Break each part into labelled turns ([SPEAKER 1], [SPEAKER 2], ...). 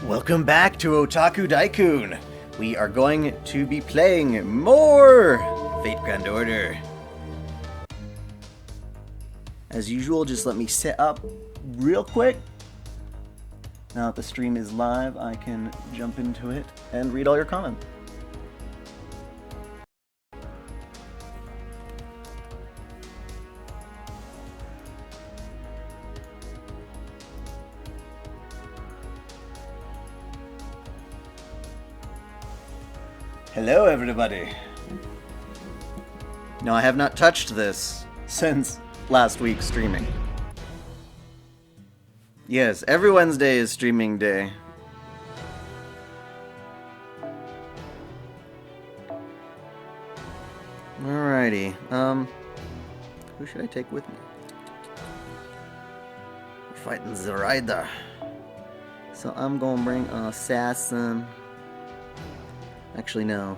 [SPEAKER 1] Welcome back to OtakuDaiKun. We are going to be playing more Fate Grand Order. As usual, just let me set up real quick. Now that the stream is live, I can jump into it and read all your comments. Hello, everybody. No, I have not touched this since last week's streaming. Yes, every Wednesday is streaming day. Alrighty, who should I take with me? We're fighting the rider. So I'm gonna bring an assassin. Actually, no.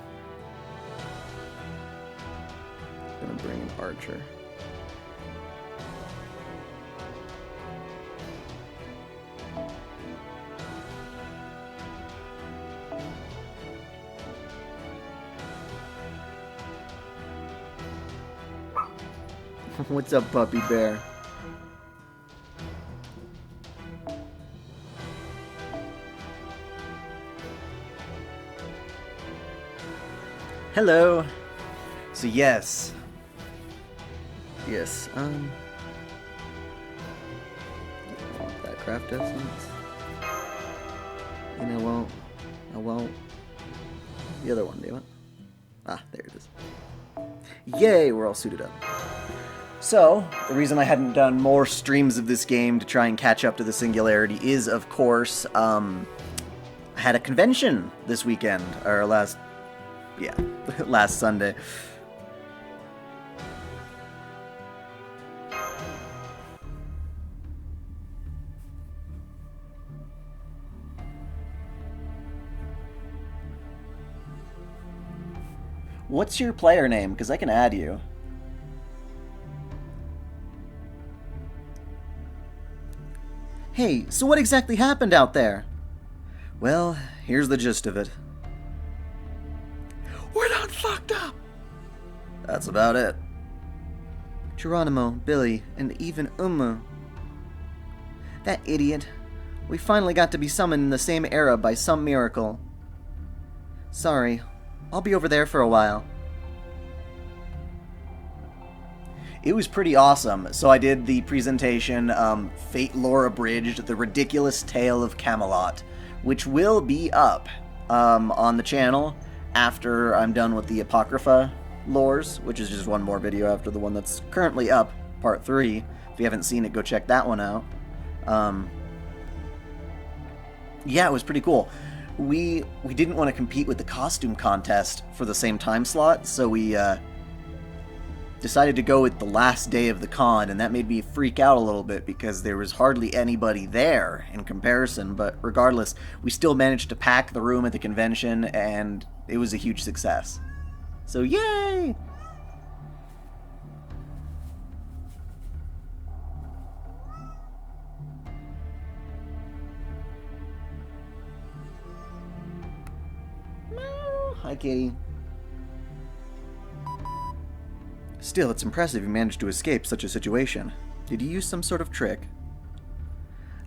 [SPEAKER 1] I'm gonna bring an archer. What's up, puppy bear? Hello. So yes, that craft essence, and I won't. The other one, damn it. Ah, there it is. Yay, we're all suited up. So, the reason I hadn't done more streams of this game to try and catch up to the Singularity is, of course, I had a convention this weekend, or last Sunday. What's your player name? Because I can add you. Hey, so what exactly happened out there? Well, here's the gist of it. We're not fucked up! That's about it. Geronimo, Billy, and even Umu. That idiot. We finally got to be summoned in the same era by some miracle. Sorry, I'll be over there for a while. It was pretty awesome. So I did the presentation, Fate Lore Abridged, The Ridiculous Tale of Camelot, which will be up on the channel after I'm done with the Apocrypha lores, which is just one more video after the one that's currently up, part 3. If you haven't seen it, go check that one out. Yeah, it was pretty cool. We didn't want to compete with the costume contest for the same time slot, so we decided to go with the last day of the con, and that made me freak out a little bit because there was hardly anybody there in comparison, but regardless, we still managed to pack the room at the convention, and it was a huge success. So yay! Hi, kitty. Still, it's impressive you managed to escape such a situation. Did you use some sort of trick?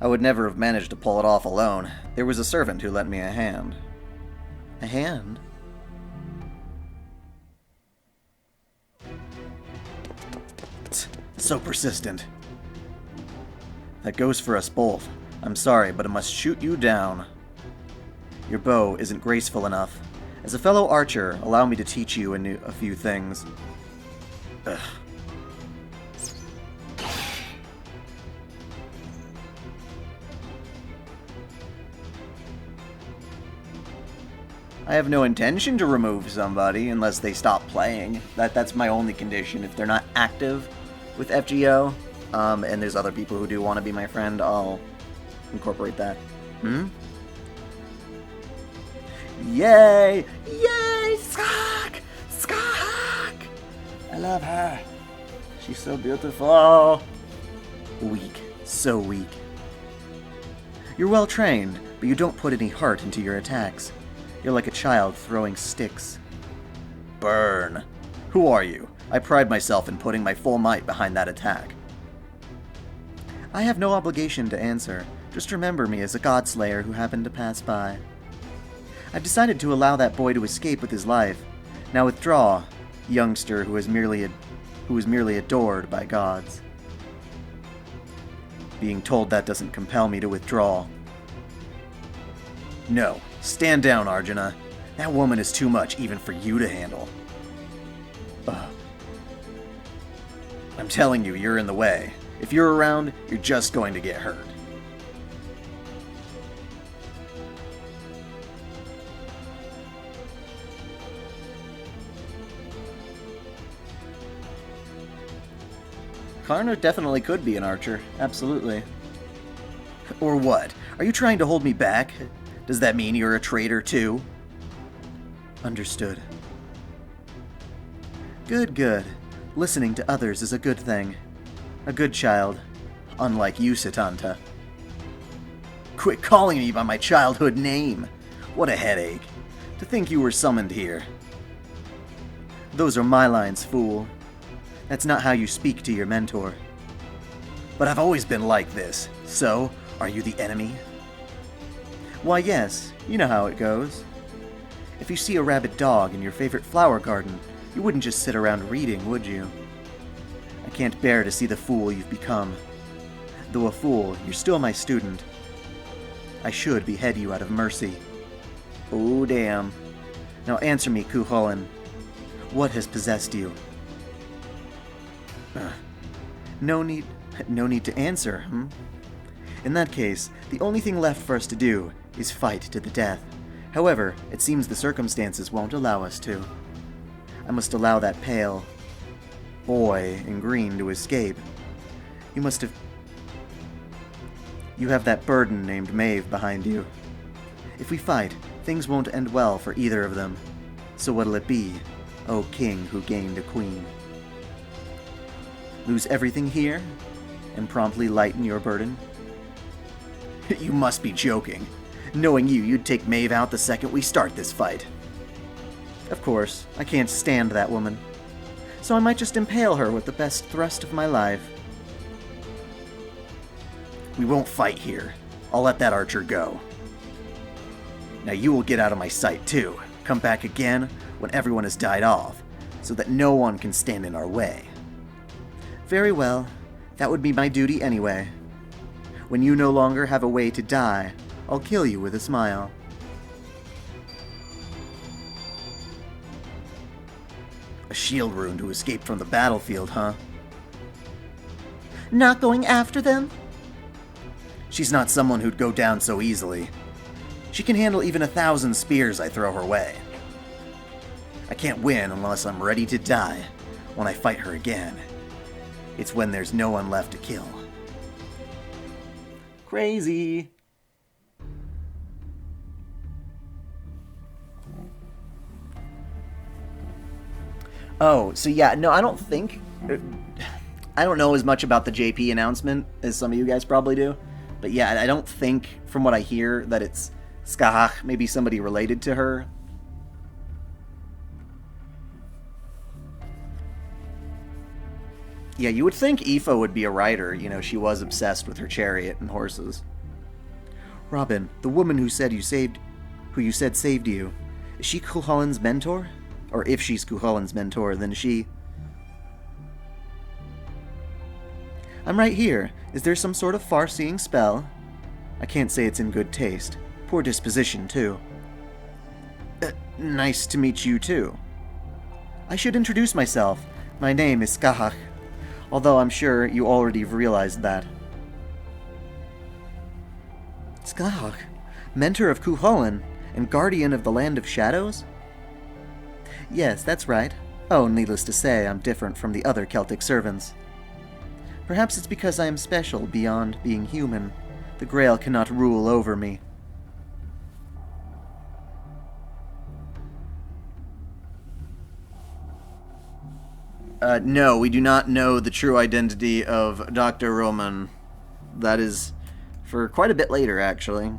[SPEAKER 1] I would never have managed to pull it off alone. There was a servant who lent me a hand. A hand? So persistent. That goes for us both. I'm sorry, but I must shoot you down. Your bow isn't graceful enough. As a fellow archer, allow me to teach you a few things. Ugh. I have no intention to remove somebody unless they stop playing. That's my only condition. If they're not active with FGO, and there's other people who do want to be my friend, I'll incorporate that. Yay! Yay! Skak! Skak! I love her. She's so beautiful. Weak. So weak. You're well trained. but you don't put any heart into your attacks. You're like a child throwing sticks. Burn. Who are you? I pride myself in putting my full might behind that attack. I have no obligation to answer. Just remember me as a godslayer who happened to pass by. I've decided to allow that boy to escape with his life. Now withdraw, youngster who is merely adored by gods. Being told that doesn't compel me to withdraw. No, stand down, Arjuna. That woman is too much even for you to handle. Ugh. I'm telling you, you're in the way. If you're around, you're just going to get hurt. Karna definitely could be an archer. Absolutely. Or what? Are you trying to hold me back? Does that mean you're a traitor too? Understood. Good, good. Listening to others is a good thing. A good child. Unlike you, Satanta. Quit calling me by my childhood name. What a headache. To think you were summoned here. Those are my lines, fool. That's not how you speak to your mentor. But I've always been like this. So, are you the enemy? Why, yes. You know how it goes. If you see a rabid dog in your favorite flower garden, you wouldn't just sit around reading, would you? I can't bear to see the fool you've become. Though a fool, you're still my student. I should behead you out of mercy. Oh, damn. Now answer me, Cuchulainn. What has possessed you? No need to answer, In that case, the only thing left for us to do is fight to the death. However, it seems the circumstances won't allow us to. I must allow that pale boy in green to escape. You have that burden named Maeve behind you. If we fight, things won't end well for either of them. So what'll it be, O king who gained a queen? Lose everything here, and promptly lighten your burden? You must be joking. Knowing you, you'd take Maeve out the second we start this fight. Of course, I can't stand that woman. So I might just impale her with the best thrust of my life. We won't fight here. I'll let that archer go. Now you will get out of my sight too. Come back again when everyone has died off, so that no one can stand in our way. Very well. That would be my duty anyway. When you no longer have a way to die, I'll kill you with a smile. A shield rune to escape from the battlefield, huh? Not going after them? She's not someone who'd go down so easily. She can handle even 1,000 spears I throw her way. I can't win unless I'm ready to die when I fight her again. It's when there's no one left to kill. Crazy. Oh, so yeah, no, I don't know as much about the JP announcement as some of you guys probably do. But yeah, I don't think, from what I hear, that it's Skahach, maybe somebody related to her. Yeah, you would think Aoife would be a rider. You know, she was obsessed with her chariot and horses. Robin, the woman who you said saved you, is she Cuchulainn's mentor? Or if she's Cuchulainn's mentor, then she... I'm right here. Is there some sort of far-seeing spell? I can't say it's in good taste. Poor disposition, too. Nice to meet you, too. I should introduce myself. My name is Skahach. Although I'm sure you already realized that. Skahach, mentor of Cuchulainn, and guardian of the Land of Shadows? Yes, that's right. Oh, needless to say, I'm different from the other Celtic servants. Perhaps it's because I am special beyond being human. The Grail cannot rule over me. No, we do not know the true identity of Dr. Roman. That is for quite a bit later, actually.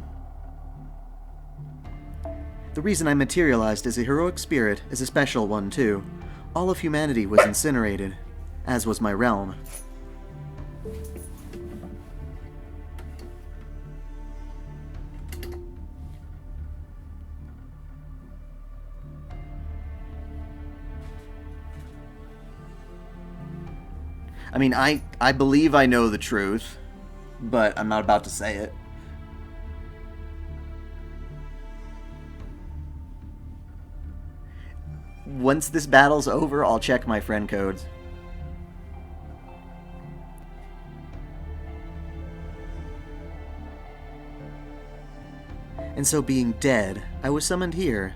[SPEAKER 1] The reason I materialized as a heroic spirit is a special one, too. All of humanity was incinerated, as was my realm. I mean, I believe I know the truth, but I'm not about to say it. Once this battle's over, I'll check my friend codes. And so being dead, I was summoned here.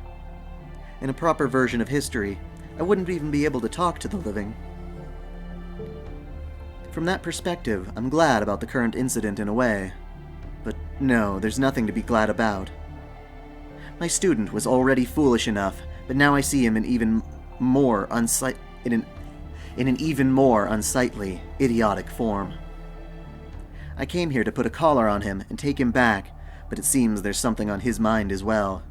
[SPEAKER 1] In a proper version of history, I wouldn't even be able to talk to the living. From that perspective, I'm glad about the current incident in a way. But no, there's nothing to be glad about. My student was already foolish enough, but now I see him in an even more unsightly, idiotic form. I came here to put a collar on him and take him back, but it seems there's something on his mind as well.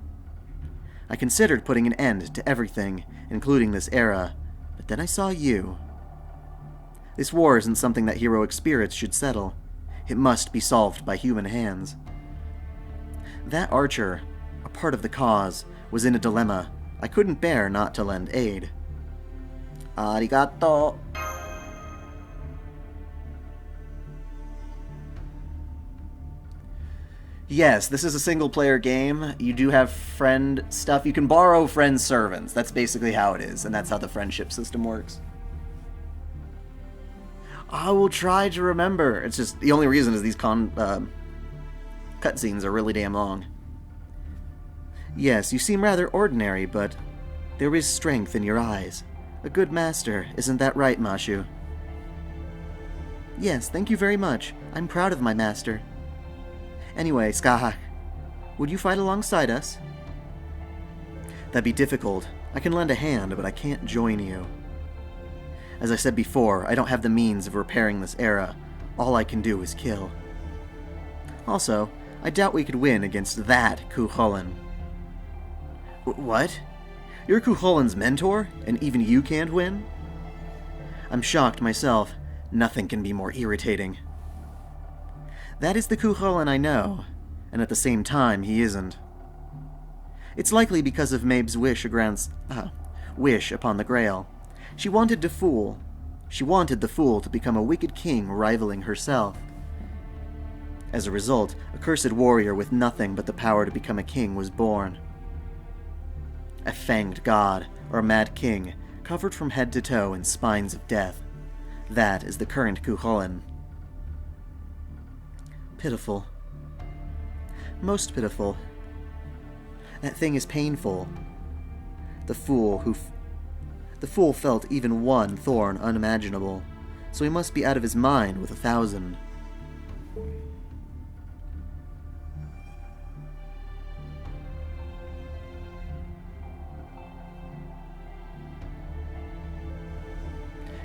[SPEAKER 1] I considered putting an end to everything, including this era, but then I saw you. This war isn't something that heroic spirits should settle. It must be solved by human hands. That archer, a part of the cause, was in a dilemma. I couldn't bear not to lend aid. Arigato. Yes, this is a single-player game. You do have friend stuff. You can borrow friend servants. That's basically how it is, and that's how the friendship system works. I will try to remember. It's just, the only reason is these cutscenes are really damn long. Yes, you seem rather ordinary, but there is strength in your eyes. A good master, isn't that right, Mushu? Yes, thank you very much. I'm proud of my master. Anyway, Skahak, would you fight alongside us? That'd be difficult. I can lend a hand, but I can't join you. As I said before, I don't have the means of repairing this era. All I can do is kill. Also, I doubt we could win against that Cuchulainn. What? You're Cuchulainn's mentor, and even you can't win? I'm shocked myself. Nothing can be more irritating. That is the Cuchulainn I know, and at the same time he isn't. It's likely because of Maeve's wish upon the Grail. She wanted the fool to become a wicked king rivaling herself. As a result, a cursed warrior with nothing but the power to become a king was born. A fanged god, or a mad king, covered from head to toe in spines of death. That is the current Cuchulainn. Pitiful. Most pitiful. That thing is painful. The fool felt even one thorn unimaginable, so he must be out of his mind with 1,000.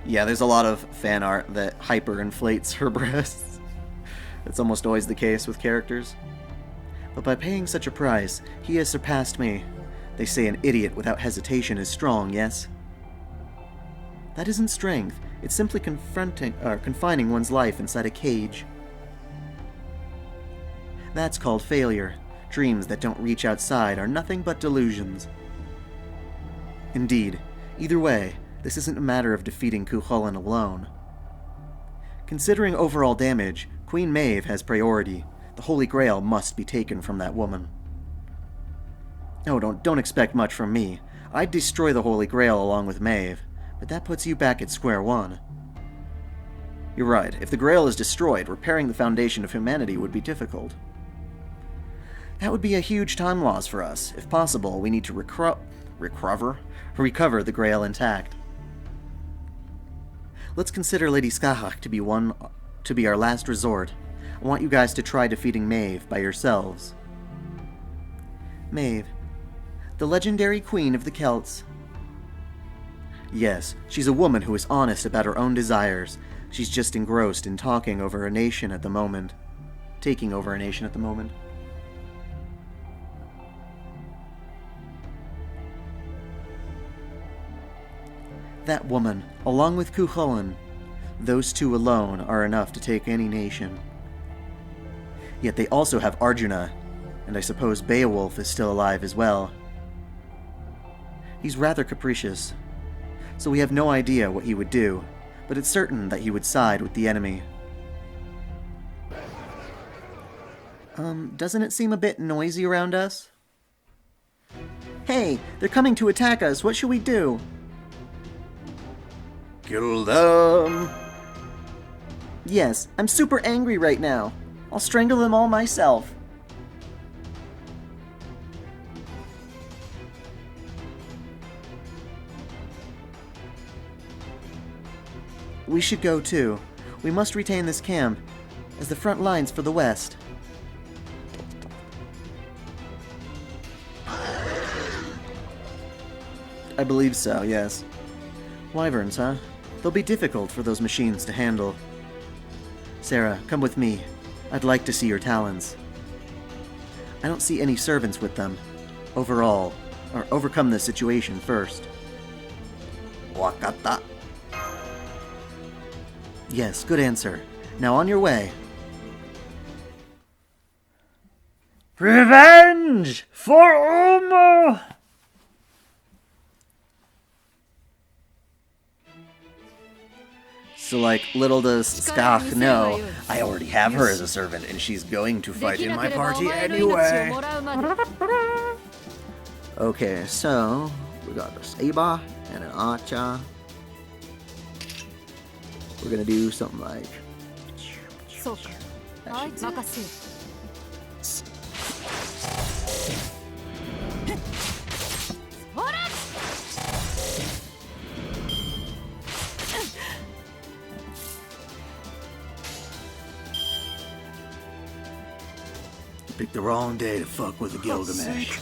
[SPEAKER 1] Yeah, there's a lot of fan art that hyperinflates her breasts. It's almost always the case with characters. But by paying such a price, he has surpassed me. They say an idiot without hesitation is strong, yes? That isn't strength. It's simply confining one's life inside a cage. That's called failure. Dreams that don't reach outside are nothing but delusions. Indeed, either way, this isn't a matter of defeating Cuchulainn alone. Considering overall damage, Queen Maeve has priority. The Holy Grail must be taken from that woman. Oh, don't expect much from me. I'd destroy the Holy Grail along with Maeve, but that puts you back at square one. You're right. If the Grail is destroyed, repairing the foundation of humanity would be difficult. That would be a huge time loss for us. If possible, we need to recover the Grail intact. Let's consider Lady Skahak to be our last resort. I want you guys to try defeating Maeve by yourselves. Maeve, the legendary queen of the Celts. Yes, she's a woman who is honest about her own desires. She's just engrossed in taking over a nation at the moment. That woman, along with Cuchulainn, those two alone are enough to take any nation. Yet they also have Arjuna, and I suppose Beowulf is still alive as well. He's rather capricious, so we have no idea what he would do, but it's certain that he would side with the enemy. Doesn't it seem a bit noisy around us? Hey, they're coming to attack us. What should we do? Kill them! Yes, I'm super angry right now. I'll strangle them all myself. We should go too. We must retain this camp as the front lines for the West. I believe so, yes. Wyverns, huh? They'll be difficult for those machines to handle. Sarah, come with me. I'd like to see your talons. I don't see any servants with them. Overcome this situation first. Wakata. Yes, good answer. Now on your way.
[SPEAKER 2] Revenge for Umu!
[SPEAKER 1] So, little does Skach know, I already have her as a servant, and she's going to fight in my party anyway. Okay, so, we got a saber and an archer. We're gonna do something like... Picked the wrong day to fuck with a Gilgamesh.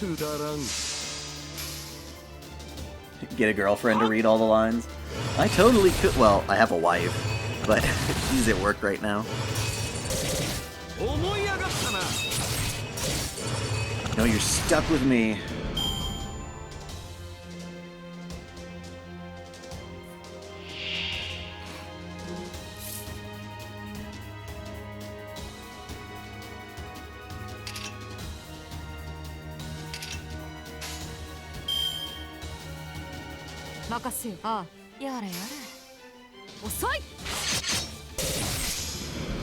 [SPEAKER 1] Get a girlfriend to read all the lines? I totally could. Well, I have a wife, but she's at work right now. No, you're stuck with me.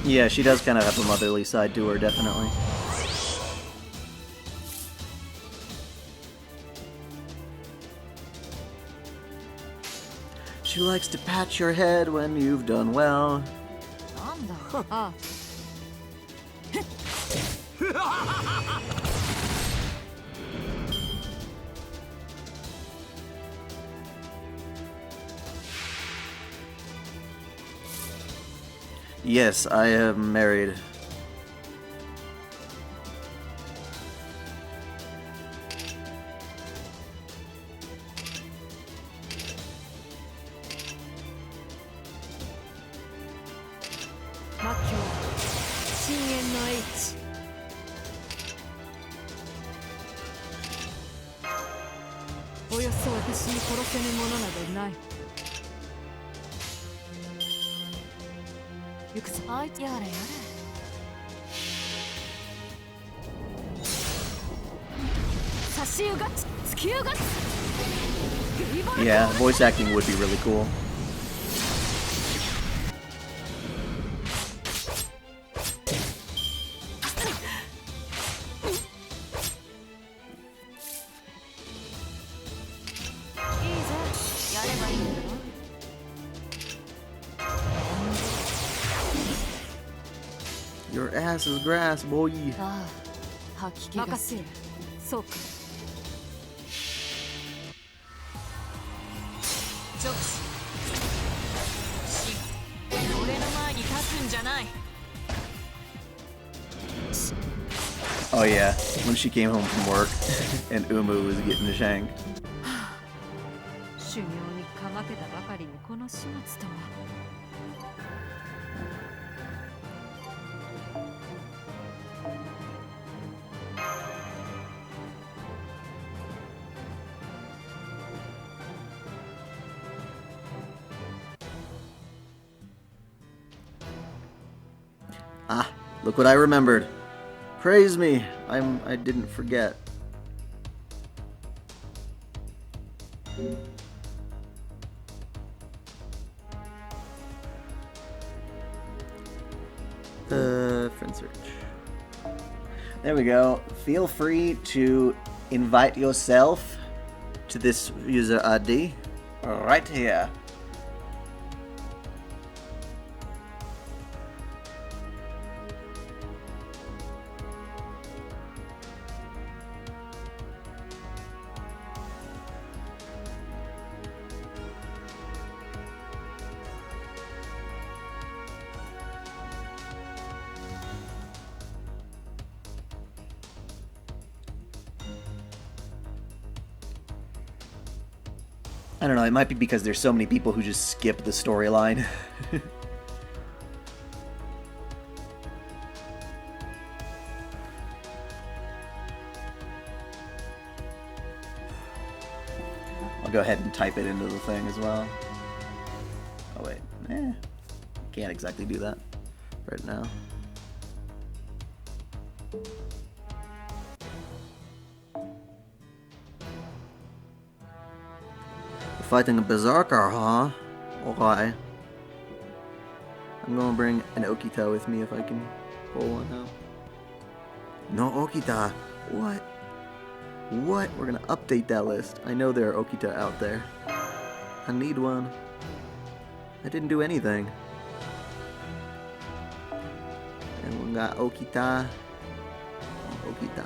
[SPEAKER 1] Yeah, she does kind of have a motherly side to her, definitely. She likes to pat your head when you've done well. Yes, I am married. Yeah, voice acting would be really cool. Your ass is grass, boy. Oh yeah, when she came home from work and Umu was getting shanked. Ah, look what I remembered. Praise me. I didn't forget. Friend search. There we go. Feel free to invite yourself to this user ID right here. I don't know, it might be because there's so many people who just skip the storyline. I'll go ahead and type it into the thing as well. Oh wait, can't exactly do that right now. Fighting a berserker, huh? Okay. I'm gonna bring an Okita with me if I can pull one out. No Okita. What? What? We're gonna update that list. I know there are Okita out there. I need one. I didn't do anything. And we got Okita. Okita.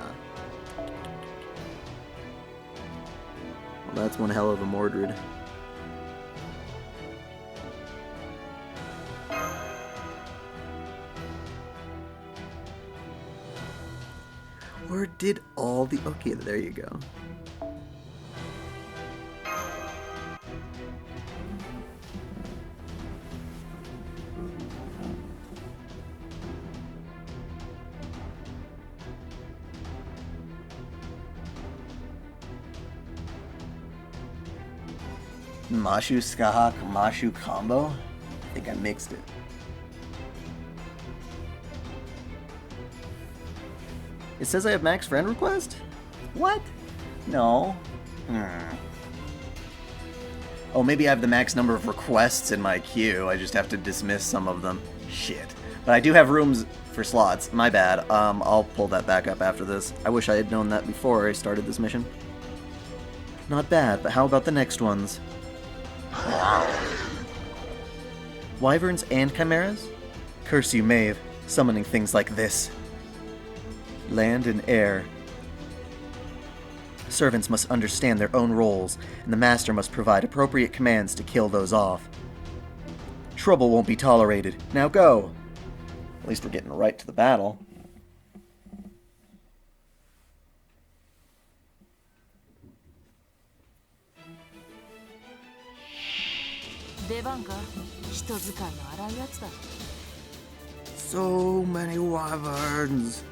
[SPEAKER 1] Well, that's one hell of a Mordred. Where did all the... Okay, there you go. Mushu Skahak Mushu combo? I think I mixed it. It says I have max friend request? What? No. Oh, maybe I have the max number of requests in my queue. I just have to dismiss some of them. Shit. But I do have rooms for slots. My bad. I'll pull that back up after this. I wish I had known that before I started this mission. Not bad, but how about the next ones? Wyverns and chimeras? Curse you, Maeve, summoning things like this. Land and air. Servants must understand their own roles, and the master must provide appropriate commands to kill those off. Trouble won't be tolerated. Now go! At least we're getting right to the battle. So many wyverns.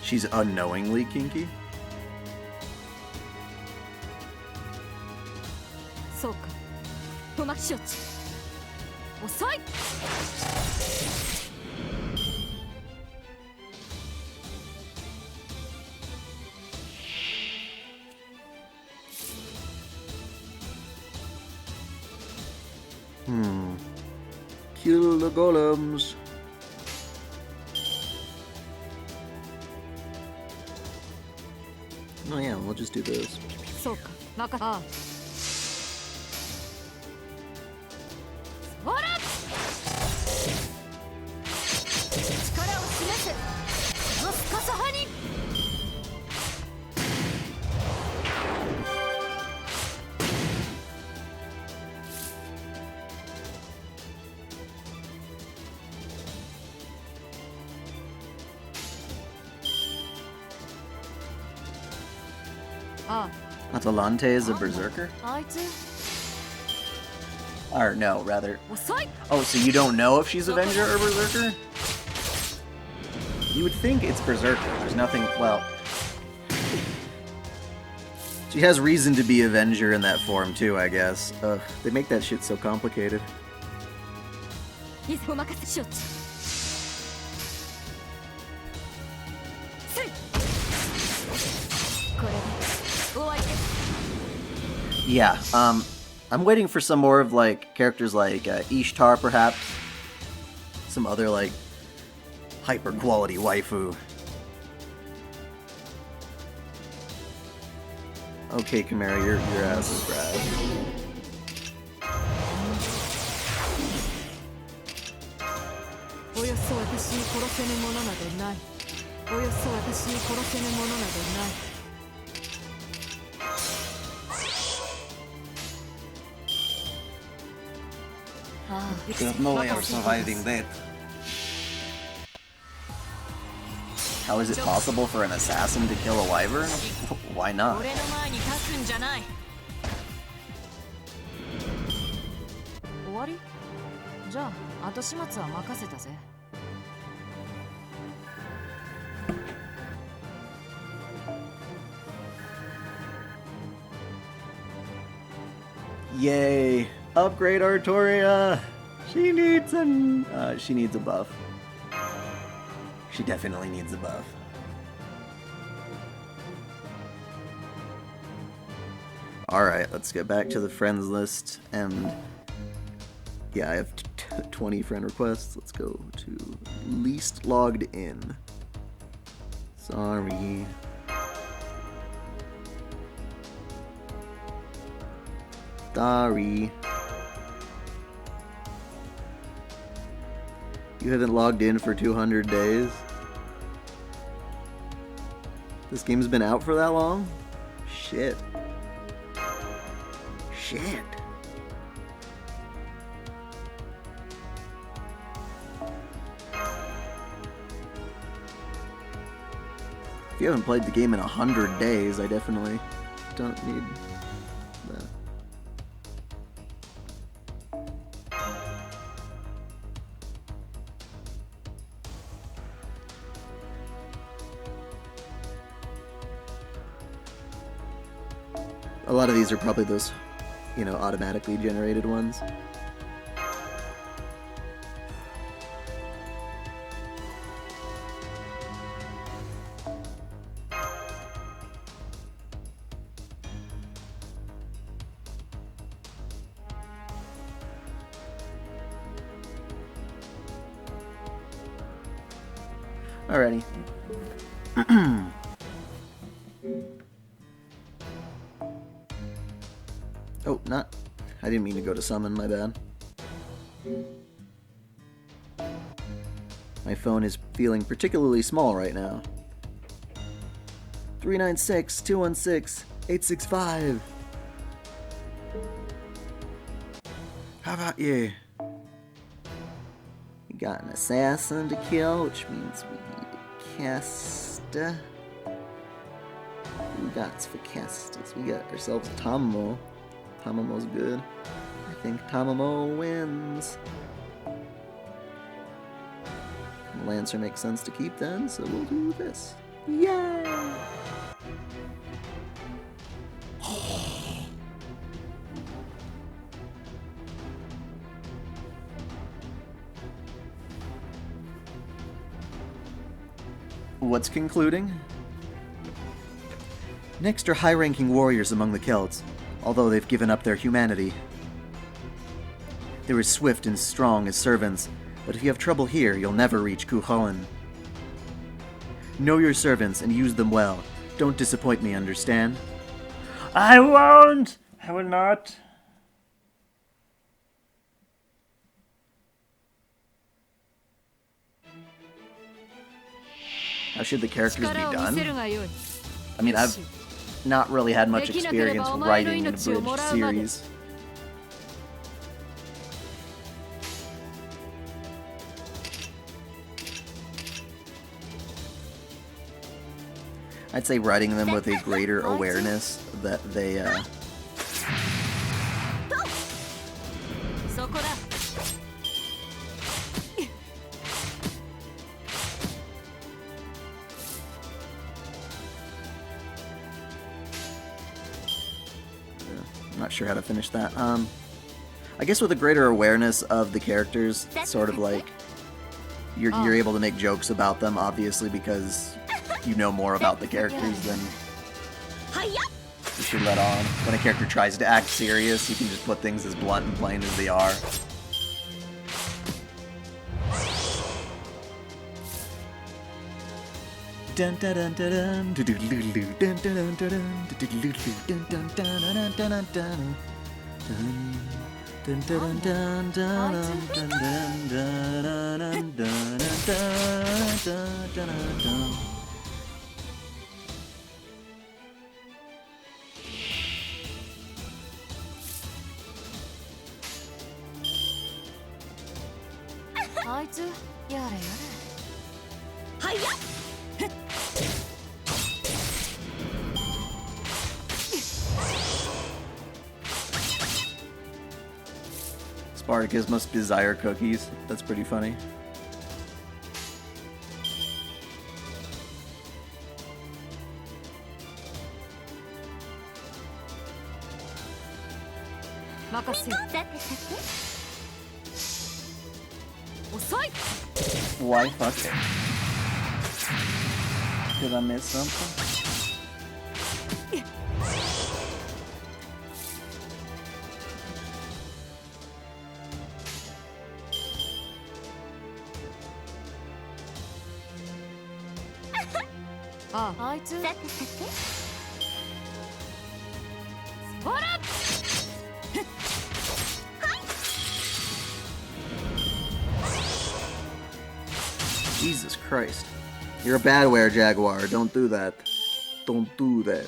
[SPEAKER 1] She's unknowingly kinky? Kill the golems. Oh yeah, we'll just do those. Atalante is a berserker? Or no, rather. Oh, so you don't know if she's Avenger or Berserker? You would think it's Berserker. There's nothing, well... She has reason to be Avenger in that form too, I guess. They make that shit so complicated. Yeah, I'm waiting for some more of, like, characters like Ishtar, perhaps. Some other, like, hyper-quality waifu. Okay, Chimera, your ass is rad.
[SPEAKER 3] There's no way of surviving that.
[SPEAKER 1] How is it possible for an assassin to kill a wyvern? Why not? Yay! Upgrade Artoria! She needs a buff. She definitely needs a buff. Alright, let's get back to the friends list, and yeah, I have 20 friend requests. Let's go to least logged in. Sorry. Sorry. You haven't logged in for 200 days? This game's been out for that long? Shit. Shit. If you haven't played the game in 100 days, I definitely don't need that. A lot of these are probably those, you know, automatically generated ones. Alrighty. Oh, not... I didn't mean to go to summon, my bad. My phone is feeling particularly small right now. 396-216-865. How about you? We got an assassin to kill, which means we need a caster. We got for casters. We got ourselves a Tamamo. Tamamo's good. I think Tamamo wins. Lancer makes sense to keep then, so we'll do this. Yay! What's concluding? Next are high-ranking warriors among the Celts, although they've given up their humanity. They're as swift and strong as servants, but if you have trouble here, you'll never reach Cuchulainn. Know your servants and use them well. Don't disappoint me, understand?
[SPEAKER 2] I won't! I will not.
[SPEAKER 1] How should the characters be done? I mean, I've not really had much experience writing an abridged series. I'd say writing them with a greater awareness that they, I'm not sure how to finish that. I guess with a greater awareness of the characters, sort of like you're able to make jokes about them, obviously, because you know more about the characters than you should let on. When a character tries to act serious, you can just put things as blunt and plain as they are. Dun dun dun dun dun dun dun dun dun dun dun dun dun dun. Dun dun dun dun dun dun dun dun dun dun. Spartacus must desire cookies. That's pretty funny. Why fuck it? Did I miss something? Jesus Christ. You're a bad were Jaguar. Don't do that. Don't do that.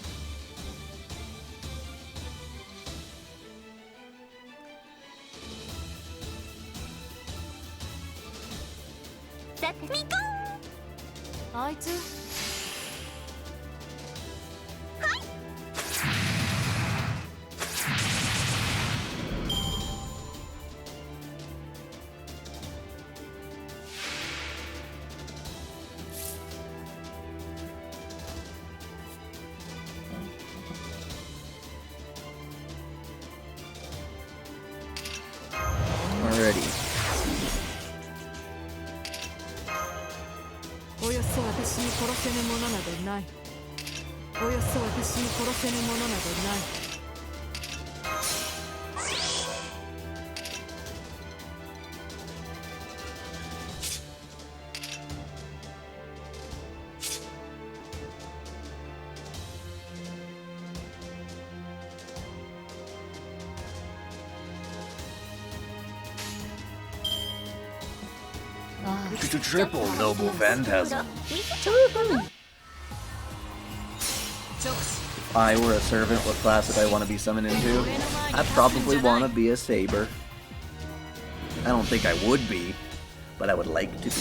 [SPEAKER 3] To triple noble phantasm.
[SPEAKER 1] If I were a servant, what class would I want to be summoned into? I'd probably want to be a saber. I don't think I would be, but I would like to be.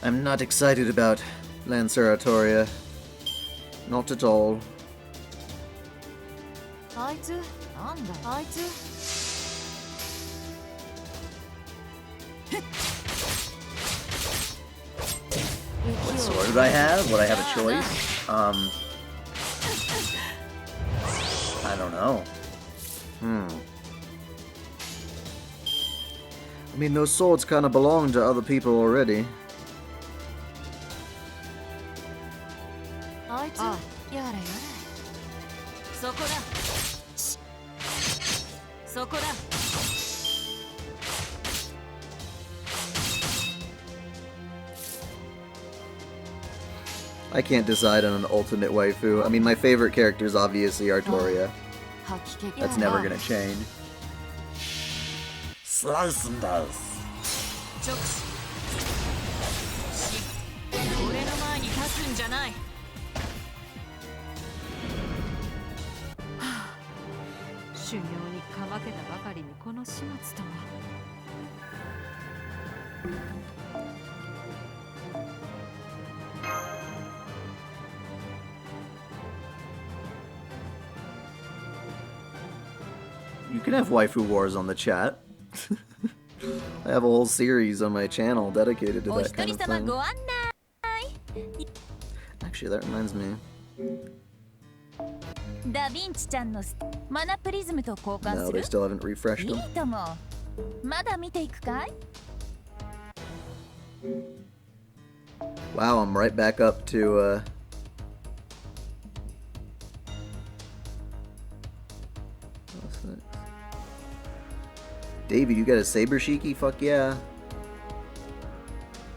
[SPEAKER 1] I'm not excited about Lanceratoria. Not at all. What sword would I have? Would I have a choice? I don't know. I mean, those swords kind of belong to other people already. I can't decide on an ultimate waifu. I mean, my favorite character is obviously Artoria. That's never gonna change.
[SPEAKER 3] Slice and dice.
[SPEAKER 4] 俺の前に立つんじゃない。修行にかまけたばかりにこの始末とは。
[SPEAKER 1] You can have waifu wars on the chat. I have a whole series on my channel dedicated to that kind of thing. Actually, that reminds me.
[SPEAKER 5] ダヴィンチちゃんのマナプリズムと交換
[SPEAKER 1] No,
[SPEAKER 5] す
[SPEAKER 1] they
[SPEAKER 5] る
[SPEAKER 1] still haven't refreshed
[SPEAKER 5] い
[SPEAKER 1] them.
[SPEAKER 5] いともまだ見ていくかい
[SPEAKER 1] Wow, I'm right back up to, what's next? David, you got a Saber Shiki? Fuck yeah.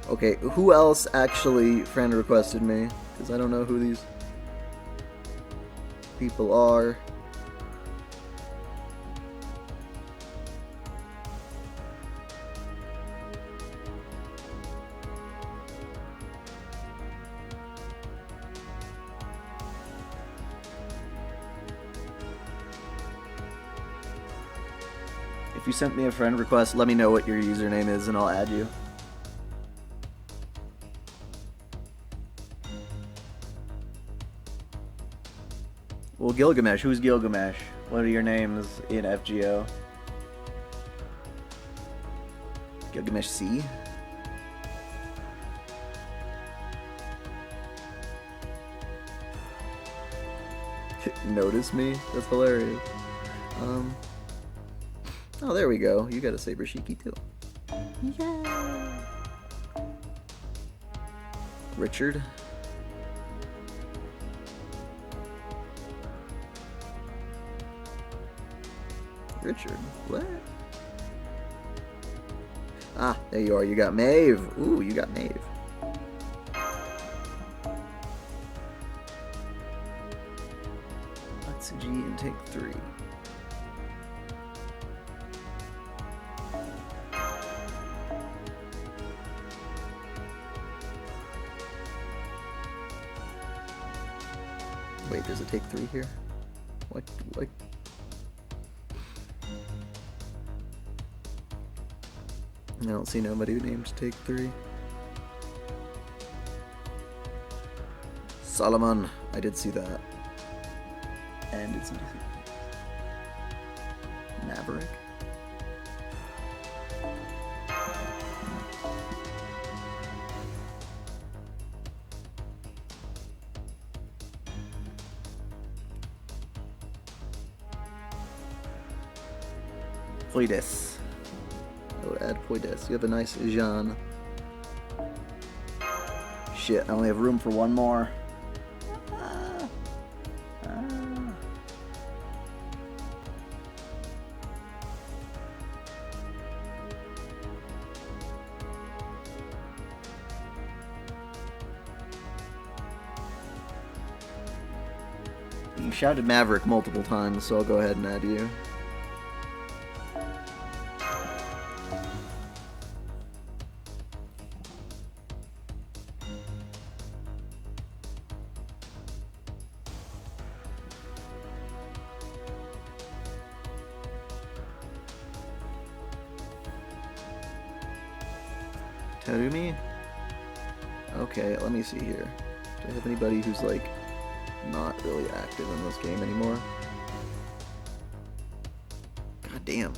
[SPEAKER 1] Okay, who else actually friend requested me? Because I don't know who these people are. If you sent me a friend request, let me know what your username is and I'll add you. Well, Gilgamesh. Who's Gilgamesh? What are your names in FGO? Gilgamesh C? Notice me? That's hilarious. Oh, there we go. You got a Saber Shiki too. Yeah. Richard. Richard, what? Ah, there you are. You got Maeve. Ooh, you got Maeve. Let's G and take 3. Wait, does it take 3 here? What? I don't see nobody named Take 3. Solomon, I did see that. And it's Maverick. Poides. I would add Poides. You have a nice Jean. Shit, I only have room for one more. You shouted Maverick multiple times, so I'll go ahead and add you. Terumi? Okay, let me see here. Do I have anybody who's like not really active in this game anymore? God damn.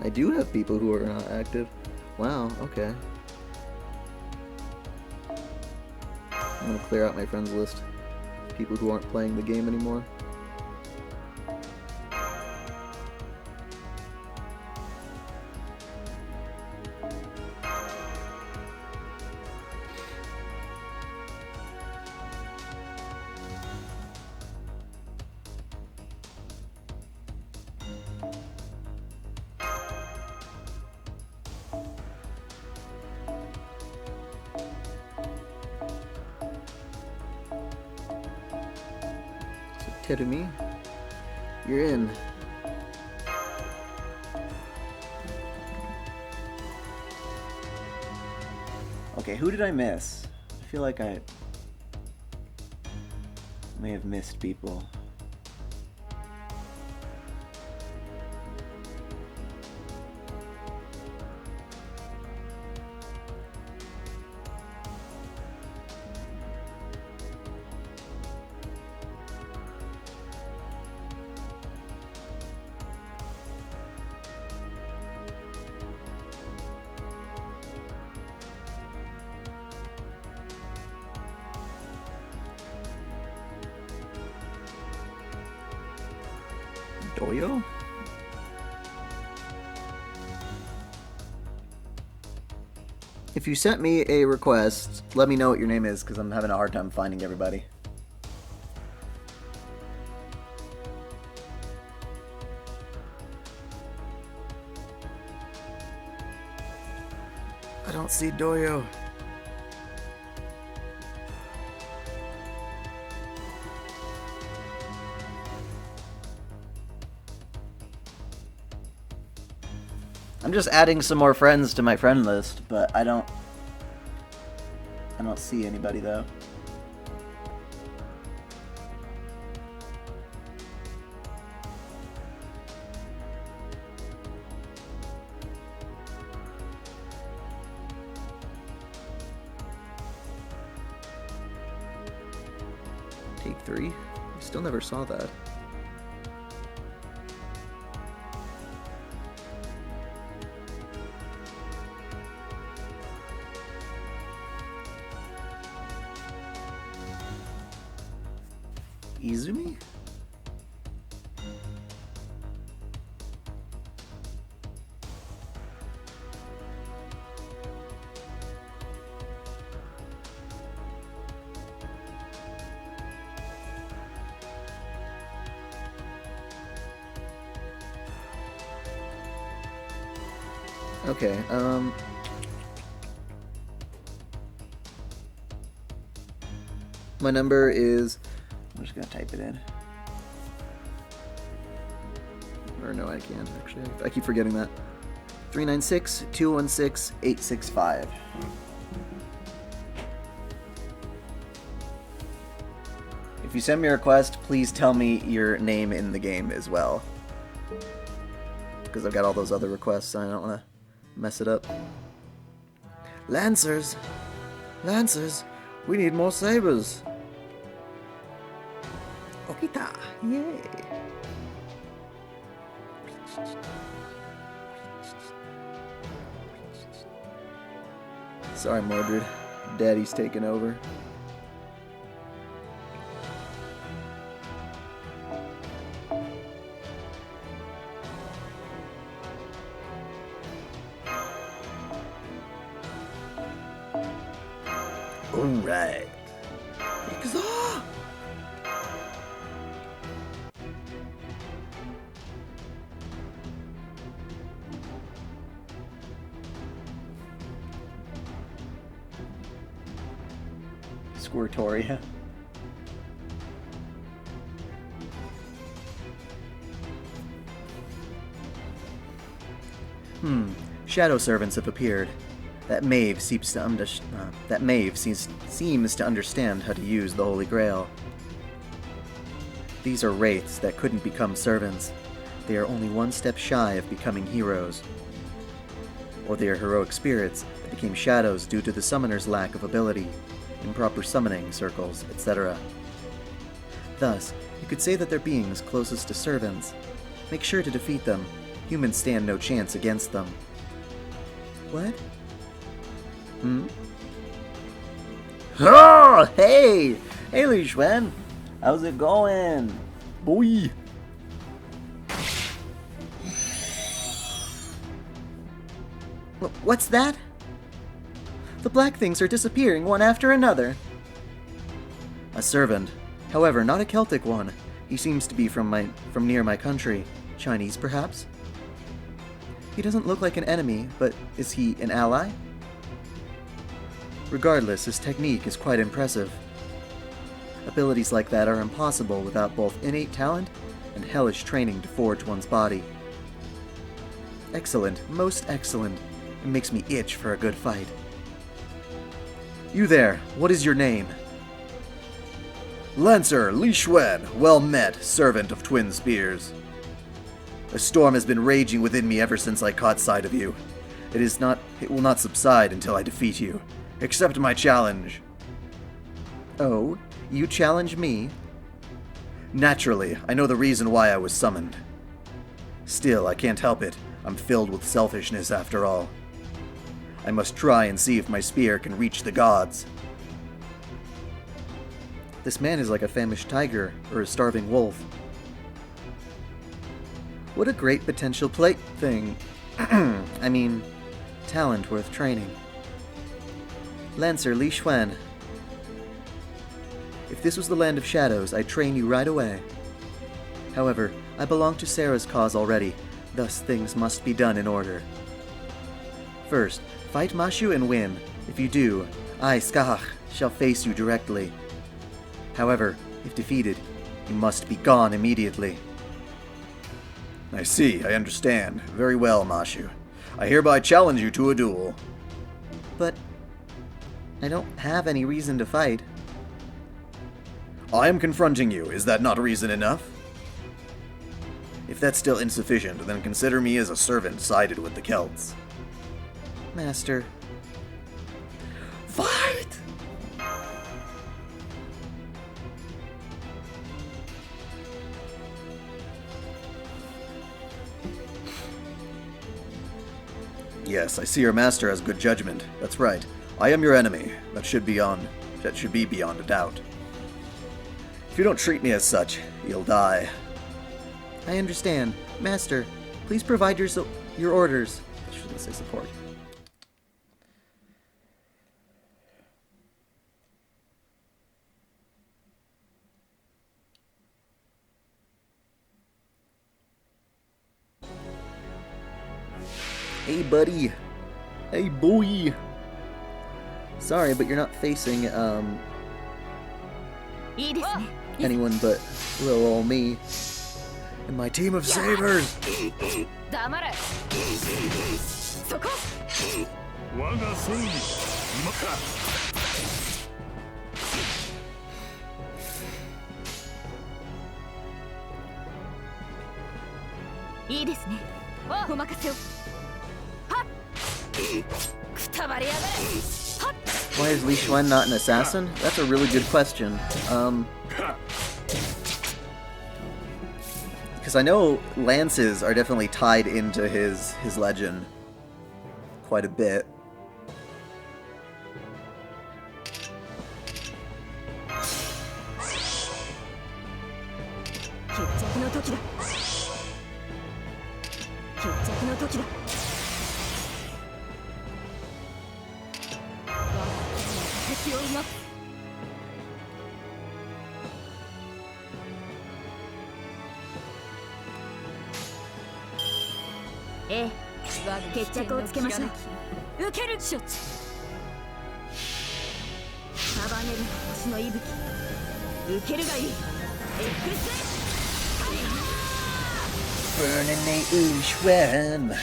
[SPEAKER 1] I do have people who are not active. Wow, okay. I'm gonna clear out my friends list. People who aren't playing the game anymore. Terumi, you're in. Okay, who did I miss? I feel like I may have missed people. Doyo? If you sent me a request, let me know what your name is, because I'm having a hard time finding everybody. I don't see Doyo. I'm just adding some more friends to my friend list, but I don't see anybody though. Take 3? I still never saw that. Izumi? Okay, my number is, I'm just gonna type it in. Or no, I can't actually. I keep forgetting that. 396-216-865. If you send me a request, please tell me your name in the game as well. Because I've got all those other requests and I don't want to mess it up. Lancers! Lancers! We need more sabers! Okita! Yay! Sorry, Mordred. Daddy's taking over. Alright. Yakuza! Squirtoria. Shadow servants have appeared. That Maeve seems to understand how to use the Holy Grail. These are wraiths that couldn't become servants. They are only one step shy of becoming heroes. Or they are heroic spirits that became shadows due to the summoner's lack of ability, improper summoning circles, etc. Thus, you could say that they're beings closest to servants. Make sure to defeat them. Humans stand no chance against them. What? Oh, hey! Hey, Leishman! How's it going? Boy! What's that? The black things are disappearing one after another. A servant. However, not a Celtic one. He seems to be from near my country. Chinese, perhaps? He doesn't look like an enemy, but is he an ally? Regardless, his technique is quite impressive. Abilities like that are impossible without both innate talent and hellish training to forge one's body. Excellent, most excellent. It makes me itch for a good fight. You there, what is your name?
[SPEAKER 3] Lancer Leishman, well met, servant of twin spears.
[SPEAKER 1] A storm has been raging within me ever since I caught sight of you. It will not subside until I defeat you.
[SPEAKER 3] Accept my challenge.
[SPEAKER 1] Oh, you challenge me?
[SPEAKER 3] Naturally, I know the reason why I was summoned.
[SPEAKER 1] Still, I can't help it. I'm filled with selfishness after all. I must try and see if my spear can reach the gods. This man is like a famished tiger or a starving wolf. What a great potential thing. I mean, talent worth training. Lancer Leishman. If this was the land of shadows, I'd train you right away. However, I belong to Sarah's cause already, thus things must be done in order. First, fight Mushu and win. If you do, I, Skach, shall face you directly. However, if defeated, you must be gone immediately.
[SPEAKER 3] I see, I understand. Very well, Mushu. I hereby challenge you to a duel.
[SPEAKER 1] But I don't have any reason to fight.
[SPEAKER 3] I am confronting you. Is that not reason enough?
[SPEAKER 1] If that's still insufficient,
[SPEAKER 3] Then consider me as a servant sided with the Celts.
[SPEAKER 1] Master.
[SPEAKER 3] Fight! Yes, I see your master has good judgment. That's right. I am your enemy. That should be beyond a doubt. If you don't treat me as such, you'll die.
[SPEAKER 1] I understand. Master, please provide your orders. I shouldn't say support. Hey, buddy. Hey, boy. Sorry, but you're not facing, anyone but little old me and my team of sabers. Why is Leishman not an assassin? That's a really good question. Because I know lances are definitely tied into his legend quite a bit. Burning the Leishman.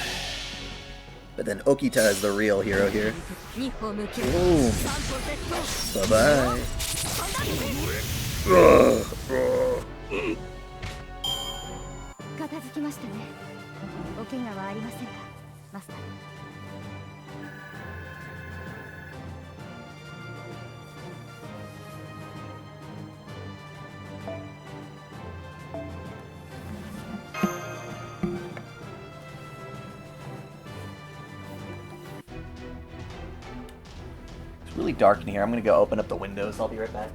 [SPEAKER 1] But then Okita is the real hero here. Boom. Bye-bye.
[SPEAKER 5] 片付きましたね。お怪我はありませんか、マスター。
[SPEAKER 1] It's really dark in here. I'm gonna go open up the windows. I'll be right back.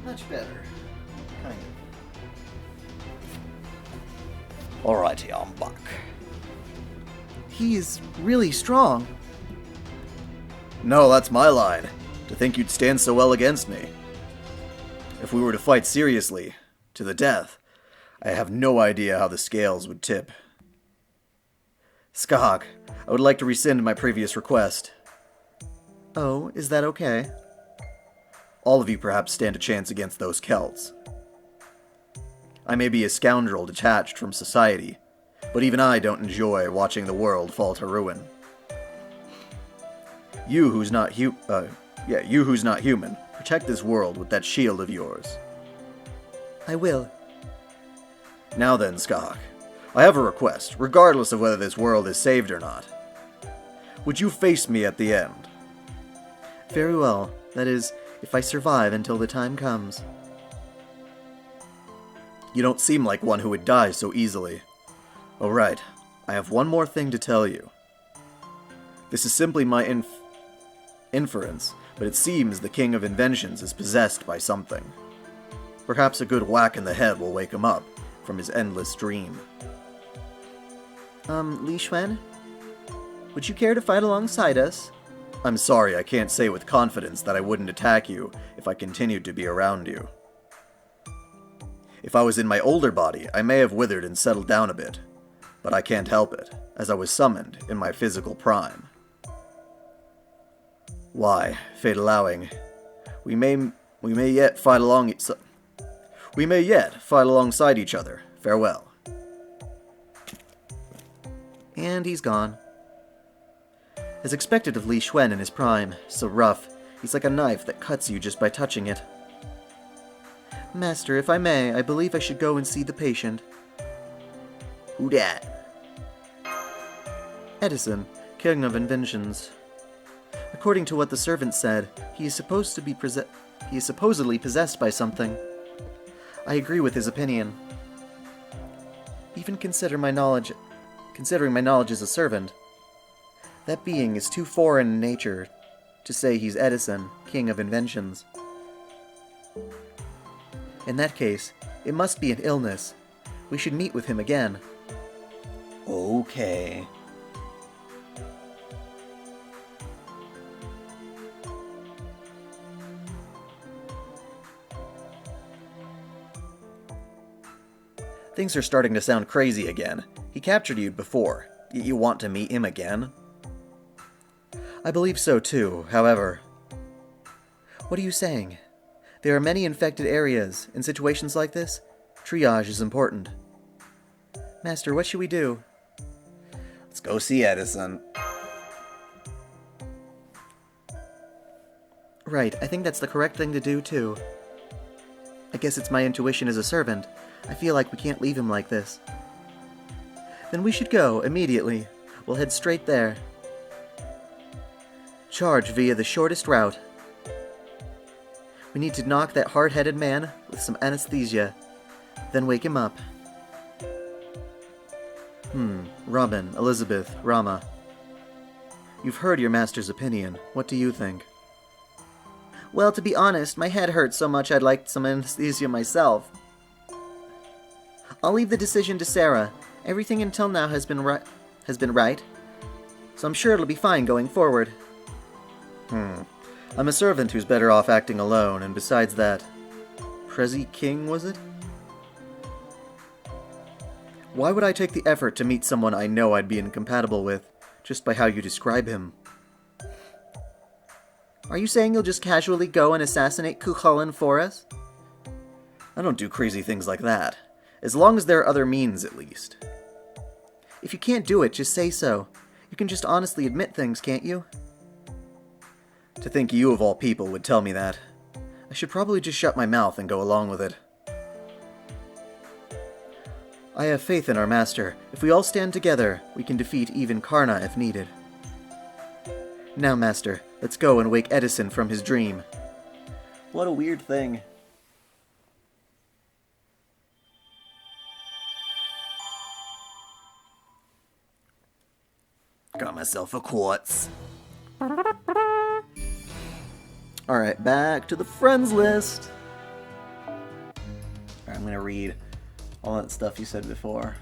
[SPEAKER 1] Much better. Kind of.
[SPEAKER 3] Alrighty, I'm back.
[SPEAKER 1] He's really strong.
[SPEAKER 3] No, that's my line. To think you'd stand so well against me. If we were to fight seriously, to the death, I have no idea how the scales would tip. Skahak, I would like to rescind my previous request.
[SPEAKER 1] Oh, is that okay?
[SPEAKER 3] All of you perhaps stand a chance against those Celts. I may be a scoundrel detached from society, but even I don't enjoy watching the world fall to ruin. You who's not human, protect this world with that shield of yours.
[SPEAKER 1] I will.
[SPEAKER 3] Now then, Skahak, I have a request, regardless of whether this world is saved or not. Would you face me at the end?
[SPEAKER 1] Very well. That is, if I survive until the time comes.
[SPEAKER 3] You don't seem like one who would die so easily. Oh right, I have one more thing to tell you. This is simply my inference, but it seems the King of Inventions is possessed by something. Perhaps a good whack in the head will wake him up from his endless dream.
[SPEAKER 1] Leishman? Would you care to fight alongside us?
[SPEAKER 3] I'm sorry, I can't say with confidence that I wouldn't attack you if I continued to be around you. If I was in my older body, I may have withered and settled down a bit, but I can't help it, as I was summoned in my physical prime. Why, fate allowing, we may yet fight alongside each other. Farewell.
[SPEAKER 1] And he's gone. As expected of Li Xuan in his prime, so rough, he's like a knife that cuts you just by touching it. Master, if I may, I believe I should go and see the patient.
[SPEAKER 3] Who dat?
[SPEAKER 1] Edison, King of Inventions. According to what the servant said, he is supposedly possessed by something. I agree with his opinion. Even considering my knowledge as a servant, that being is too foreign in nature to say he's Edison, King of Inventions. In that case, it must be an illness. We should meet with him again.
[SPEAKER 3] Okay. Things are starting to sound crazy again. He captured you before. You want to meet him again?
[SPEAKER 1] I believe so too, however. What are you saying? There are many infected areas. In situations like this, triage is important. Master, what should we do?
[SPEAKER 3] Let's go see Edison.
[SPEAKER 1] Right, I think that's the correct thing to do too. I guess it's my intuition as a servant. I feel like we can't leave him like this. Then we should go, immediately. We'll head straight there. Charge via the shortest route. We need to knock that hard-headed man with some anesthesia, then wake him up. Robin, Elizabeth, Rama. You've heard your master's opinion. What do you think? Well, to be honest, my head hurts so much I'd like some anesthesia myself. I'll leave the decision to Sarah. Everything until now has been right, so I'm sure it'll be fine going forward.
[SPEAKER 3] I'm a servant who's better off acting alone, and besides that... Prezi King, was it? Why would I take the effort to meet someone I know I'd be incompatible with, just by how you describe him?
[SPEAKER 1] Are you saying you'll just casually go and assassinate Cuchulainn for us?
[SPEAKER 3] I don't do crazy things like that. As long as there are other means, at least.
[SPEAKER 1] If you can't do it, just say so. You can just honestly admit things, can't you?
[SPEAKER 3] To think you, of all people, would tell me that. I should probably just shut my mouth and go along with it.
[SPEAKER 1] I have faith in our master. If we all stand together, we can defeat even Karna if needed. Now, master, let's go and wake Edison from his dream.
[SPEAKER 3] What a weird thing. Got myself a quartz.
[SPEAKER 1] Alright, back to the friends list.
[SPEAKER 3] Alright, I'm gonna read all that stuff you said before.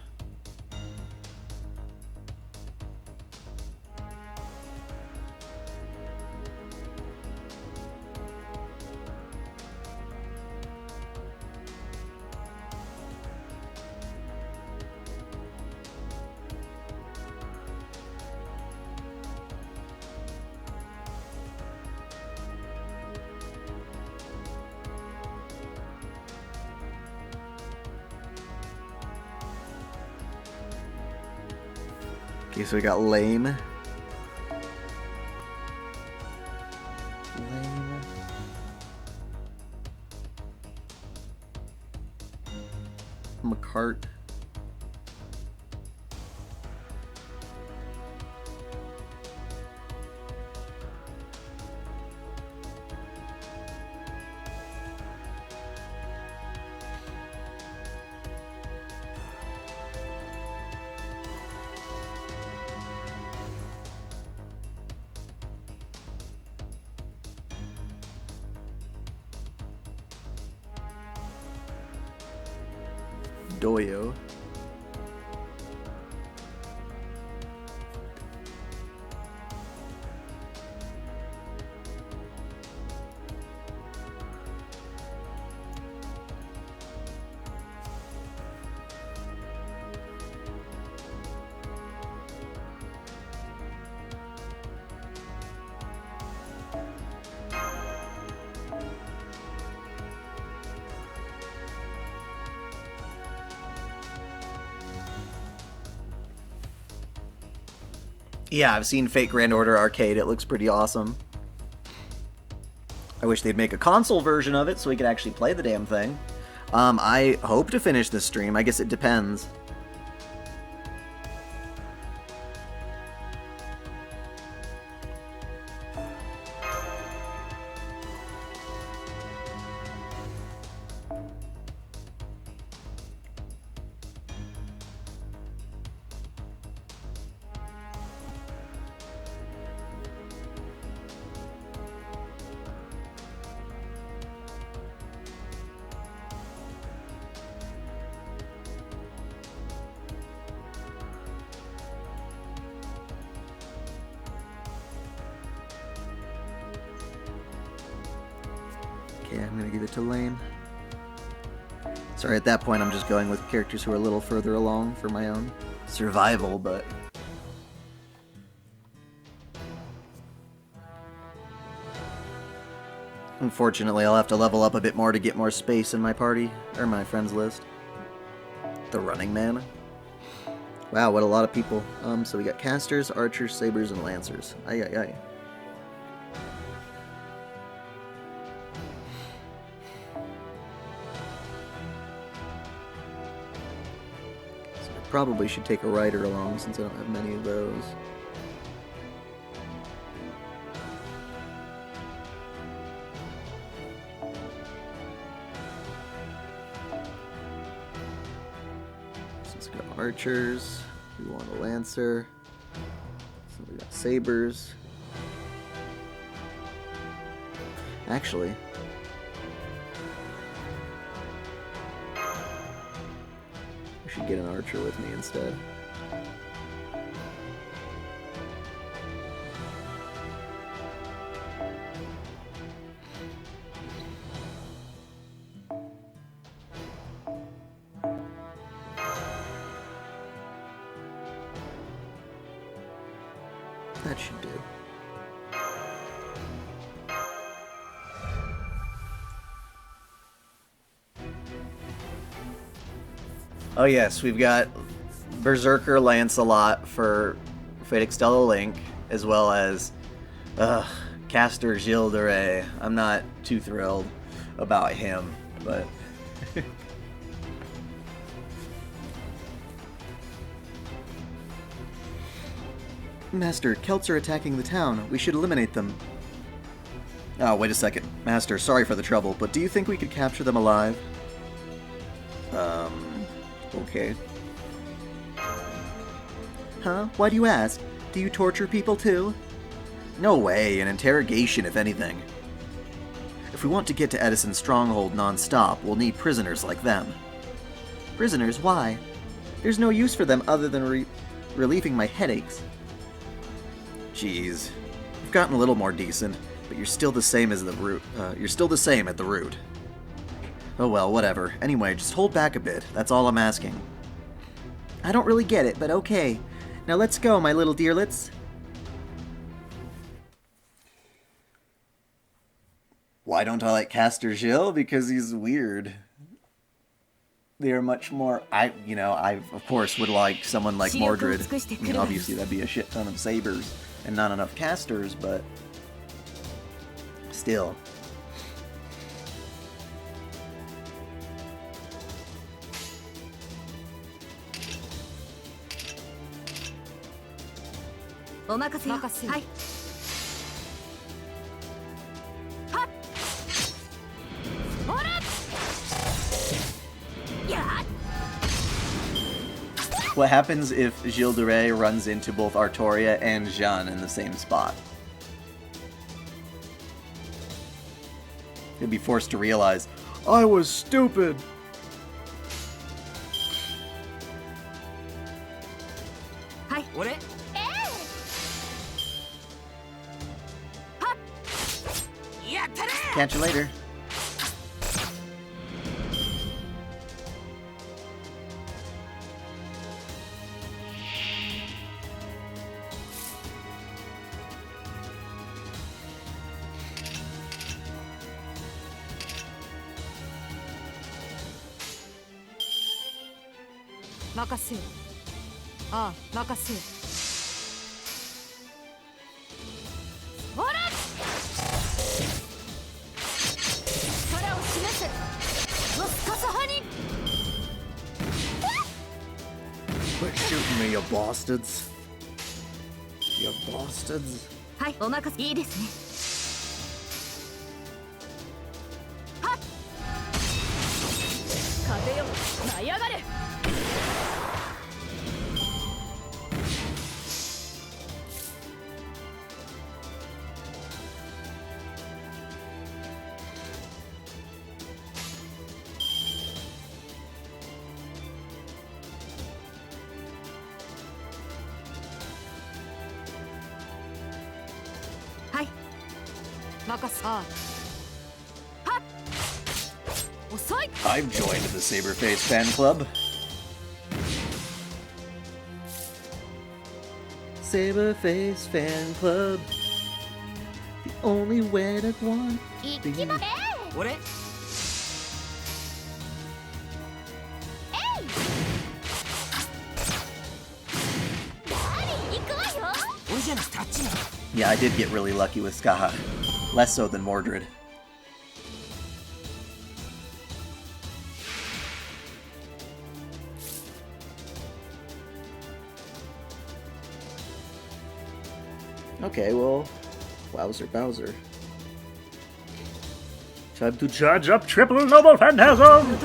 [SPEAKER 1] Okay, so we got lame. Lame. McCart. Doyo. Yeah, I've seen Fate Grand Order Arcade. It looks pretty awesome. I wish they'd make a console version of it so we could actually play the damn thing. I hope to finish this stream. I guess it depends. Okay, I'm gonna give it to lame. Sorry, at that point I'm just going with characters who are a little further along for my own survival, but... Unfortunately, I'll have to level up a bit more to get more space in my party, or my friends list. The Running Man. Wow, what a lot of people. So we got casters, archers, sabers, and lancers. Aye, aye, aye. So I probably should take a rider along since I don't have many of those. Archers, we want a lancer, so we got sabers. Actually, I should get an archer with me instead. That should do. Oh yes, we've got Berserker Lancelot for Fate Extella Link, as well as Caster Gilles de Rais. I'm not too thrilled about him, but... Master, Celts are attacking the town. We should eliminate them. Oh, wait a second. Master, sorry for the trouble, but do you think we could capture them alive? Okay. Huh? Why do you ask? Do you torture people too? No way, an interrogation if anything. If we want to get to Edison's stronghold non-stop, we'll need prisoners like them. Prisoners? Why? There's no use for them other than relieving my headaches. Jeez, you've gotten a little more decent, but you're still the same as the root. You're still the same at the root. Oh well, whatever. Anyway, just hold back a bit. That's all I'm asking. I don't really get it, but okay. Now let's go, my little dearlets. Why don't I like Caster Gilles? Because he's weird.
[SPEAKER 3] they're much more. I of course would like someone like Mordred. I mean, obviously that'd be a shit ton of sabers and not enough casters, but still. What happens if Gilles de Rais runs into both Artoria and Jeanne in the same spot? He'll be forced to realize, I was stupid! Catch you later. Quit shooting me, you bastards. You bastards. I've joined the Saberface fan club. Saberface fan club. The only way to want. Yeah, I did get really lucky with Skaha. Less so than Mordred. Okay, well, Bowser.
[SPEAKER 2] Time to charge up triple noble phantasm!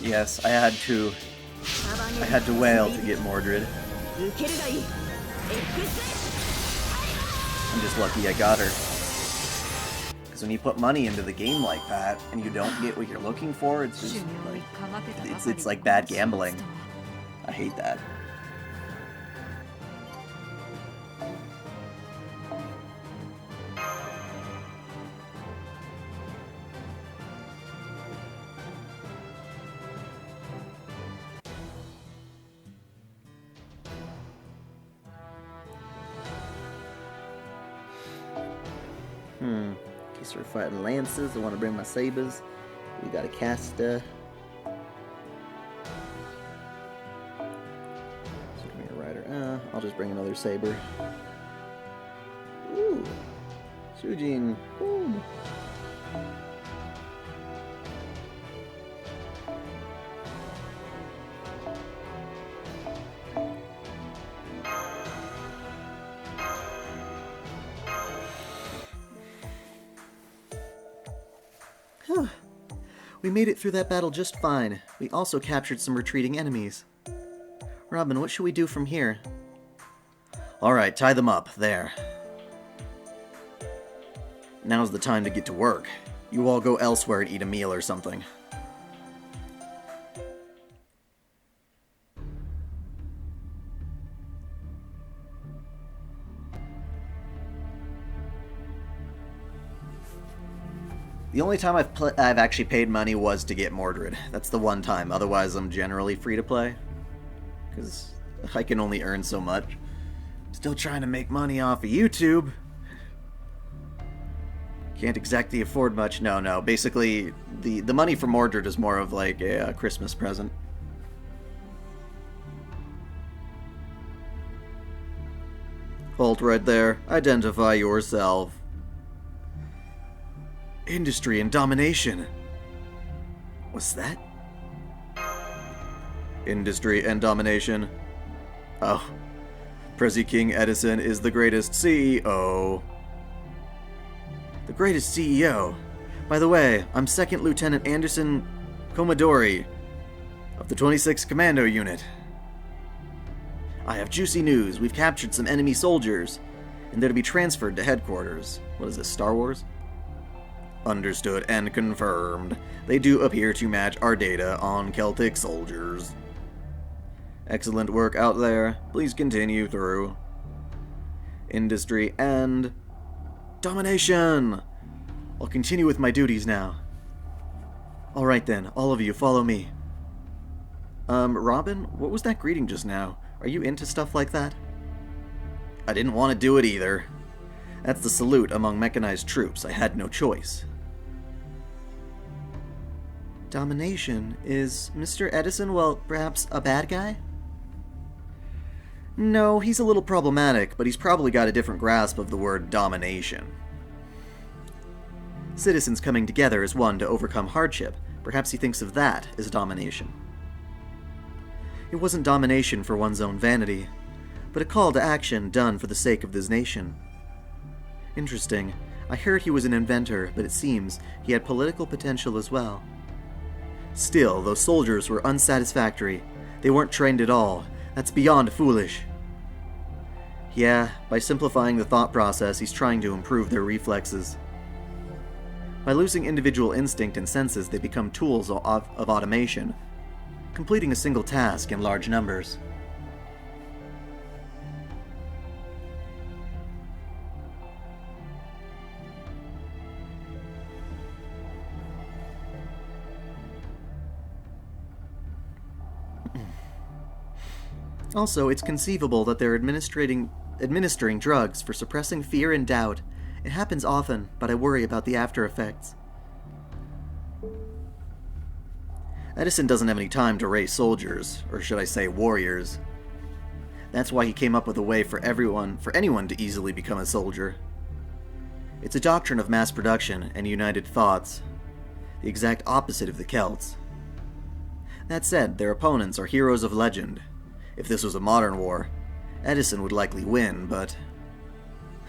[SPEAKER 3] Yes, I had to wail to get Mordred. I'm just lucky I got her. Because when you put money into the game like that, and you don't get what you're looking for, it's just like, it's like bad gambling. I hate that. In case we're fighting lances, I want to bring my sabers. We got a Casta. So give me a rider. I'll just bring another saber. Ooh, Shujin. Boom.
[SPEAKER 1] We made it through that battle just fine. We also captured some retreating enemies. Robin, what should we do from here?
[SPEAKER 3] Alright, tie them up. There. Now's the time to get to work. You all go elsewhere and eat a meal or something. The only time I've actually paid money was to get Mordred. That's the one time. Otherwise, I'm generally free to play. Because I can only earn so much. Still trying to make money off of YouTube. Can't exactly afford much. No. Basically, the money for Mordred is more of like a Christmas present. Halt right there. Identify yourself. Industry and domination. What's that? Industry and domination. Oh. Prezi King Edison is the greatest CEO. The greatest CEO? By the way, I'm 2nd Lieutenant Anderson Commodori of the 26th Commando Unit. I have juicy news. We've captured some enemy soldiers, and they're to be transferred to headquarters. What is this, Star Wars? Understood and confirmed. They do appear to match our data on Celtic soldiers. Excellent work out there. Please continue through. Industry and domination! I'll continue with my duties now. Alright then, all of you, follow me. Robin, what was that greeting just now? Are you into stuff like that? I didn't want to do it either. That's the salute among mechanized troops. I had no choice. Domination? Is Mr. Edison, well, perhaps a bad guy? No, he's a little problematic, but he's probably got a different grasp of the word domination. Citizens coming together as one to overcome hardship. Perhaps he thinks of that as domination. It wasn't domination for one's own vanity, but a call to action done for the sake of this nation. Interesting. I heard he was an inventor, but it seems he had political potential as well. Still, those soldiers were unsatisfactory. They weren't trained at all. That's beyond foolish. Yeah, by simplifying the thought process, he's trying to improve their reflexes. By losing individual instinct and senses, they become tools of automation, completing a single task in large numbers. Also, it's conceivable that they're administering drugs for suppressing fear and doubt. It happens often, but I worry about the after effects. Edison doesn't have any time to raise soldiers, or should I say warriors. That's why he came up with a way for anyone to easily become a soldier. It's a doctrine of mass production and united thoughts, the exact opposite of the Celts. That said, their opponents are heroes of legend. If this was a modern war, Edison would likely win, but...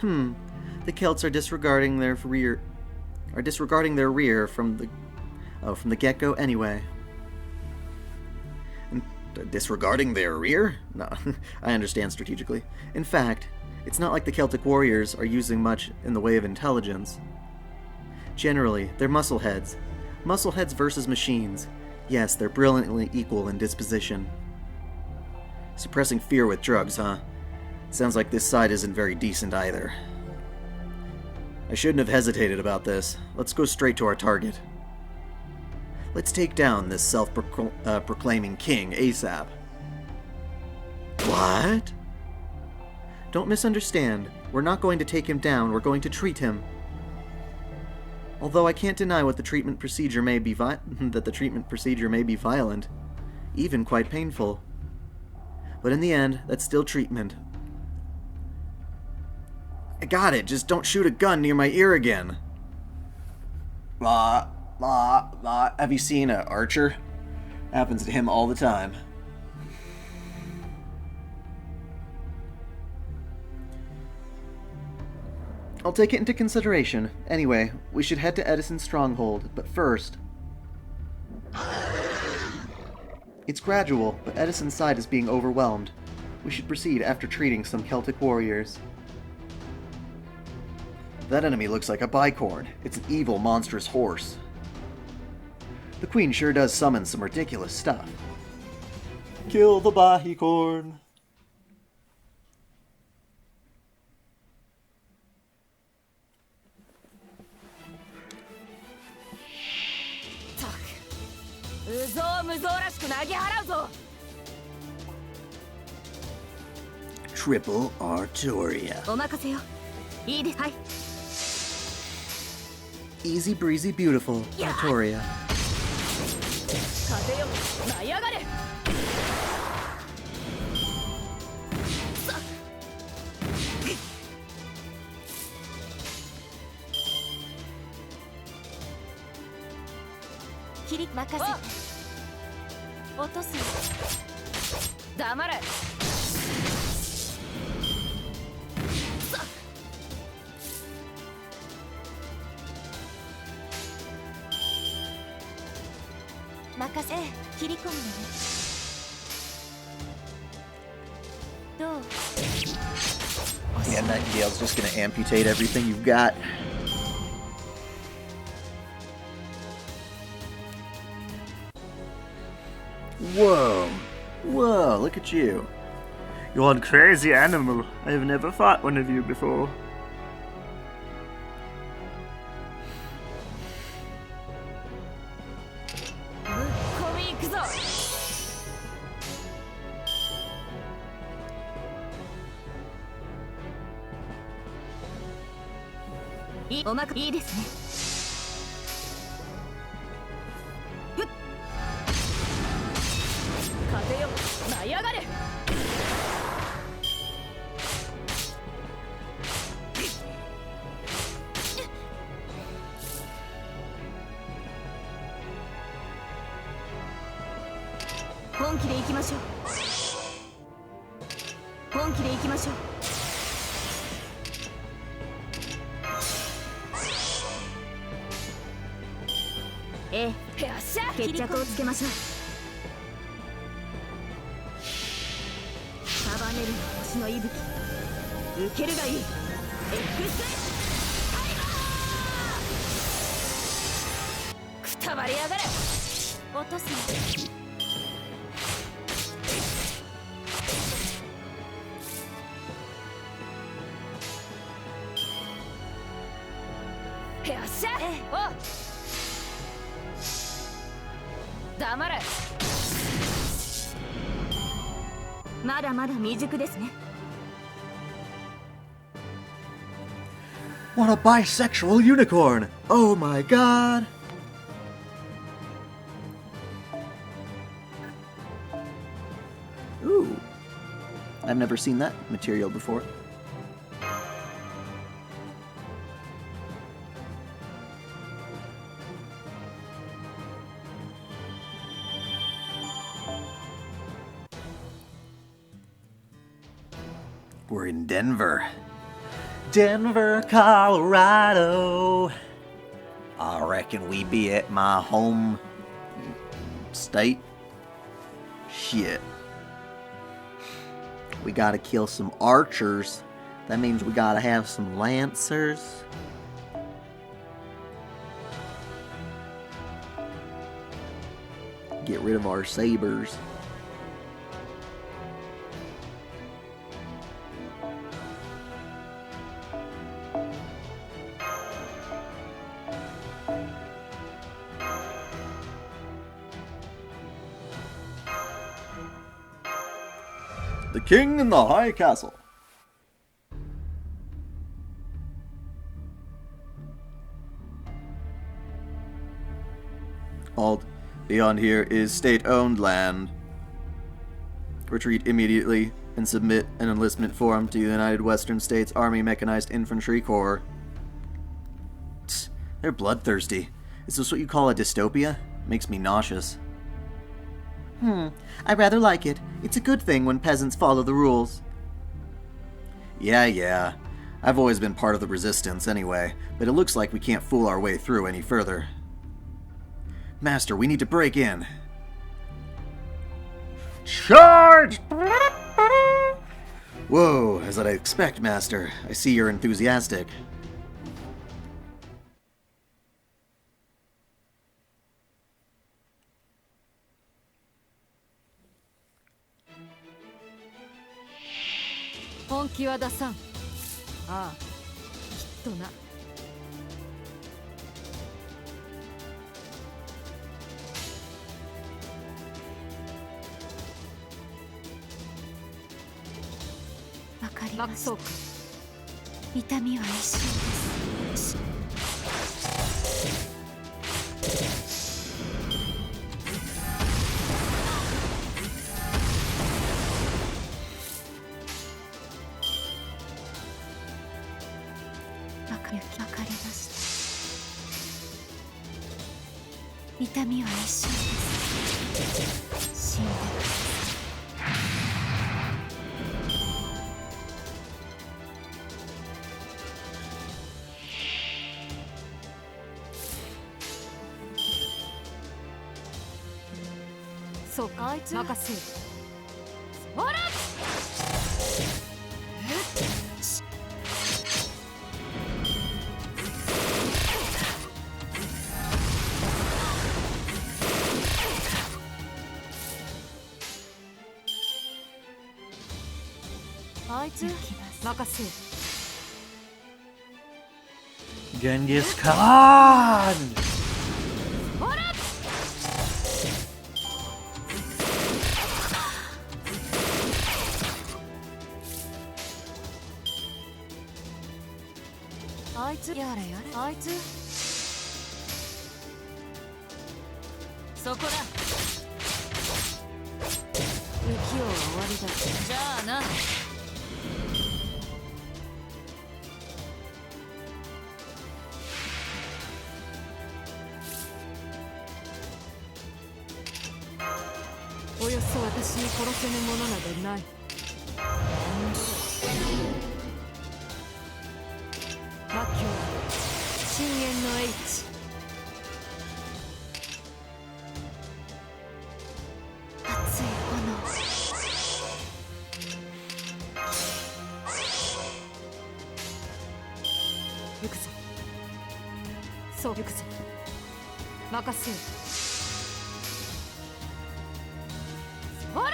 [SPEAKER 3] the Celts are disregarding their rear from the get-go anyway. Disregarding their rear? No, I understand strategically. In fact, it's not like the Celtic warriors are using much in the way of intelligence. Generally, they're muscleheads. Muscleheads versus machines. Yes, they're brilliantly equal in disposition. Suppressing fear with drugs, huh? Sounds like this side isn't very decent either. I shouldn't have hesitated about this. Let's go straight to our target. Let's take down this self-proclaiming king ASAP. What? Don't misunderstand. We're not going to take him down, we're going to treat him. Although I can't deny that the treatment procedure may be violent, even quite painful. But in the end, that's still treatment. I got it, just don't shoot a gun near my ear again. Have you seen an archer? Happens to him all the time.
[SPEAKER 1] I'll take it into consideration. Anyway, we should head to Edison's stronghold, but first... It's gradual, but Edison's side is being overwhelmed. We should proceed after treating some Celtic warriors. That enemy looks like a bicorn. It's an evil, monstrous horse. The Queen sure does summon some ridiculous stuff. Kill the bicorn. Triple Artoria. Easy breezy beautiful Artoria. Yeah, Nightingale's just gonna amputate everything you've got. Whoa. Whoa, look at you.
[SPEAKER 2] You're one crazy animal. I have never fought one of you before.
[SPEAKER 1] What a bisexual unicorn! Oh my god! Ooh. I've never seen that material before. We're in Denver. Denver, Colorado. I reckon we be at my home state. Shit. We gotta kill some archers. That means we gotta have some lancers. Get rid of our sabers. The King in the High Castle. Alt, beyond here is state-owned land. Retreat immediately and submit an enlistment form to the United Western States Army Mechanized Infantry Corps. Tch, they're bloodthirsty. Is this what you call a dystopia? Makes me nauseous. I rather like it. It's a good thing when peasants follow the rules. Yeah.
[SPEAKER 3] I've always been part of the resistance anyway, but it looks like we can't fool our way through any further. Master, we need to break in.
[SPEAKER 2] Charge!
[SPEAKER 3] Whoa, as I'd expect, Master. I see you're enthusiastic.
[SPEAKER 4] そうか。
[SPEAKER 5] 痛みは一瞬です。わかりました。痛みは一瞬です。死んでください。
[SPEAKER 4] そうか、あいつ任せる。ほら！あいつ任せる。
[SPEAKER 2] Genghis Khan!
[SPEAKER 4] あいつやれやれ。あいつそこだ。浮世は終わりだ。じゃあな。およそ私に殺せぬものなどない。魔境深淵のH。
[SPEAKER 5] 熱い炎。
[SPEAKER 4] 行くぞ。そう行くぞ。任せよ。ほら！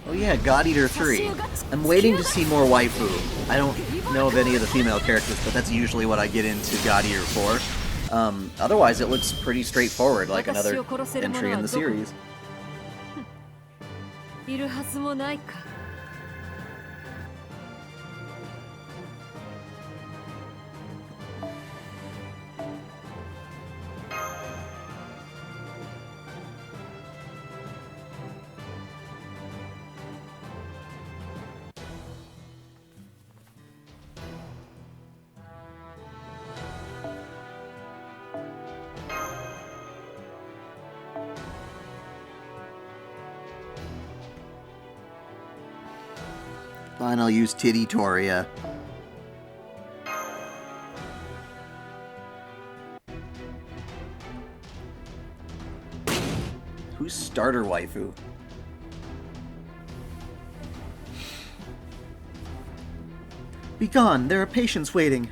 [SPEAKER 3] Oh yeah, God Eater 3. I'm waiting to see more waifu. I don't know of any of the female characters, but that's usually what I get into God Eater for. Otherwise, it looks pretty straightforward, like another entry in the series.
[SPEAKER 4] いるはずもないか。
[SPEAKER 3] Fine, I'll use Titty Toria. Who's starter waifu? Begone, there are patients waiting.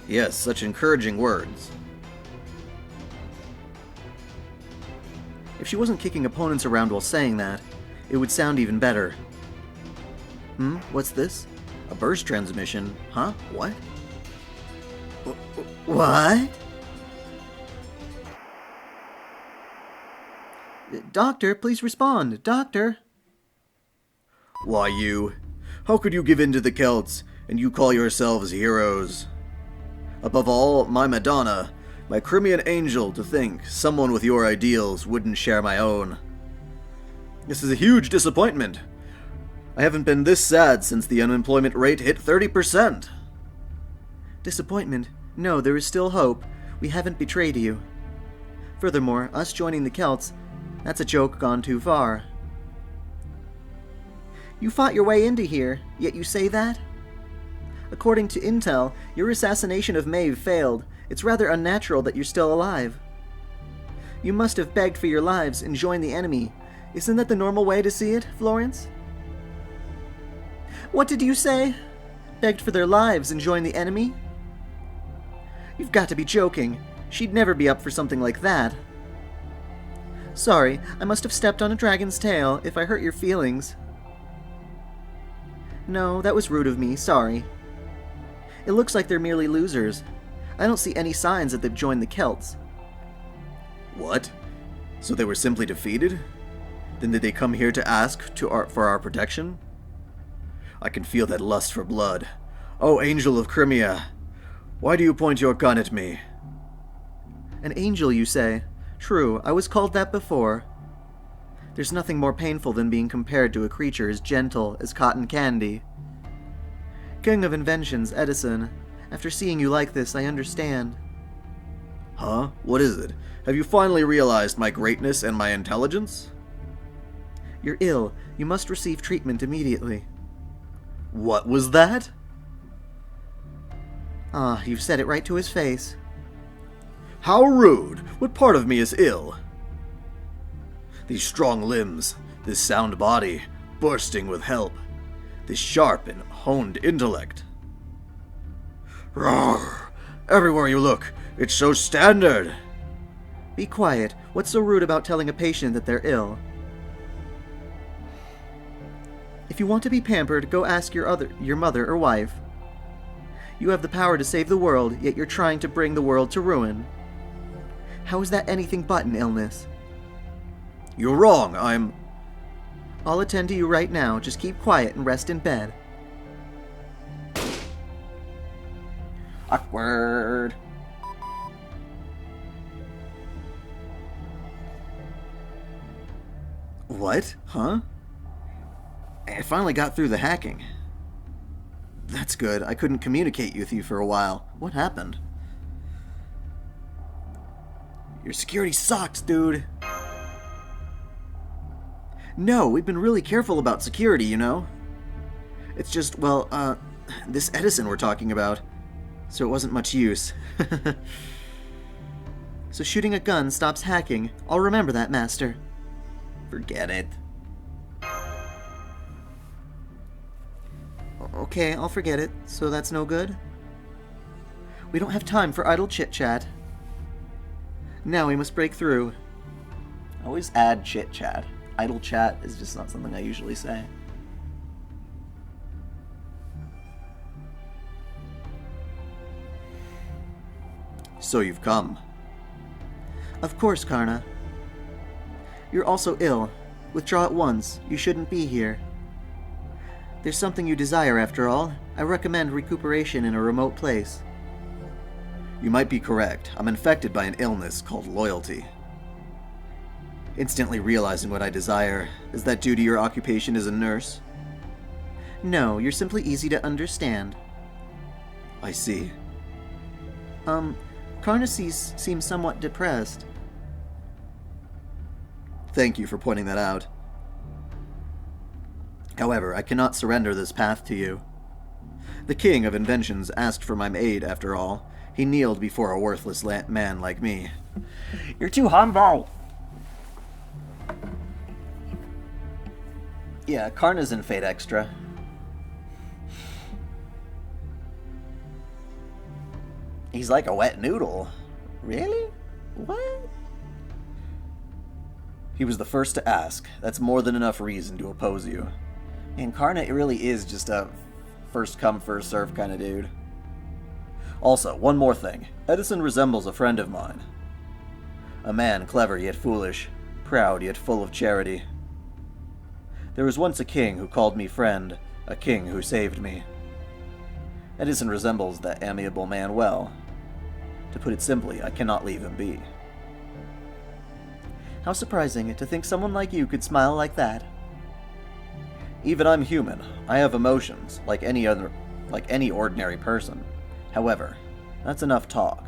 [SPEAKER 3] Yes, such encouraging words. If she wasn't kicking opponents around while saying that, it would sound even better. What's this? A burst transmission? Huh? What? What? Doctor, please respond. Doctor! Why you? How could you give in to the Celts, and you call yourselves heroes? Above all, my Madonna, my Crimean angel, to think someone with your ideals wouldn't share my own. This is a huge disappointment. I haven't been this sad since the unemployment rate hit 30%. Disappointment? No, there is still hope. We haven't betrayed you. Furthermore, us joining the Celts, that's a joke gone too far.
[SPEAKER 1] You fought your way into here, yet you say that? According to intel, your assassination of Maeve failed. It's rather unnatural that you're still alive. You must have begged for your lives and joined the enemy. Isn't that the normal way to see it, Florence? What did you say? Begged for their lives and joined the enemy? You've got to be joking. She'd never be up for something like that. Sorry, I must have stepped on a dragon's tail if I hurt your feelings. No, that was rude of me, sorry. It looks like they're merely losers. I don't see any signs that they've joined the Celts.
[SPEAKER 3] What? So they were simply defeated? Then did they come here to ask for our protection? I can feel that lust for blood. Oh, Angel of Crimea! Why do you point your gun at me?
[SPEAKER 1] An angel, you say? True, I was called that before. There's nothing more painful than being compared to a creature as gentle as cotton candy. King of Inventions, Edison. After seeing you like this, I understand.
[SPEAKER 3] Huh? What is it? Have you finally realized my greatness and my intelligence?
[SPEAKER 1] You're ill. You must receive treatment immediately.
[SPEAKER 3] What was that?
[SPEAKER 1] Ah, you've said it right to his face.
[SPEAKER 3] How rude! What part of me is ill? These strong limbs, this sound body, bursting with help, this sharp and honed intellect. Roar! Everywhere you look, it's so standard!
[SPEAKER 1] Be quiet. What's so rude about telling a patient that they're ill? If you want to be pampered, go ask your mother or wife. You have the power to save the world, yet you're trying to bring the world to ruin. How is that anything but an illness?
[SPEAKER 3] You're wrong,
[SPEAKER 1] I'll attend to you right now. Just keep quiet and rest in bed.
[SPEAKER 3] Awkward. What? Huh? I finally got through the hacking. That's good. I couldn't communicate with you for a while. What happened? Your security sucks, dude. No, we've been really careful about security, you know? It's just, well, this Edison we're talking about. So it wasn't much use.
[SPEAKER 1] So shooting a gun stops hacking. I'll remember that, Master.
[SPEAKER 3] Forget it.
[SPEAKER 1] Okay, I'll forget it. So that's no good? We don't have time for idle chit-chat. Now we must break through.
[SPEAKER 3] I always add chit-chat. Idle chat is just not something I usually say. So you've come.
[SPEAKER 1] Of course, Karna. You're also ill. Withdraw at once. You shouldn't be here. There's something you desire, after all. I recommend recuperation in a remote place.
[SPEAKER 3] You might be correct. I'm infected by an illness called loyalty. Instantly realizing what I desire, is that due to your occupation as a nurse?
[SPEAKER 1] No, you're simply easy to understand.
[SPEAKER 3] I see.
[SPEAKER 1] Karna seems somewhat depressed.
[SPEAKER 3] Thank you for pointing that out. However, I cannot surrender this path to you. The King of Inventions asked for my aid, after all. He kneeled before a worthless man like me.
[SPEAKER 2] You're too humble.
[SPEAKER 3] Yeah, Karna's in Fate Extra. He's like a wet noodle. Really? What? He was the first to ask. That's more than enough reason to oppose you. And Karna, it really is just a first come, first serve kind of dude. Also, one more thing. Edison resembles a friend of mine. A man clever yet foolish, proud yet full of charity. There was once a king who called me friend, a king who saved me. Edison resembles that amiable man well. To put it simply, I cannot leave him be.
[SPEAKER 1] How surprising to think someone like you could smile like that.
[SPEAKER 3] Even I'm human. I have emotions, like any ordinary person. However, that's enough talk.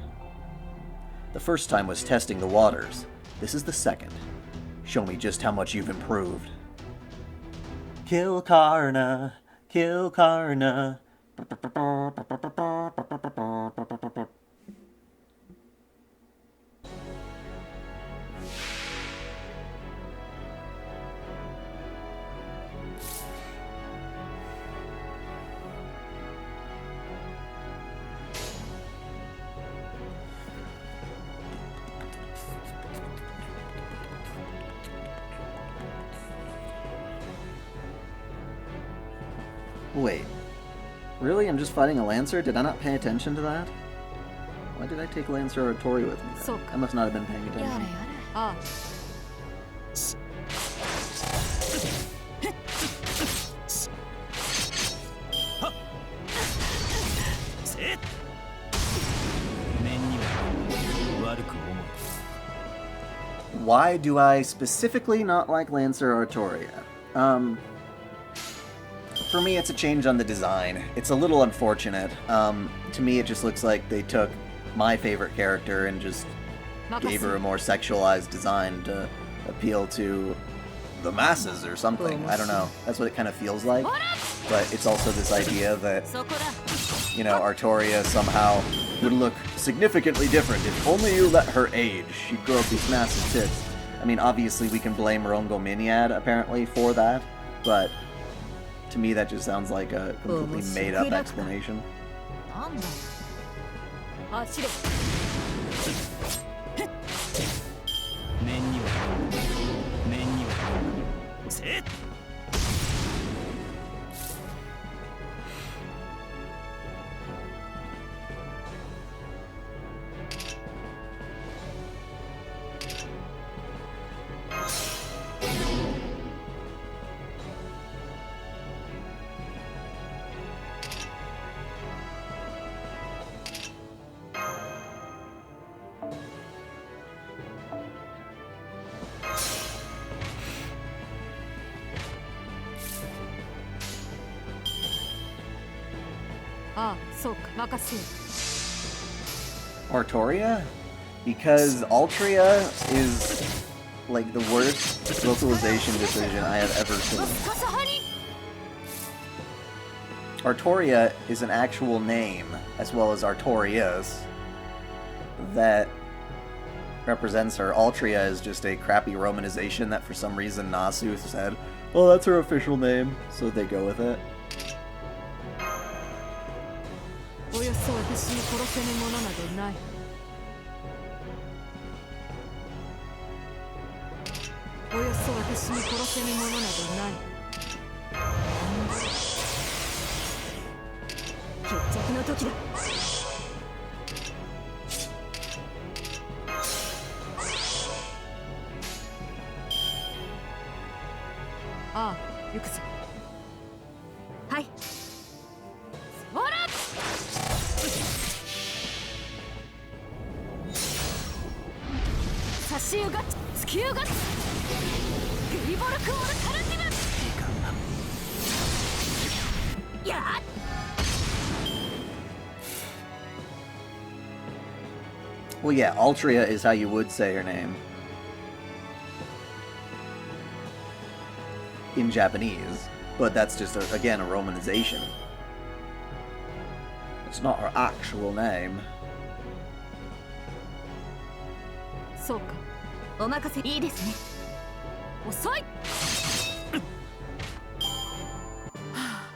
[SPEAKER 3] The first time was testing the waters. This is the second. Show me just how much you've improved. Kill Karna, kill Karna.
[SPEAKER 1] Wait. Really? I'm just fighting a Lancer? Did I not pay attention to that? Why did I take Lancer Artori with me?
[SPEAKER 4] So-
[SPEAKER 1] I must not have been paying
[SPEAKER 5] やれ
[SPEAKER 1] attention.
[SPEAKER 5] やれ
[SPEAKER 4] あ
[SPEAKER 6] 面には悪く思う
[SPEAKER 1] Why do I specifically not like Lancer Artoria?
[SPEAKER 3] For me, it's a change on the design. It's a little unfortunate. To me, it just looks like they took my favorite character and just gave her a more sexualized design to appeal to the masses or something. I don't know. That's what it kind of feels like. But it's also this idea that,
[SPEAKER 4] そこだ
[SPEAKER 3] you know, Artoria somehow would look significantly different if only you let her age. She'd grow up these massive tits. I mean, obviously we can blame Rongo Miniad, apparently, for that, but to me that just sounds like a completely made-up explanation.
[SPEAKER 4] なんだ走れ
[SPEAKER 6] 面にはせっ
[SPEAKER 4] ああそうか任せよ
[SPEAKER 3] Artoria? Because Altria is like the worst localization decision I have ever seen.
[SPEAKER 4] カサハリ
[SPEAKER 3] Artoria is an actual name, as well as Artorias, that represents her. Altria is just a crappy romanization that for some reason Nasu said, oh, that's her official name, so they go with it.
[SPEAKER 4] およそ私に殺せぬものなどないおよそ私に殺せぬものなどない決着の時だああ行くぞはいそら差し湯が突き湯がグリボルクオールタルティムやっ
[SPEAKER 3] Well, yeah, Altria is how you would say her name. In Japanese. But that's just, again, a romanization. It's not her actual name.
[SPEAKER 4] そうかお任せいいですね遅いはあ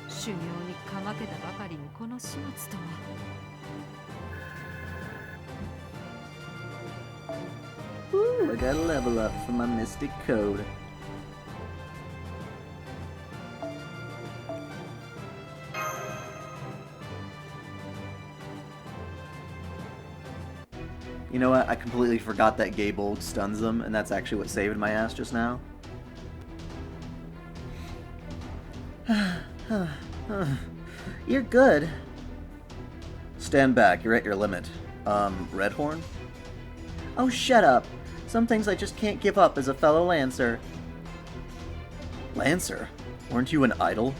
[SPEAKER 4] 修行にかまけたばかりにこの始末とは
[SPEAKER 1] Ooh, I got a level up for my Mystic Code.
[SPEAKER 3] You know what? I completely forgot that Gable stuns them, and that's actually what saved my ass just now.
[SPEAKER 1] You're good.
[SPEAKER 3] Stand back, you're at your limit. Redhorn?
[SPEAKER 1] Oh, shut up. Some things I just can't give up as a fellow Lancer.
[SPEAKER 3] Lancer? Weren't you an idol?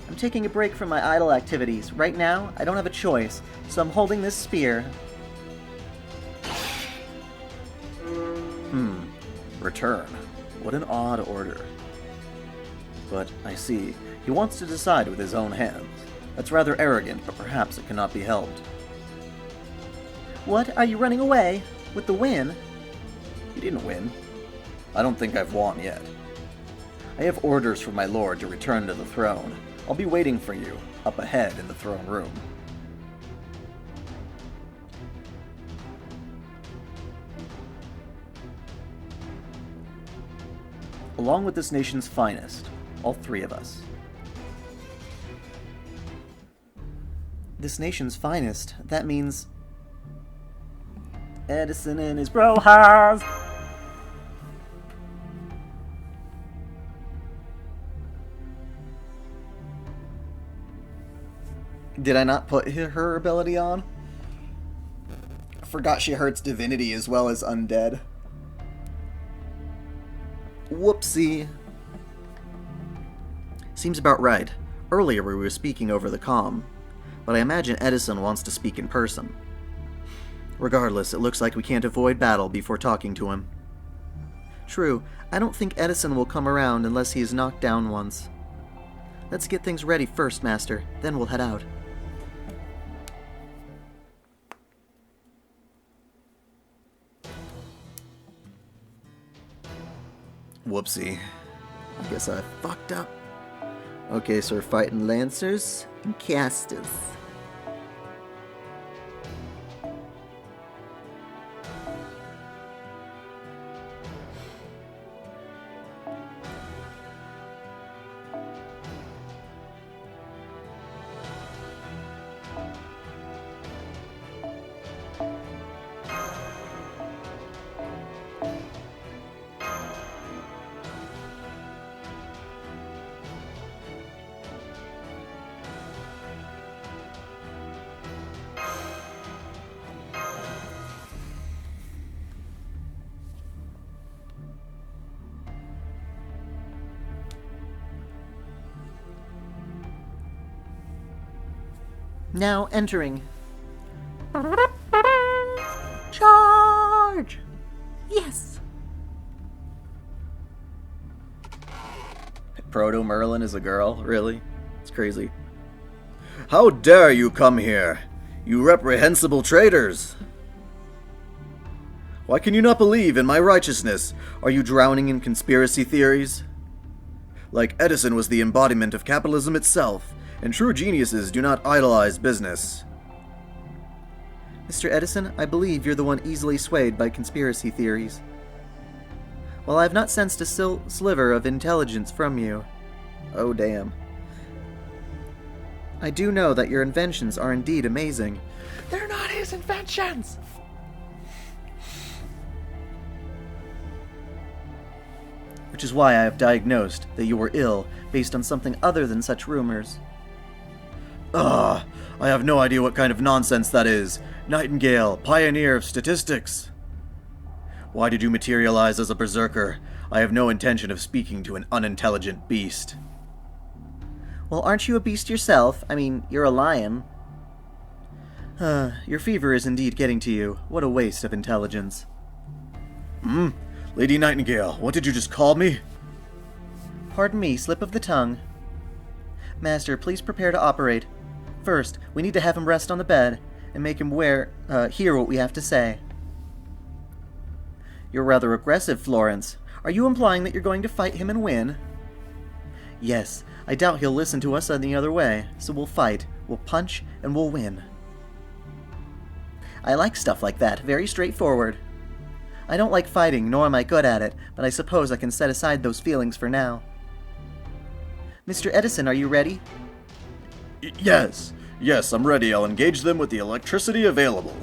[SPEAKER 1] I'm taking a break from my idle activities. Right now, I don't have a choice, so I'm holding this spear.
[SPEAKER 3] Return. What an odd order. But, I see, he wants to decide with his own hands. That's rather arrogant, but perhaps it cannot be helped.
[SPEAKER 1] What? Are you running away? With the win?
[SPEAKER 3] You didn't win. I don't think I've won yet. I have orders from my lord to return to the throne. I'll be waiting for you, up ahead in the throne room. Along with this nation's finest, all three of us.
[SPEAKER 1] This nation's finest? That means...
[SPEAKER 2] Edison and his bro has.
[SPEAKER 3] Did I not put her ability on? I forgot she hurts divinity as well as undead. Whoopsie. Seems about right. Earlier we were speaking over the comm, but I imagine Edison wants to speak in person. Regardless, it looks like we can't avoid battle before talking to him.
[SPEAKER 1] True, I don't think Edison will come around unless he is knocked down once. Let's get things ready first, Master, then we'll head out.
[SPEAKER 3] Whoopsie. I guess I fucked up. Okay, so we're fighting Lancers and Casters.
[SPEAKER 1] Now entering. Charge! Yes!
[SPEAKER 3] Proto Merlin is a girl? Really? It's crazy. How dare you come here, you reprehensible traitors! Why can you not believe in my righteousness? Are you drowning in conspiracy theories? Like Edison was the embodiment of capitalism itself, and true geniuses do not idolize business.
[SPEAKER 1] Mr. Edison, I believe you're the one easily swayed by conspiracy theories. While I have not sensed a sliver of intelligence from you,
[SPEAKER 3] oh damn,
[SPEAKER 1] I do know that your inventions are indeed amazing.
[SPEAKER 7] They're not his inventions!
[SPEAKER 1] Which is why I have diagnosed that you were ill based on something other than such rumors.
[SPEAKER 3] Ugh, I have no idea what kind of nonsense that is. Nightingale, pioneer of statistics. Why did you materialize as a berserker? I have no intention of speaking to an unintelligent beast.
[SPEAKER 1] Well, aren't you a beast yourself? I mean, you're a lion. Your fever is indeed getting to you. What a waste of intelligence.
[SPEAKER 3] Lady Nightingale, what did you just call me?
[SPEAKER 1] Pardon me, slip of the tongue. Master, please prepare to operate. First, we need to have him rest on the bed, and make him hear what we have to say. You're rather aggressive, Florence. Are you implying that you're going to fight him and win? Yes, I doubt he'll listen to us any other way, so we'll fight, we'll punch, and we'll win. I like stuff like that, very straightforward. I don't like fighting, nor am I good at it, but I suppose I can set aside those feelings for now. Mr. Edison, are you ready?
[SPEAKER 3] Yes, I'm ready. I'll engage them with the electricity available.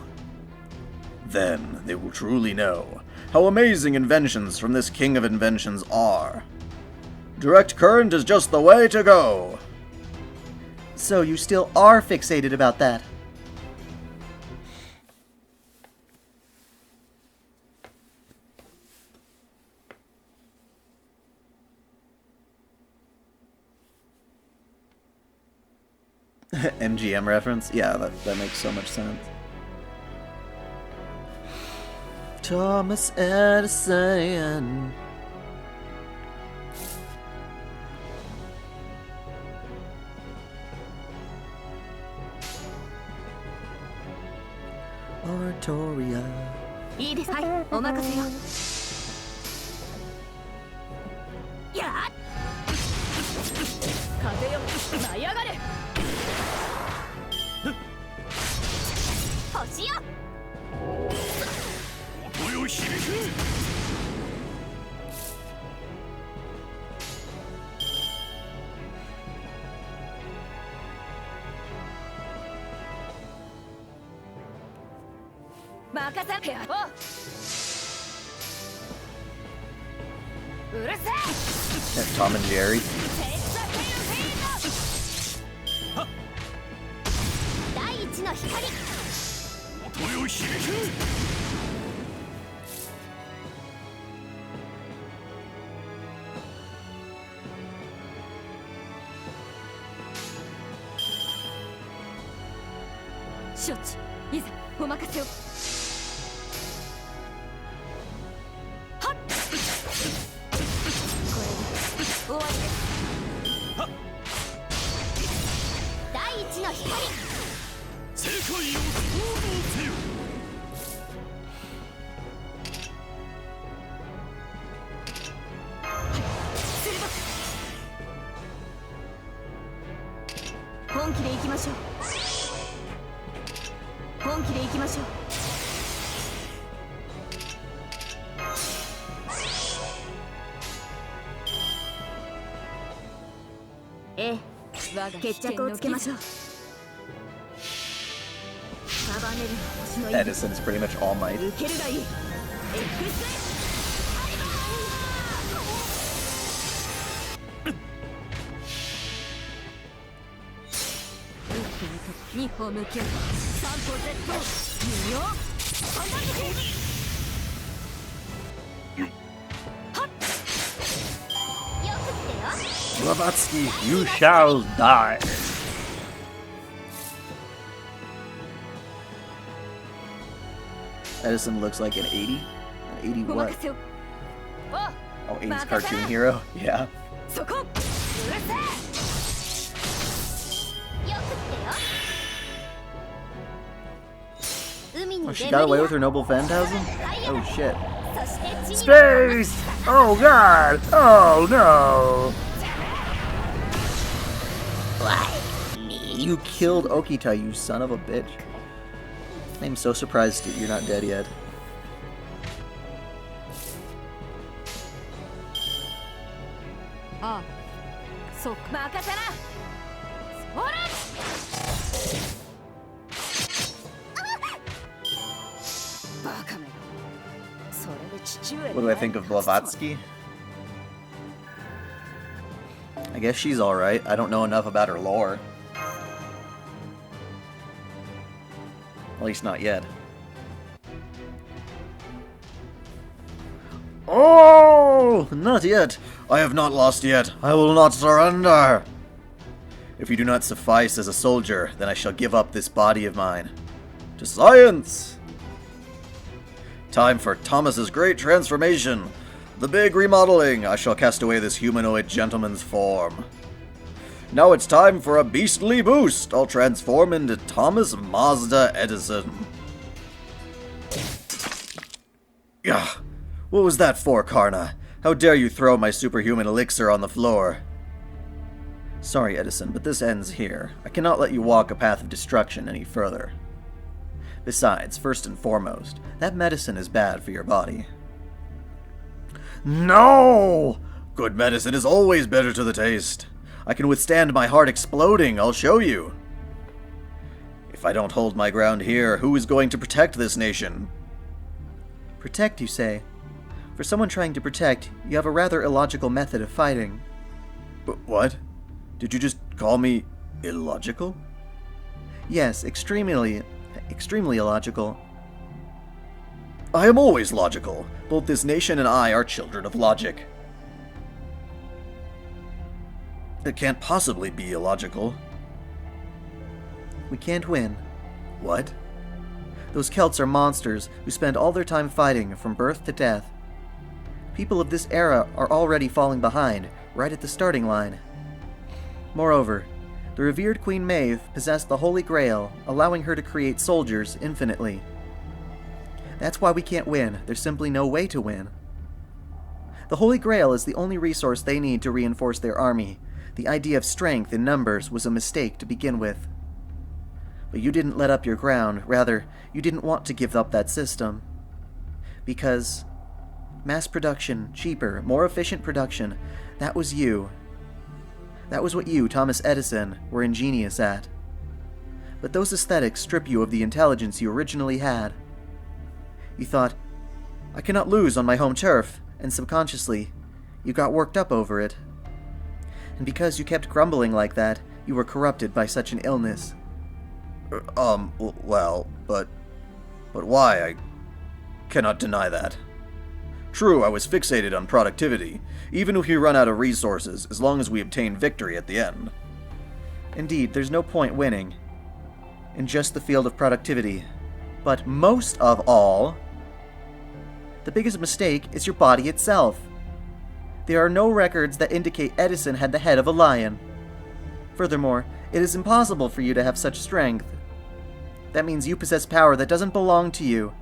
[SPEAKER 3] Then they will truly know how amazing inventions from this king of inventions are. Direct current is just the way to go.
[SPEAKER 1] So you still are fixated about that?
[SPEAKER 3] MGM reference? Yeah, that makes so much sense.
[SPEAKER 1] Thomas Edison. Victoria.
[SPEAKER 4] いいです。はい、お任せよ。やっ風よ、舞い上がれ。星よ。
[SPEAKER 6] 音よ響く。
[SPEAKER 4] 任せてよ。うるせえ。
[SPEAKER 3] That's Tom and Jerry.
[SPEAKER 5] 第一の光。
[SPEAKER 6] 音よ響く。
[SPEAKER 4] 承知。いざお任せを。はっ。これで終わりです。
[SPEAKER 5] 第一の光。
[SPEAKER 6] 世界を統合せよ。
[SPEAKER 4] 本気で行きましょう。本気で行きましょう。ええ、我が決着をつけましょう。束ねる星の意味。
[SPEAKER 3] Edison's pretty much All Might.
[SPEAKER 4] 受けるがいい。エクス二歩向け三歩絶倒無用三段抜けはっ
[SPEAKER 5] よくってよ。
[SPEAKER 2] Blavatsky, you shall die.
[SPEAKER 3] Edison looks like an 80? An 80
[SPEAKER 4] お
[SPEAKER 3] what?
[SPEAKER 4] 任せを。お
[SPEAKER 3] Oh, 80s cartoon hero? Yeah.
[SPEAKER 4] そこうるせ
[SPEAKER 5] よくってよ。海に
[SPEAKER 3] Oh, she
[SPEAKER 5] レ
[SPEAKER 3] got
[SPEAKER 5] ムリ
[SPEAKER 3] away
[SPEAKER 5] ア
[SPEAKER 3] with her noble phantasm? Oh shit.
[SPEAKER 5] そして地に
[SPEAKER 2] Space! Oh god! Oh no!
[SPEAKER 3] You killed Okita, you son of a bitch. I'm so surprised you're not dead yet.
[SPEAKER 4] ああそうか任せなほらバカめそれで父上
[SPEAKER 3] What do I think of Blavatsky? I guess she's alright. I don't know enough about her lore. At least not yet. Oh! Not yet! I have not lost yet. I will not surrender! If you do not suffice as a soldier, then I shall give up this body of mine. To science! Time for Thomas's great transformation. The big remodeling. I shall cast away this humanoid gentleman's form. Now it's time for a beastly boost. I'll transform into Thomas Mazda Edison. Ugh. What was that for, Karna? How dare you throw my superhuman elixir on the floor? Sorry, Edison, but this ends here. I cannot let you walk a path of destruction any further. Besides, first and foremost, that medicine is bad for your body. No! Good medicine is always better to the taste. I can withstand my heart exploding, I'll show you. If I don't hold my ground here, who is going to protect this nation? Protect, you say? For someone trying to protect, you have a rather illogical method of fighting. What? Did you just call me illogical? Yes, extremely illogical. I am always logical. Both this nation and I are children of logic. It can't possibly be illogical. We can't win. What? Those Celts are monsters who spend all their time fighting from birth to death. People of this era are already falling behind, right at the starting line. Moreover, the revered Queen Maeve possessed the Holy Grail, allowing her to create soldiers infinitely.
[SPEAKER 1] That's why we can't win. There's simply no way to win. The Holy Grail is the only resource they need to reinforce their army. The idea of strength in numbers was a mistake to begin with. But you didn't let up your ground. Rather, you didn't want to give up that system. Because mass production, cheaper, more efficient production, that was you. That was what you, Thomas Edison, were ingenious at. But those aesthetics strip you of the intelligence you originally had. You thought, I cannot lose on my home turf, and subconsciously, you got worked up over it. And because you kept grumbling like that, you were corrupted by such an illness.
[SPEAKER 3] Well, but why? I cannot deny that. True, I was fixated on productivity, even if we run out of resources, as long as we obtain victory at the end.
[SPEAKER 1] Indeed, there's no point winning in just the field of productivity. But most of all, the biggest mistake is your body itself. There are no records that indicate Edison had the head of a lion. Furthermore, it is impossible for you to have such strength. That means you possess power that doesn't belong to you.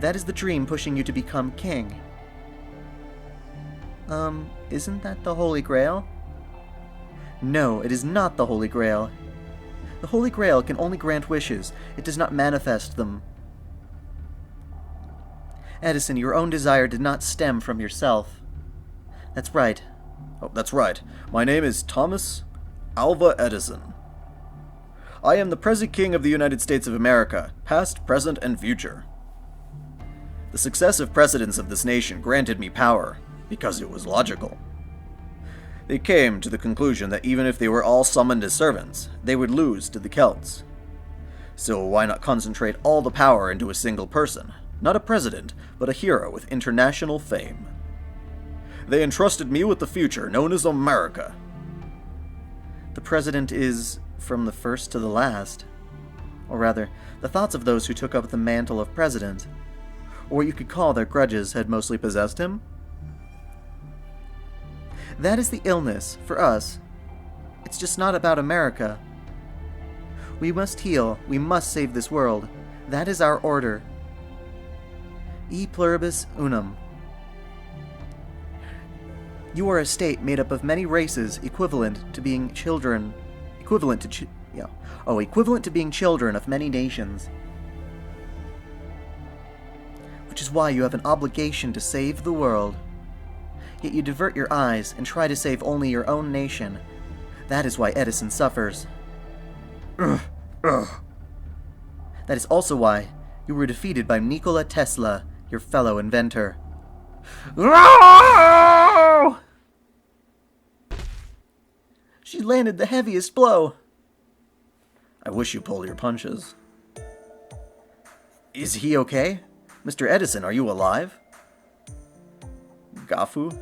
[SPEAKER 1] That is the dream pushing you to become king. Isn't that the Holy Grail? No, it is not the Holy Grail. The Holy Grail can only grant wishes. It does not manifest them. Edison, your own desire did not stem from yourself. That's right.
[SPEAKER 3] Oh, that's right. My name is Thomas Alva Edison. I am the present king of the United States of America, past, present, and future. The successive presidents of this nation granted me power, because it was logical. They came to the conclusion that even if they were all summoned as servants, they would lose to the Celts. So why not concentrate all the power into a single person? Not a president, but a hero with international fame. They entrusted me with the future, known as America.
[SPEAKER 1] The president is from the first to the last. Or rather, the thoughts of those who took up the mantle of president, or what you could call their grudges, had mostly possessed him. That is the illness, for us. It's just not about America. We must heal, we must save this world. That is our order. E Pluribus Unum. You are a state made up of many races equivalent to being children of many nations. Which is why you have an obligation to save the world. Yet you divert your eyes and try to save only your own nation. That is why Edison suffers. That is also why you were defeated by Nikola Tesla, your fellow inventor. She landed the heaviest blow.
[SPEAKER 3] I wish you pulled your punches.
[SPEAKER 1] Is he okay? Mr. Edison, are you alive?
[SPEAKER 3] Gafu?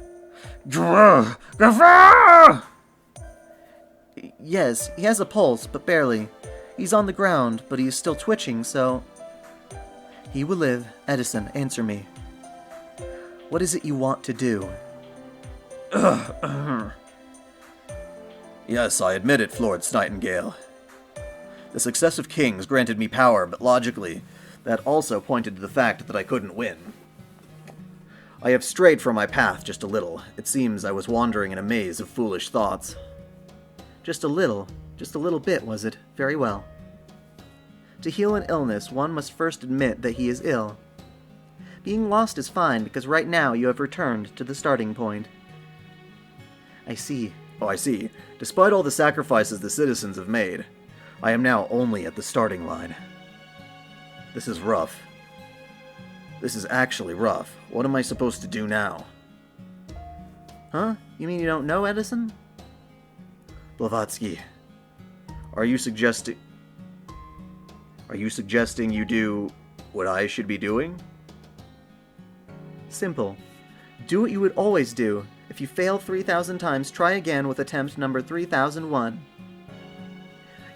[SPEAKER 1] Yes, he has a pulse, but barely. He's on the ground, but he is still twitching, so... He will live. Edison, answer me. What is it you want to do?
[SPEAKER 3] Yes, I admit it, Florence Nightingale. The successive kings granted me power, but logically, that also pointed to the fact that I couldn't win. I have strayed from my path just a little. It seems I was wandering in a maze of foolish thoughts.
[SPEAKER 1] Just a little bit, was it? Very well. To heal an illness, one must first admit that he is ill. Being lost is fine, because right now you have returned to the starting point. I see.
[SPEAKER 3] Oh, I see. Despite all the sacrifices the citizens have made, I am now only at the starting line. This is rough. This is actually rough. What am I supposed to do now?
[SPEAKER 1] Huh? You mean you don't know, Edison?
[SPEAKER 3] Blavatsky, are you suggesting you do what I should be doing?
[SPEAKER 1] Simple. Do what you would always do. If you fail 3,000 times, try again with attempt number 3001.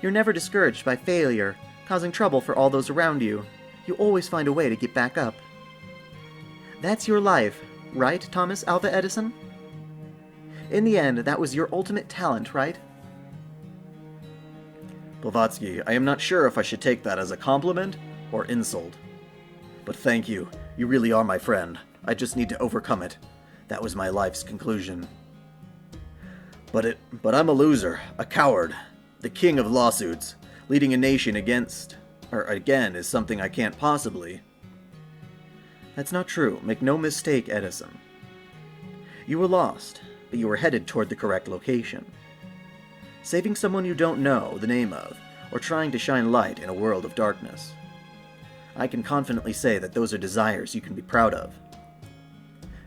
[SPEAKER 1] You're never discouraged by failure, causing trouble for all those around you. You always find a way to get back up. That's your life, right, Thomas Alva Edison? In the end, that was your ultimate talent, right?
[SPEAKER 3] Blavatsky, I am not sure if I should take that as a compliment or insult. But thank you. You really are my friend. I just need to overcome it. That was my life's conclusion. But I'm a loser, a coward, the king of lawsuits. Leading a nation again is something I can't possibly. That's not true. Make no mistake, Edison. You were lost, but you were headed toward the correct location. Saving someone you don't know the name of, or trying to shine light in a world of darkness. I can confidently say that those are desires you can be proud of.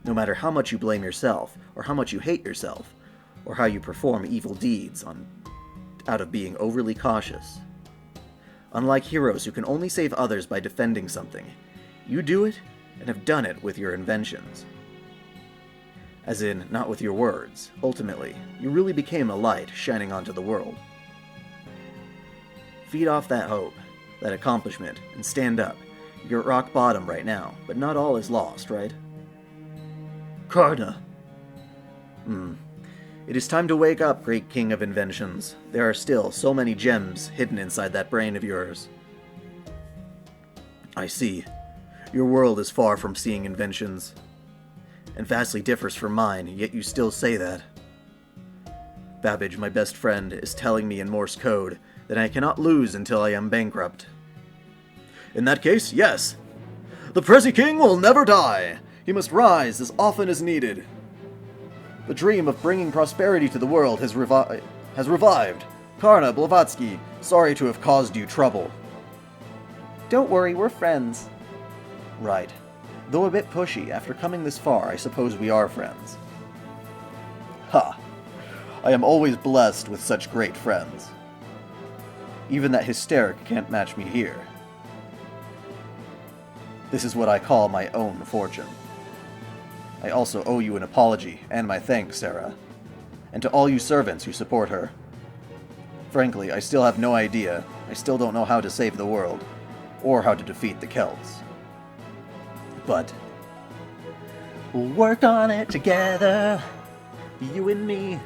[SPEAKER 3] No matter how much you blame yourself, or how much you hate yourself, or how you perform evil deeds out of being overly cautious. Unlike heroes who can only save others by defending something, you do it, and have done it with your inventions. As in, not with your words. Ultimately, you really became a light shining onto the world. Feed off that hope, that accomplishment, and stand up. You're at rock bottom right now, but not all is lost, right? Karna! It is time to wake up, great king of inventions. There are still so many gems hidden inside that brain of yours. I see. Your world is far from seeing inventions, and vastly differs from mine, yet you still say that. Babbage, my best friend, is telling me in Morse code that I cannot lose until I am bankrupt. In that case, yes. The Prezi King will never die. He must rise as often as needed. The dream of bringing prosperity to the world has revived. Karna Blavatsky, sorry to have caused you trouble. Don't worry, we're friends. Right. Though a bit pushy, after coming this far, I suppose we are friends. Ha! I am always blessed with such great friends. Even that hysteric can't match me here. This is what I call my own fortune. I also owe you an apology, and my thanks, Sarah. And to all you servants who support her. Frankly, I still have no idea. I still don't know how to save the world, or how to defeat the Celts. But we'll work on it together, you and me.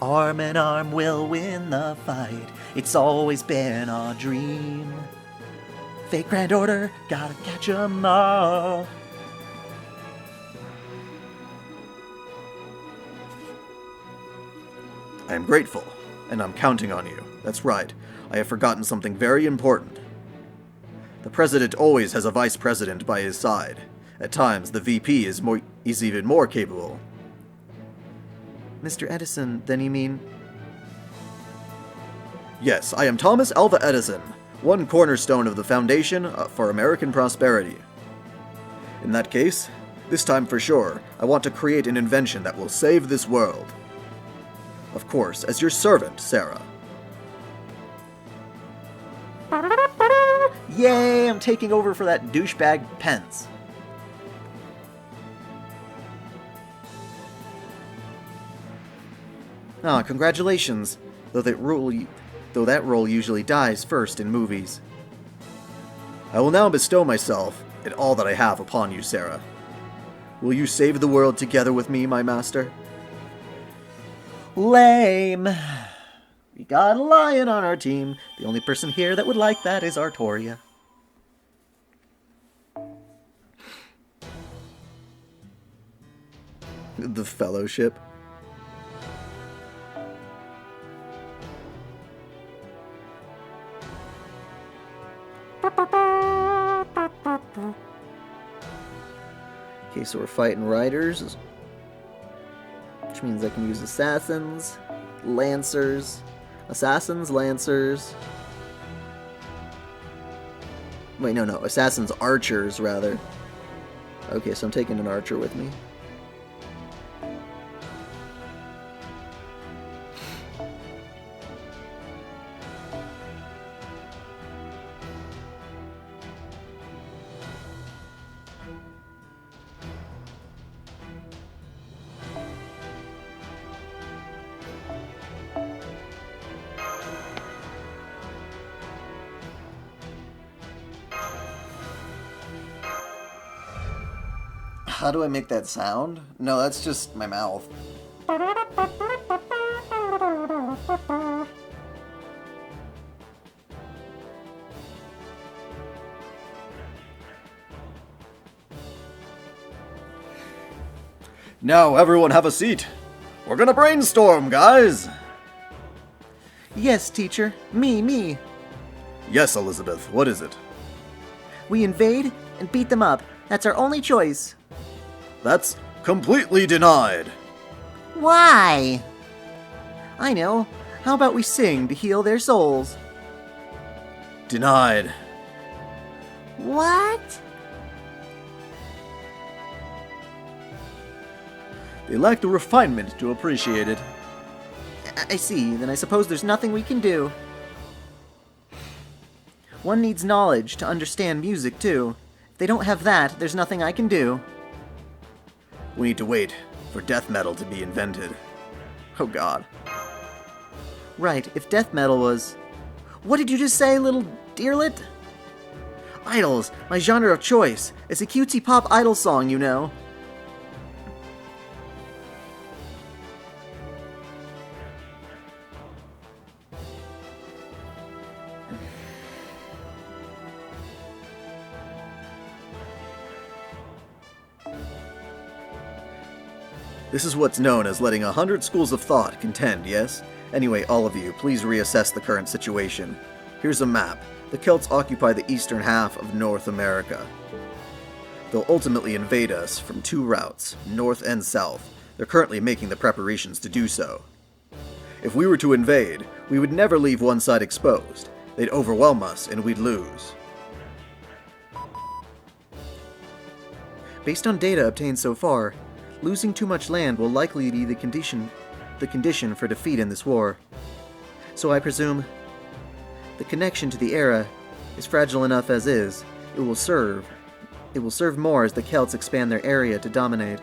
[SPEAKER 3] Arm in arm we'll win the fight. It's always been our dream. Fake Grand Order, gotta catch 'em all. I am grateful, and I'm counting on you. That's right. I have forgotten something very important. The president always has a vice president by his side. At times, the VP is even more capable. Mr. Edison, then you mean? Yes, I am Thomas Alva Edison, one cornerstone of the foundation for American prosperity. In that case, this time for sure, I want to create an invention that will save this world. Of course, as your servant, Sarah. Yay, I'm taking over for that douchebag Pence. Ah, congratulations, though that role usually dies first in movies. I will now bestow myself and all that I have upon you, Sarah. Will you save the world together with me, my master? Lame. We got a lion on our team. The only person here that would like that is Artoria. The Fellowship. Okay, so we're fighting riders, which means I can use assassins, lancers, lancers. Wait, no, assassins, archers, rather. Okay, so I'm taking an archer with me. How do I make that sound? No, that's just my mouth. Now everyone have a seat. We're gonna brainstorm, guys!
[SPEAKER 1] Yes, teacher. Me.
[SPEAKER 3] Yes, Elizabeth, what is it?
[SPEAKER 1] We invade and beat them up. That's our only choice.
[SPEAKER 3] That's completely denied.
[SPEAKER 1] Why? I know. How about we sing to heal their souls?
[SPEAKER 3] Denied.
[SPEAKER 1] What?
[SPEAKER 3] They lack the refinement to appreciate it.
[SPEAKER 1] I see. Then I suppose there's nothing we can do. One needs knowledge to understand music, too. If they don't have that, there's nothing I can do.
[SPEAKER 3] We need to wait for death metal to be invented. Oh god.
[SPEAKER 1] Right, if death metal was... What did you just say, little deerlet? Idols, my genre of choice. It's a cutesy pop idol song, you know.
[SPEAKER 3] This is what's known as letting 100 schools of thought contend, yes? Anyway, all of you, please reassess the current situation. Here's a map. The Celts occupy the eastern half of North America. They'll ultimately invade us from two routes, north and south. They're currently making the preparations to do so. If we were to invade, we would never leave one side exposed. They'd overwhelm us and we'd lose.
[SPEAKER 1] Based on data obtained so far, losing too much land will likely be the condition for defeat in this war. So I presume the connection to the era is fragile enough as is. It will serve more as the Celts expand their area to dominance.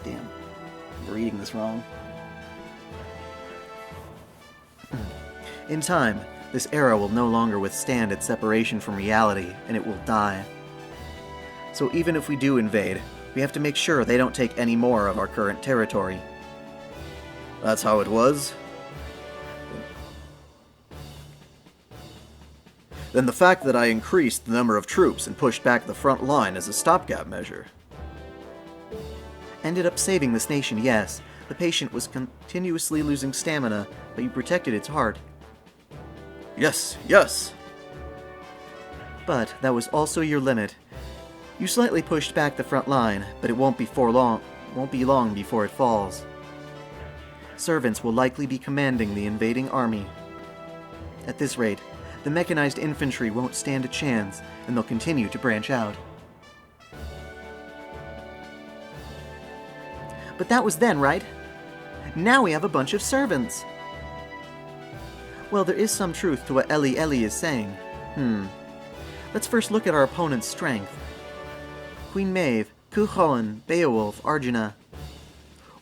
[SPEAKER 1] Damn, I'm reading this wrong. In time, this era will no longer withstand its separation from reality, and it will die. So even if we do invade, we have to make sure they don't take any more of our current territory.
[SPEAKER 3] That's how it was? Then the fact that I increased the number of troops and pushed back the front line is a stopgap measure.
[SPEAKER 1] Ended up saving this nation, yes. The patient was continuously losing stamina, but you protected its heart.
[SPEAKER 3] Yes, yes!
[SPEAKER 1] But that was also your limit. You slightly pushed back the front line, but it won't be long before it falls. Servants will likely be commanding the invading army. At this rate, the mechanized infantry won't stand a chance, and they'll continue to branch out. But that was then, right? Now we have a bunch of servants. Well, there is some truth to what Eli is saying. Let's first look at our opponent's strength. Queen Maeve, Cuchulainn, Beowulf, Arjuna.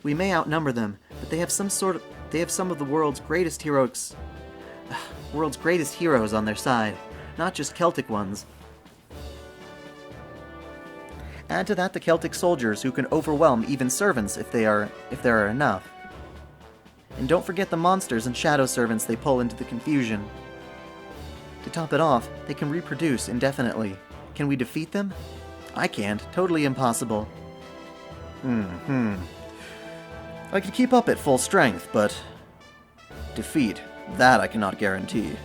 [SPEAKER 1] We may outnumber them, but they have some of the world's greatest heroes on their side, not just Celtic ones. Add to that the Celtic soldiers who can overwhelm even servants if there are enough. And don't forget the monsters and shadow servants they pull into the confusion. To top it off, they can reproduce indefinitely. Can we defeat them? I can't. Totally impossible. I could keep up at full strength, but defeat, that I cannot guarantee.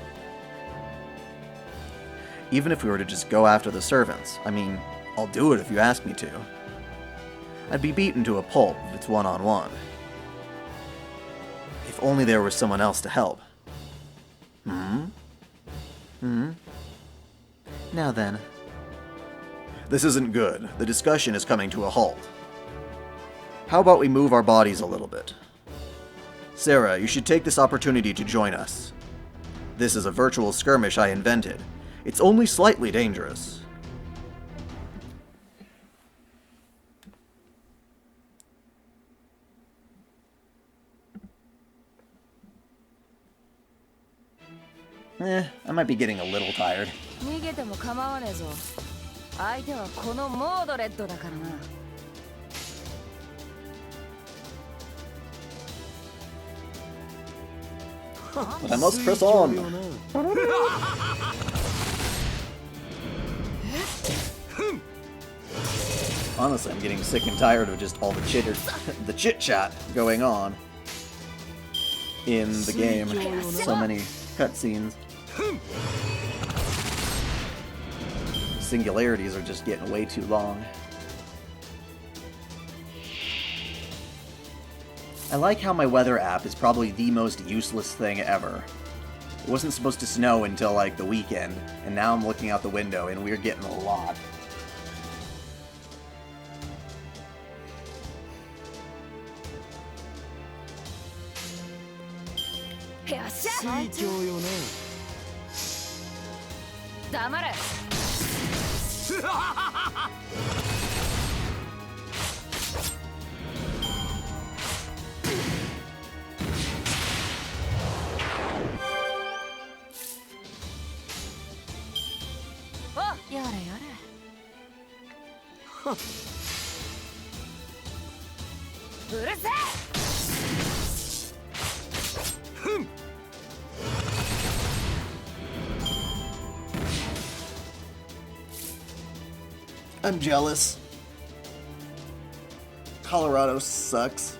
[SPEAKER 1] Even if we were to just go after the servants, I mean, I'll do it if you ask me to. I'd be beaten to a pulp if it's one-on-one. If only there was someone else to help. Now then.
[SPEAKER 3] This isn't good. The discussion is coming to a halt. How about we move our bodies a little bit? Sarah, you should take this opportunity to join us. This is a virtual skirmish I invented. It's only slightly dangerous. I might be getting a little tired.
[SPEAKER 4] 逃げても構わねえぞ。相手はこのモードレッドだからな。
[SPEAKER 3] But I must press on. Honestly, I'm getting sick and tired of just all the the chit-chat going on in the game. So many cutscenes. Singularities are just getting way too long. I like how my weather app is probably the most useless thing ever. It wasn't supposed to snow until like the weekend, and now I'm looking out the window and we're getting a lot. I'm jealous. Colorado sucks.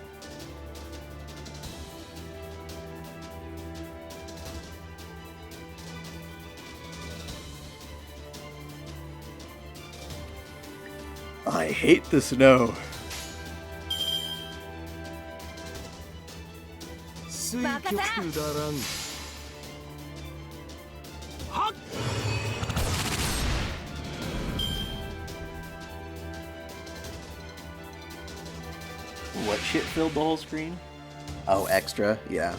[SPEAKER 3] I hate the snow. What shit filled the whole screen? Oh, extra? Yeah.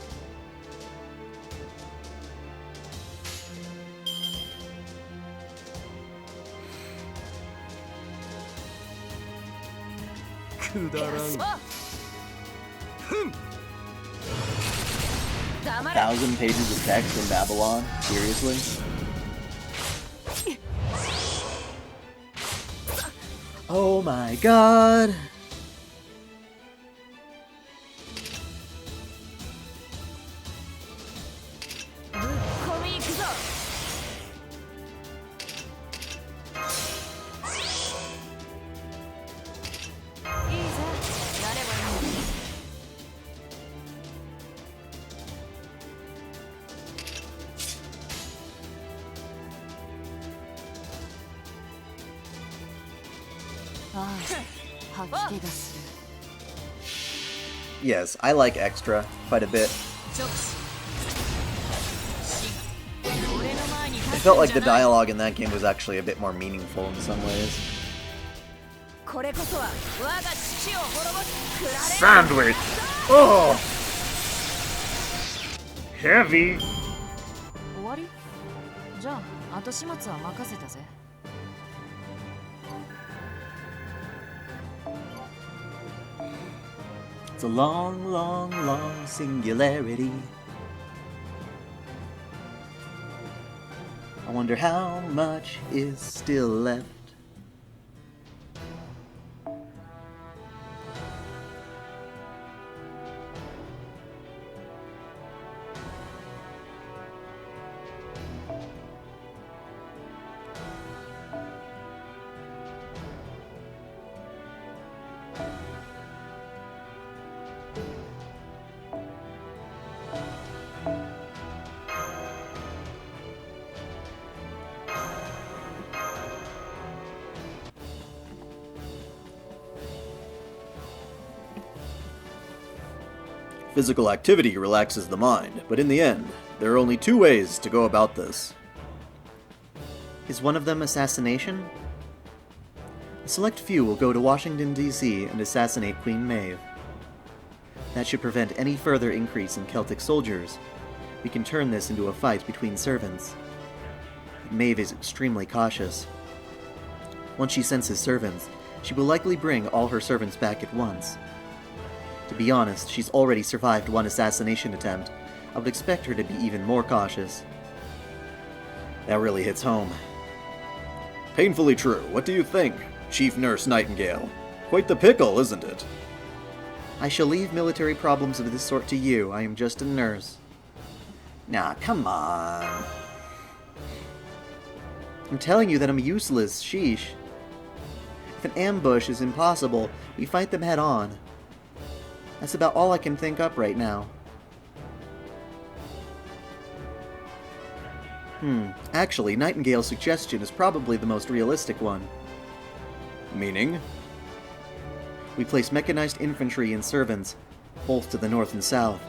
[SPEAKER 3] Thousand pages of text in Babylon? Seriously? Oh my god! Yes, I like extra quite a bit. I felt like the dialogue in that game was actually a bit more meaningful in some ways.
[SPEAKER 2] Sandwich! Oh! Heavy!
[SPEAKER 3] It's a long, long, long singularity. I wonder how much is still left. Physical activity relaxes the mind, but in the end, there are only two ways to go about this.
[SPEAKER 1] Is one of them assassination? A select few will go to Washington, D.C. and assassinate Queen Maeve. That should prevent any further increase in Celtic soldiers. We can turn this into a fight between servants. Maeve is extremely cautious. Once she senses servants, she will likely bring all her servants back at once. To be honest, she's already survived one assassination attempt. I would expect her to be even more cautious.
[SPEAKER 3] That really hits home. Painfully true. What do you think, Chief Nurse Nightingale? Quite the pickle, isn't it?
[SPEAKER 1] I shall leave military problems of this sort to you. I am just a nurse.
[SPEAKER 3] Nah, come on.
[SPEAKER 1] I'm telling you that I'm useless. Sheesh. If an ambush is impossible, we fight them head on. That's about all I can think up right now. Actually, Nightingale's suggestion is probably the most realistic one.
[SPEAKER 3] Meaning?
[SPEAKER 1] We place mechanized infantry and servants, both to the north and south.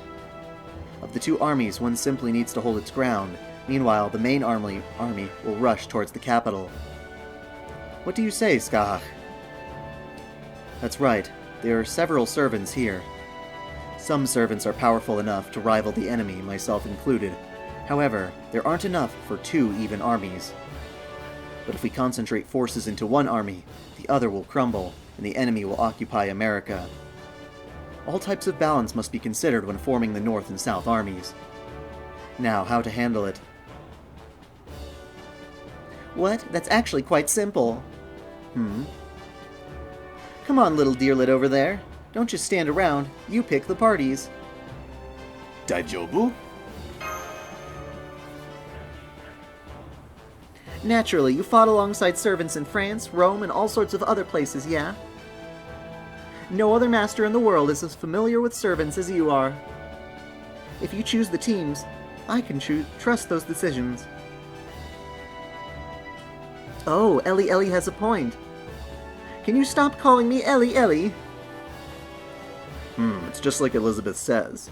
[SPEAKER 1] Of the two armies, one simply needs to hold its ground. Meanwhile, the main army will rush towards the capital. What do you say, Skach? That's right. There are several servants here. Some servants are powerful enough to rival the enemy, myself included. However, there aren't enough for 2 even armies. But if we concentrate forces into one army, the other will crumble, and the enemy will occupy America. All types of balance must be considered when forming the North and South armies. Now, how to handle it? What? That's actually quite simple. Come on, little deerlet over there. Don't just stand around. You pick the parties.
[SPEAKER 3] Daijobu?
[SPEAKER 1] Naturally, you fought alongside servants in France, Rome, and all sorts of other places, yeah? No other master in the world is as familiar with servants as you are. If you choose the teams, I can trust those decisions. Oh, Ellie has a point. Can you stop calling me Ellie?
[SPEAKER 3] It's just like Elizabeth says.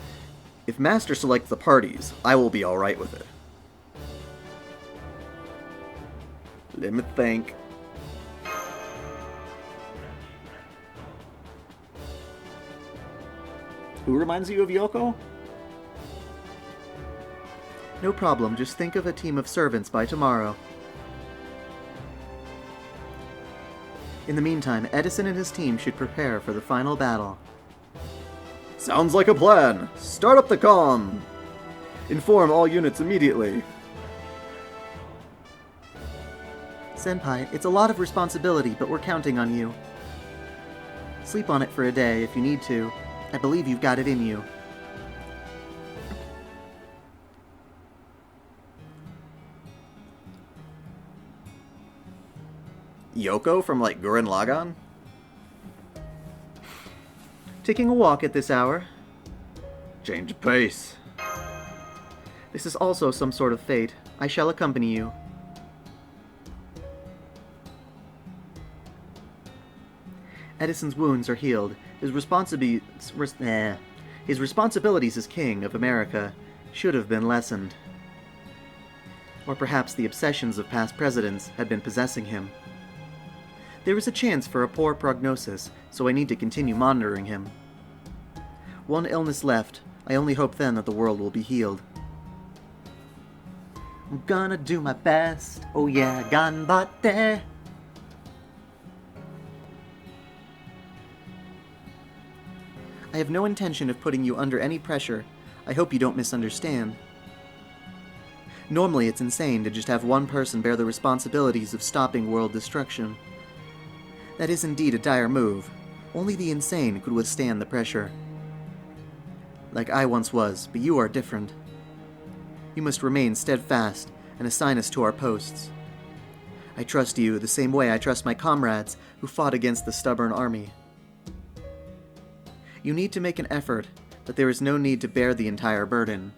[SPEAKER 3] If Master selects the parties, I will be alright with it.
[SPEAKER 1] Let me think. Who reminds you of Yoko? No problem, just think of a team of servants by tomorrow. In the meantime, Edison and his team should prepare for the final battle.
[SPEAKER 3] Sounds like a plan! Start up the comm! Inform all units immediately.
[SPEAKER 1] Senpai, it's a lot of responsibility, but we're counting on you. Sleep on it for a day if you need to. I believe you've got it in you.
[SPEAKER 3] Yoko from, like, Gurren Lagann?
[SPEAKER 1] Taking a walk at this hour.
[SPEAKER 3] Change of pace.
[SPEAKER 1] This is also some sort of fate. I shall accompany you. Edison's wounds are healed. His responsibilities as king of America should have been lessened. Or perhaps the obsessions of past presidents had been possessing him. There is a chance for a poor prognosis, so I need to continue monitoring him. One illness left. I only hope then that the world will be healed. I'm gonna do my best. Oh yeah, ganbatte. I have no intention of putting you under any pressure. I hope you don't misunderstand. Normally it's insane to just have one person bear the responsibilities of stopping world destruction. That is indeed a dire move. Only the insane could withstand the pressure. Like I once was, but you are different. You must remain steadfast and assign us to our posts. I trust you the same way I trust my comrades who fought against the stubborn army. You need to make an effort, but there is no need to bear the entire burden.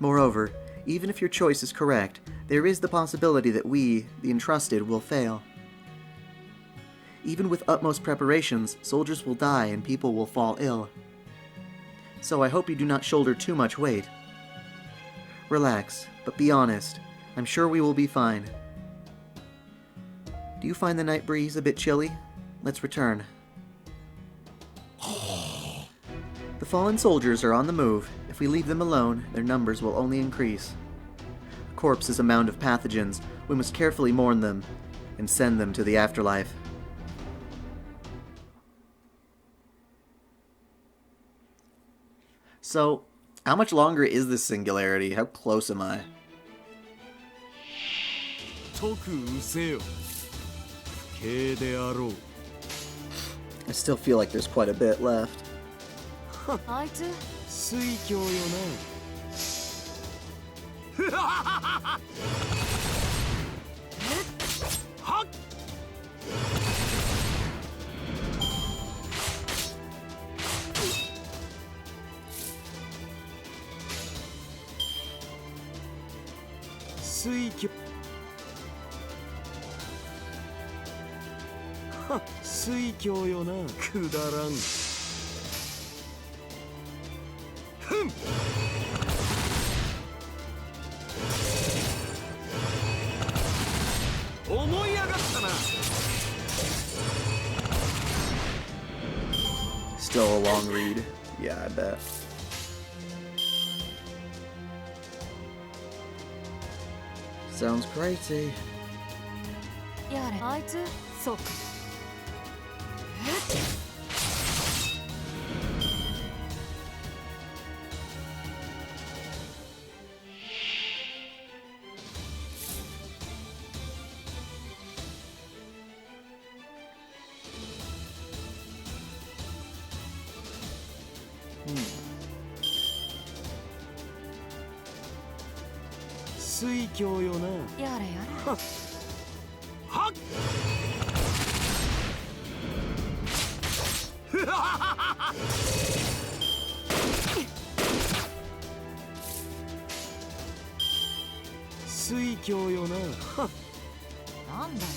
[SPEAKER 1] Moreover, even if your choice is correct, there is the possibility that we, the entrusted, will fail. Even with utmost preparations, soldiers will die and people will fall ill. So I hope you do not shoulder too much weight. Relax, but be honest. I'm sure we will be fine. Do you find the night breeze a bit chilly? Let's return. The fallen soldiers are on the move. If we leave them alone, their numbers will only increase. A corpse is a mound of pathogens. We must carefully mourn them and send them to the afterlife. So, how much longer is this singularity? How close am I? I still feel like there's quite a bit left.
[SPEAKER 4] あいつ
[SPEAKER 6] 水郷よな。
[SPEAKER 8] 水郷は水郷よなくだらんふん思い上がったな
[SPEAKER 3] Still a long read. Yeah, I bet.
[SPEAKER 1] Sounds crazy.
[SPEAKER 4] やれあいつそうか
[SPEAKER 8] 水郷よな
[SPEAKER 4] やれやれ
[SPEAKER 8] はっ水郷よなは
[SPEAKER 4] なんだよ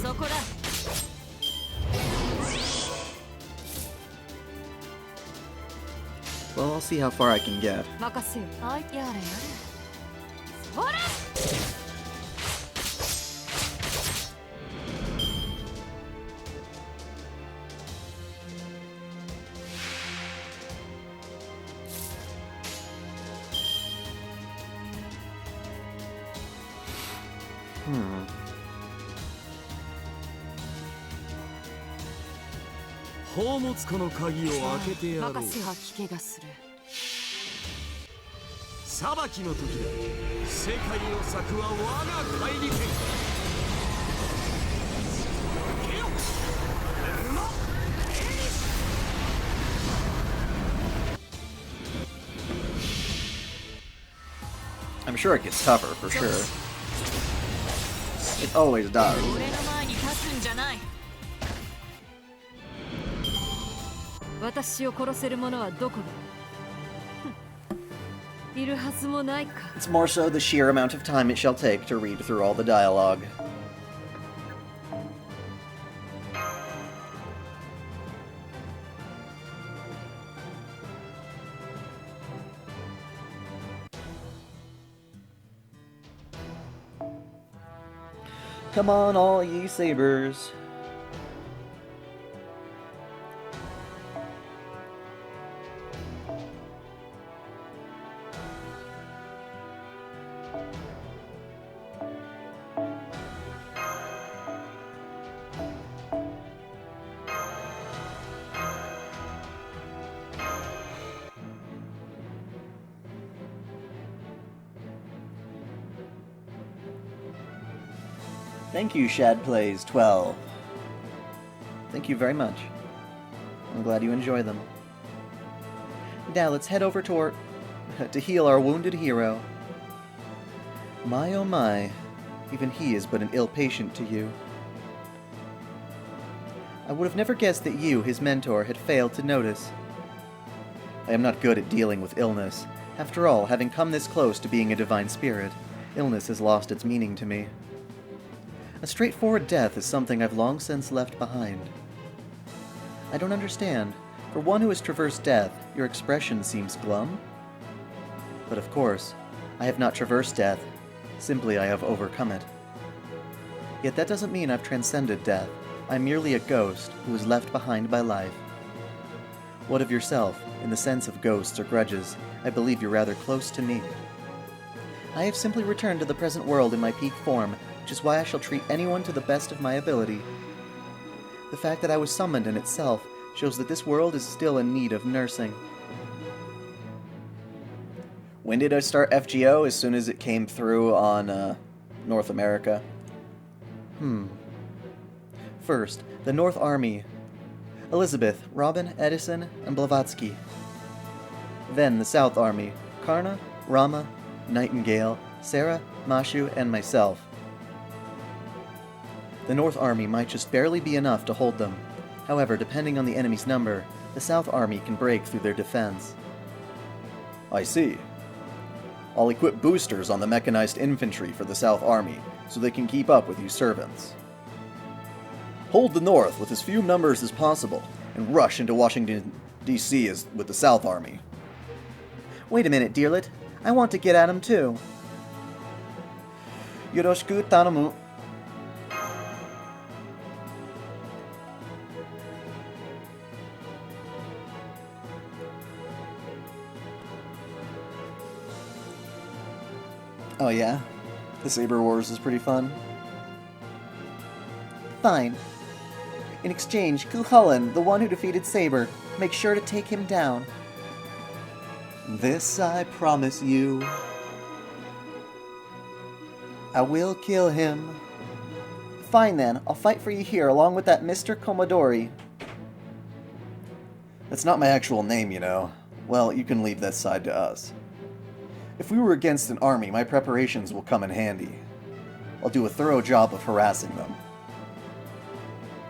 [SPEAKER 4] そこだ
[SPEAKER 1] Well, I'll see how far I can get.
[SPEAKER 4] 任せよあいやれやれそれ
[SPEAKER 8] 宝物庫の鍵を開けてやろう
[SPEAKER 4] 任せは聞けがする
[SPEAKER 8] 裁きの時だ世界を裂くは我が怪力けよ
[SPEAKER 1] I'm sure it gets tougher, for sure. It always does.
[SPEAKER 4] 俺の前に立つんじゃない私を殺せる者はどこだいるはずもないか
[SPEAKER 1] It's more so the sheer amount of time it shall take to read through all the dialogue. Come on, all ye sabers. Thank you, ShadPlays12. Thank you very much. I'm glad you enjoy them. Now let's head over to heal our wounded hero. My oh my, even he is but an ill patient to you. I would have never guessed that you, his mentor, had failed to notice. I am not good at dealing with illness. After all, having come this close to being a divine spirit, illness has lost its meaning to me. A straightforward death is something I've long since left behind. I don't understand. For one who has traversed death, your expression seems glum. But of course, I have not traversed death. Simply I have overcome it. Yet that doesn't mean I've transcended death. I'm merely a ghost who was left behind by life. What of yourself? In the sense of ghosts or grudges, I believe you're rather close to me. I have simply returned to the present world in my peak form, which is why I shall treat anyone to the best of my ability. The fact that I was summoned in itself shows that this world is still in need of nursing. When did I start FGO? As soon as it came through on North America. First, the North Army. Elizabeth, Robin, Edison, and Blavatsky. Then the South Army. Karna, Rama, Nightingale, Sarah, Mushu, and myself. The North Army might just barely be enough to hold them. However, depending on the enemy's number, the South Army can break through their defense.
[SPEAKER 3] I see. I'll equip boosters on the mechanized infantry for the South Army, so they can keep up with you servants. Hold the North with as few numbers as possible, and rush into Washington, D.C. with the South Army.
[SPEAKER 1] Wait a minute, Dearlet. I want to get at him too. Yoroshiku tanomu. Oh yeah? The Saber Wars is pretty fun. Fine. In exchange, Cuchulainn, the one who defeated Saber, make sure to take him down. This I promise you. I will kill him. Fine then, I'll fight for you here along with that Mr. Commodore.
[SPEAKER 3] That's not my actual name, you know. Well, you can leave that side to us. If we were against an army, my preparations will come in handy. I'll do a thorough job of harassing them.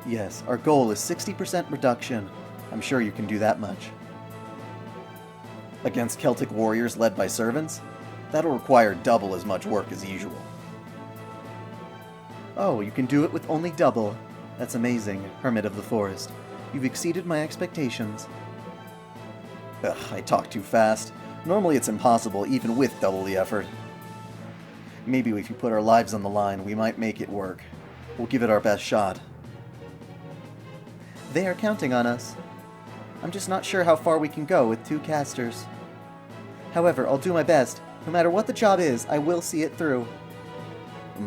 [SPEAKER 1] Yes, our goal is 60% reduction. I'm sure you can do that much.
[SPEAKER 3] Against Celtic warriors led by servants? That'll require double as much work as usual.
[SPEAKER 1] Oh, you can do it with only double. That's amazing, Hermit of the Forest. You've exceeded my expectations.
[SPEAKER 3] Ugh, I talk too fast. Normally it's impossible even with double the effort. Maybe if we put our lives on the line, we might make it work. We'll give it our best shot.
[SPEAKER 1] They are counting on us. I'm just not sure how far we can go with 2 casters. However, I'll do my best. No matter what the job is, I will see it through.
[SPEAKER 3] We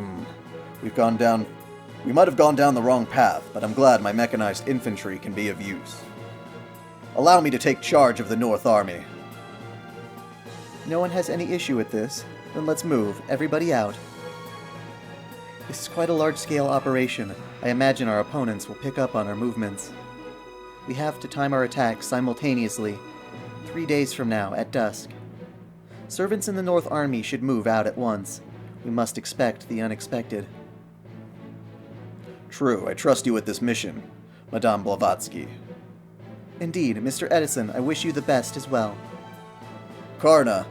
[SPEAKER 3] might have gone down the wrong path, but I'm glad my mechanized infantry can be of use. Allow me to take charge of the North Army.
[SPEAKER 1] No one has any issue with this. Then let's move. Everybody out. This is quite a large-scale operation. I imagine our opponents will pick up on our movements. We have to time our attacks simultaneously, 3 days from now, at dusk. Servants in the North Army should move out at once. We must expect the unexpected.
[SPEAKER 3] True, I trust you with this mission, Madame Blavatsky.
[SPEAKER 1] Indeed, Mr. Edison, I wish you the best as well.
[SPEAKER 3] Karna!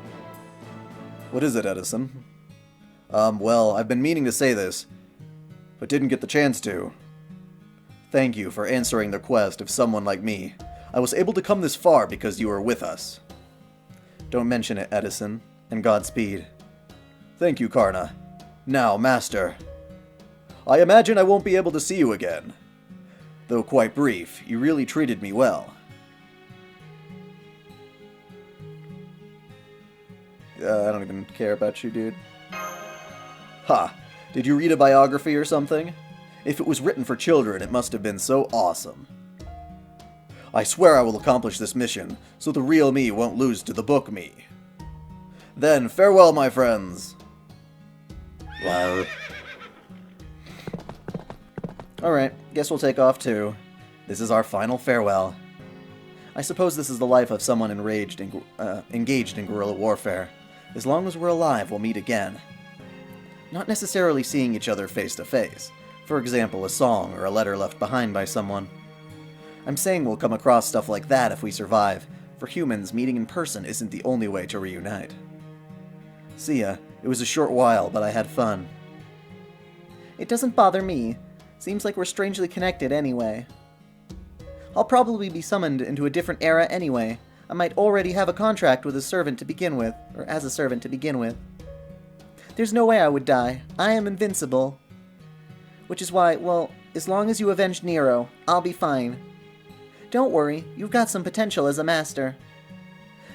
[SPEAKER 3] What is it, Edison? Well, I've been meaning to say this, but didn't get the chance to. Thank you for answering the request of someone like me. I was able to come this far because you were with us.
[SPEAKER 1] Don't mention it, Edison, and Godspeed.
[SPEAKER 3] Thank you, Karna. Now, Master. I imagine I won't be able to see you again. Though quite brief, you really treated me well.
[SPEAKER 1] I don't even care about you, dude.
[SPEAKER 3] Ha! Did you read a biography or something? If it was written for children, it must have been so awesome. I swear I will accomplish this mission, so the real me won't lose to the book me. Then, farewell, my friends!
[SPEAKER 1] Wow. Alright, guess we'll take off too. This is our final farewell. I suppose this is the life of someone engaged in guerrilla warfare. As long as we're alive, we'll meet again. Not necessarily seeing each other face to face. For example, a song or a letter left behind by someone. I'm saying we'll come across stuff like that if we survive. For humans, meeting in person isn't the only way to reunite. See ya. It was a short while, but I had fun. It doesn't bother me. Seems like we're strangely connected anyway. I'll probably be summoned into a different era anyway. I might already have a contract with a servant to begin with, or as a servant to begin with. There's no way I would die. I am invincible. Which is why, well, as long as you avenge Nero, I'll be fine. Don't worry, you've got some potential as a master.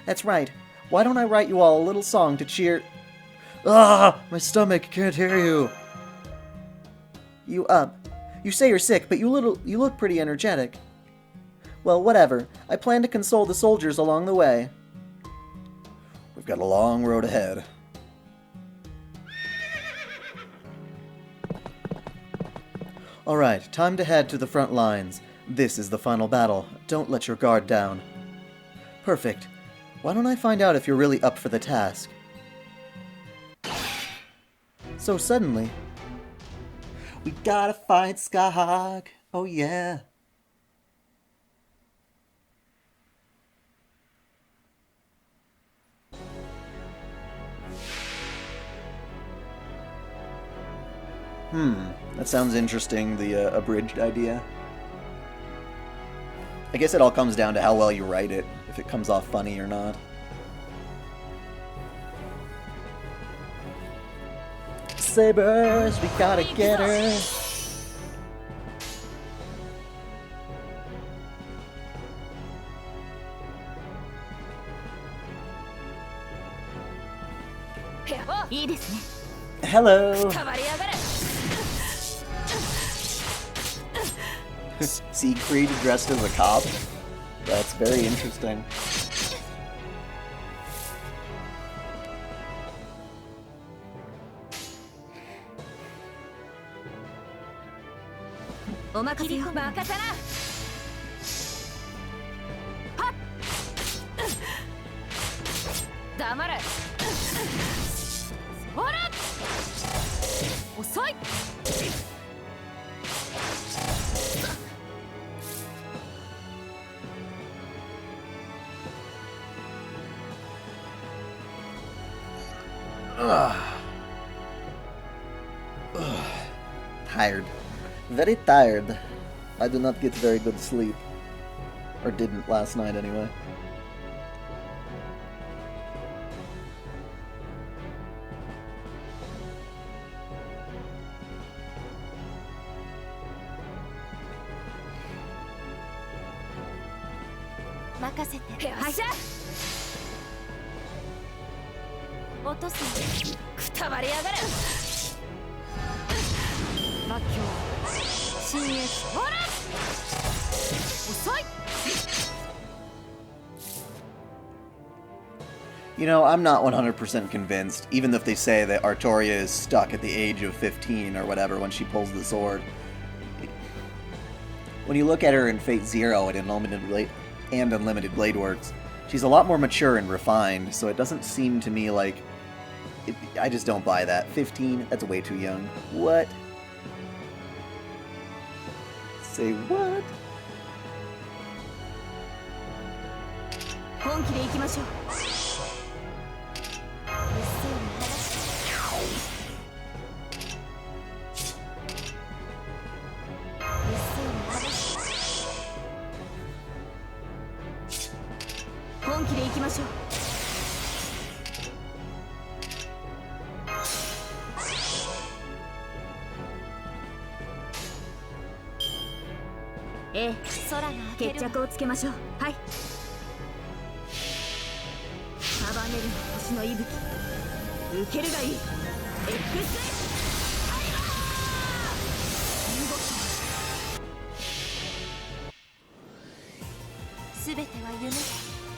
[SPEAKER 1] That's right. Why don't I write you all a little song to cheer... Ah! My stomach can't hear you. You up. You say you're sick, but you look pretty energetic. Well, whatever. I plan to console the soldiers along the way.
[SPEAKER 3] We've got a long road ahead.
[SPEAKER 1] Alright, time to head to the front lines. This is the final battle. Don't let your guard down. Perfect. Why don't I find out if you're really up for the task? So suddenly... We gotta fight Skahog. Oh yeah.
[SPEAKER 3] That sounds interesting, the abridged idea. I guess it all comes down to how well you write it, if it comes off funny or not. Sabers, we gotta get her! Hello! Siegfried dressed as a cop? That's very interesting. Tired. Very tired. I do not get very good sleep. Or didn't last night anyway. You know, I'm not 100% convinced, even if they say that Artoria is stuck at the age of 15 or whatever when she pulls the sword. When you look at her in Fate Zero and Unlimited Blade Works, she's a lot more mature and refined, so it doesn't seem to me like... I just don't buy that. 15? That's way too young. What? Say what?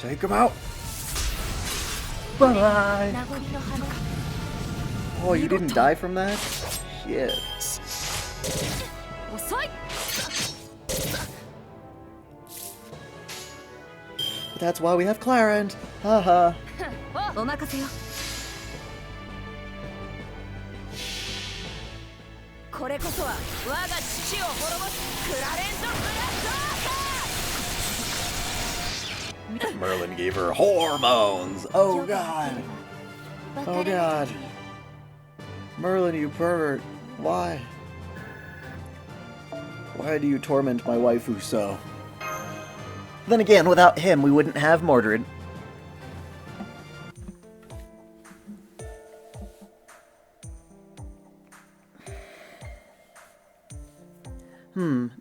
[SPEAKER 3] Take him out! Bye! Oh, you didn't die from that? Shit. But that's why we have Clarence! Haha. Merlin gave her hormones! Oh god! Oh god! Merlin, you pervert! Why? Why do you torment my waifu so? Then again, without him, we wouldn't have Mordred.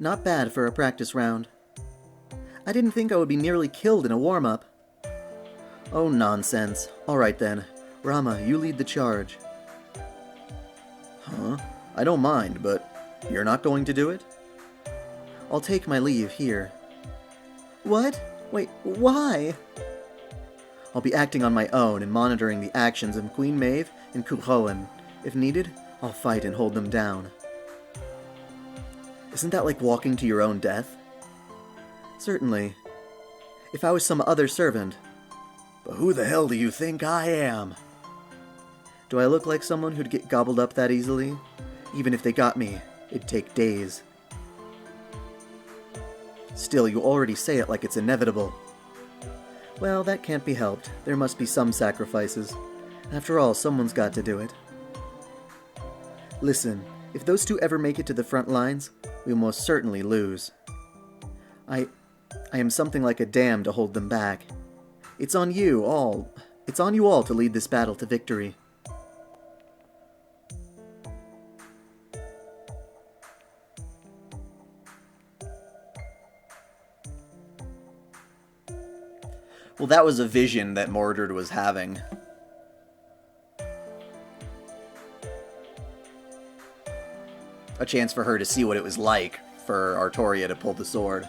[SPEAKER 3] Not bad for a practice round. I didn't think I would be nearly killed in a warm-up. Oh, nonsense. Alright then. Rama, you lead the charge. Huh? I don't mind, but you're not going to do it? I'll take my leave here. What? Wait, why? I'll be acting on my own and monitoring the actions of Queen Maeve and Cuchulainn. If needed, I'll fight and hold them down. Isn't that like walking to your own death? Certainly. If I was some other servant. But who the hell do you think I am? Do I look like someone who'd get gobbled up that easily? Even if they got me, it'd take days. Still, you already say it like it's inevitable. Well, that can't be helped. There must be some sacrifices. After all, someone's got to do it. Listen, If those two ever make it to the front lines, we will most certainly lose. I am something like a dam to hold them back. It's on you all to lead this battle to victory. Well, that was a vision that Mordred was having. A chance for her to see what it was like for Artoria to pull the sword.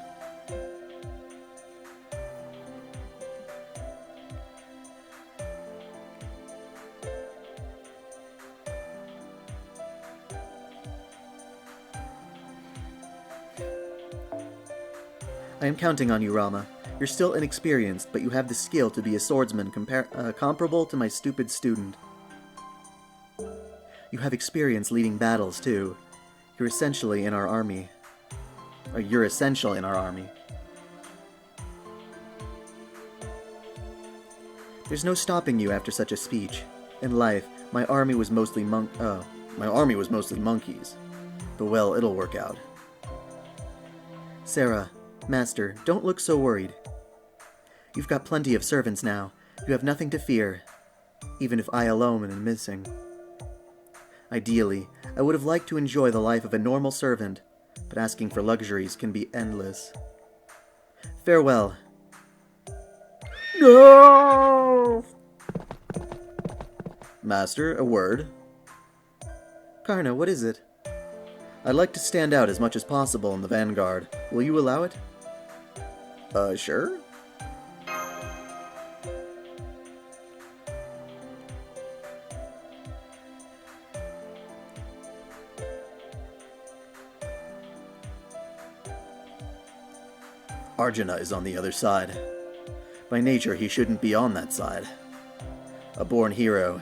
[SPEAKER 3] I am counting on you, Rama. You're still inexperienced, but you have the skill to be a swordsman comparable to my stupid student. You have experience leading battles, too. You're essentially in our army. Or you're essential in our army. There's no stopping you after such a speech. In life, my army was mostly monkeys. But well, it'll work out. Sarah, Master, don't look so worried. You've got plenty of servants now. You have nothing to fear, even if I alone am missing. Ideally, I would have liked to enjoy the life of a normal servant, but asking for luxuries can be endless. Farewell. No! Master, a word. Karna, what is it? I'd like to stand out as much as possible in the vanguard. Will you allow it? Sure. Arjuna is on the other side. By nature, he shouldn't be on that side. A born hero.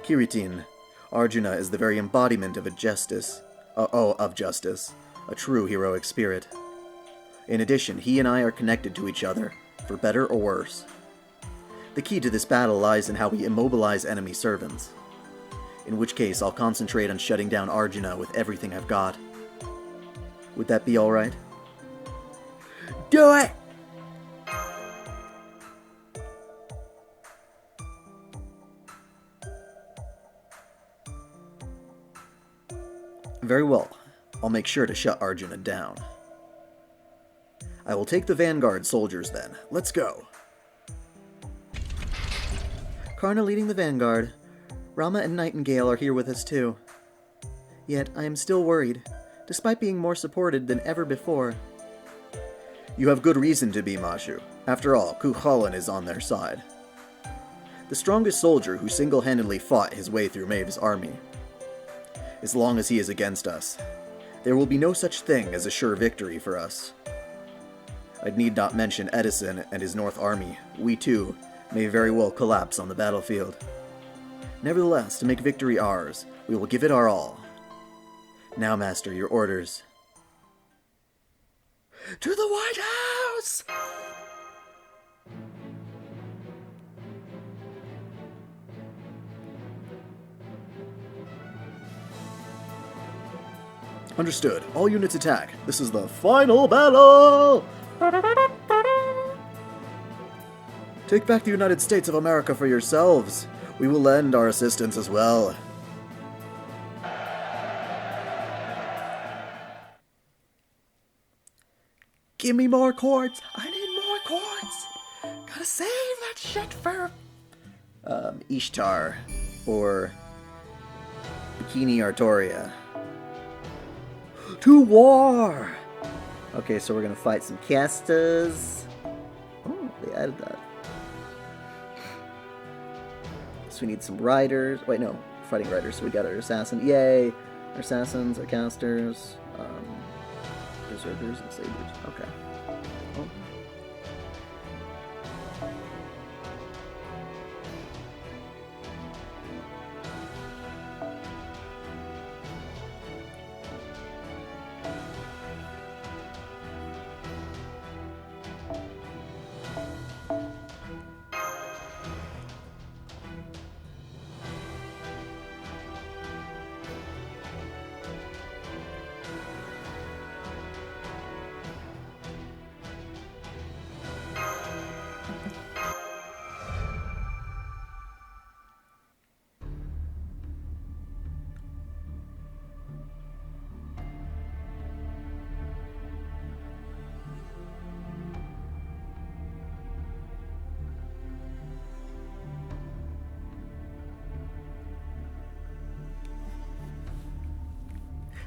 [SPEAKER 3] Kiritin, Arjuna is the very embodiment of justice. A true heroic spirit. In addition, he and I are connected to each other, for better or worse. The key to this battle lies in how we immobilize enemy servants. In which case, I'll concentrate on shutting down Arjuna with everything I've got. Would that be alright? Do it! Very well. I'll make sure to shut Arjuna down. I will take the vanguard soldiers then. Let's go. Karna leading the vanguard. Rama and Nightingale are here with us too. Yet I am still worried, despite being more supported than ever before. You have good reason to be, Mushu. After all, Cuchulainn is on their side. The strongest soldier who single-handedly fought his way through Maeve's army. As long as he is against us, there will be no such thing as a sure victory for us. I need not mention Edison and his North Army. We too may very well collapse on the battlefield. Nevertheless, to make victory ours, we will give it our all. Now, Master, your orders. To the White House! Understood. All units attack. This is the final battle! Take back the United States of America for yourselves. We will lend our assistance as well. Give me more quartz. I need more quartz. Gotta save that shit for... Ishtar. Or... Bikini Artoria. To war! Okay, so we're gonna fight some castas. Oh, they added that. So we need some riders. Wait, no. Fighting riders. So we got our assassin. Yay! Our assassins, our casters, berserkers, and sabers. Okay. Oh.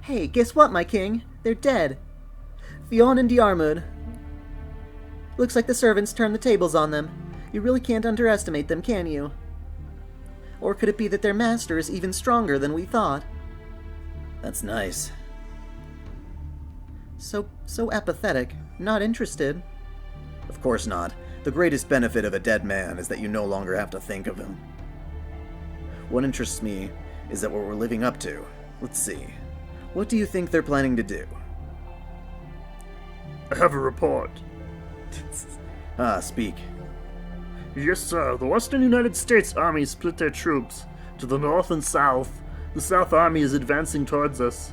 [SPEAKER 1] Hey, guess what, my king? They're dead. Fionn and Diarmid. Looks like the servants turned the tables on them. You really can't underestimate them, can you? Or could it be that their master is even stronger than we thought?
[SPEAKER 3] That's nice.
[SPEAKER 1] So apathetic. Not interested.
[SPEAKER 3] Of course not. The greatest benefit of a dead man is that you no longer have to think of him. What interests me is that what we're living up to. Let's see. What do you think they're planning to do?
[SPEAKER 2] I have a report.
[SPEAKER 3] Speak.
[SPEAKER 2] Yes, sir. The Western United States Army split their troops to the north and south. The South Army is advancing towards us.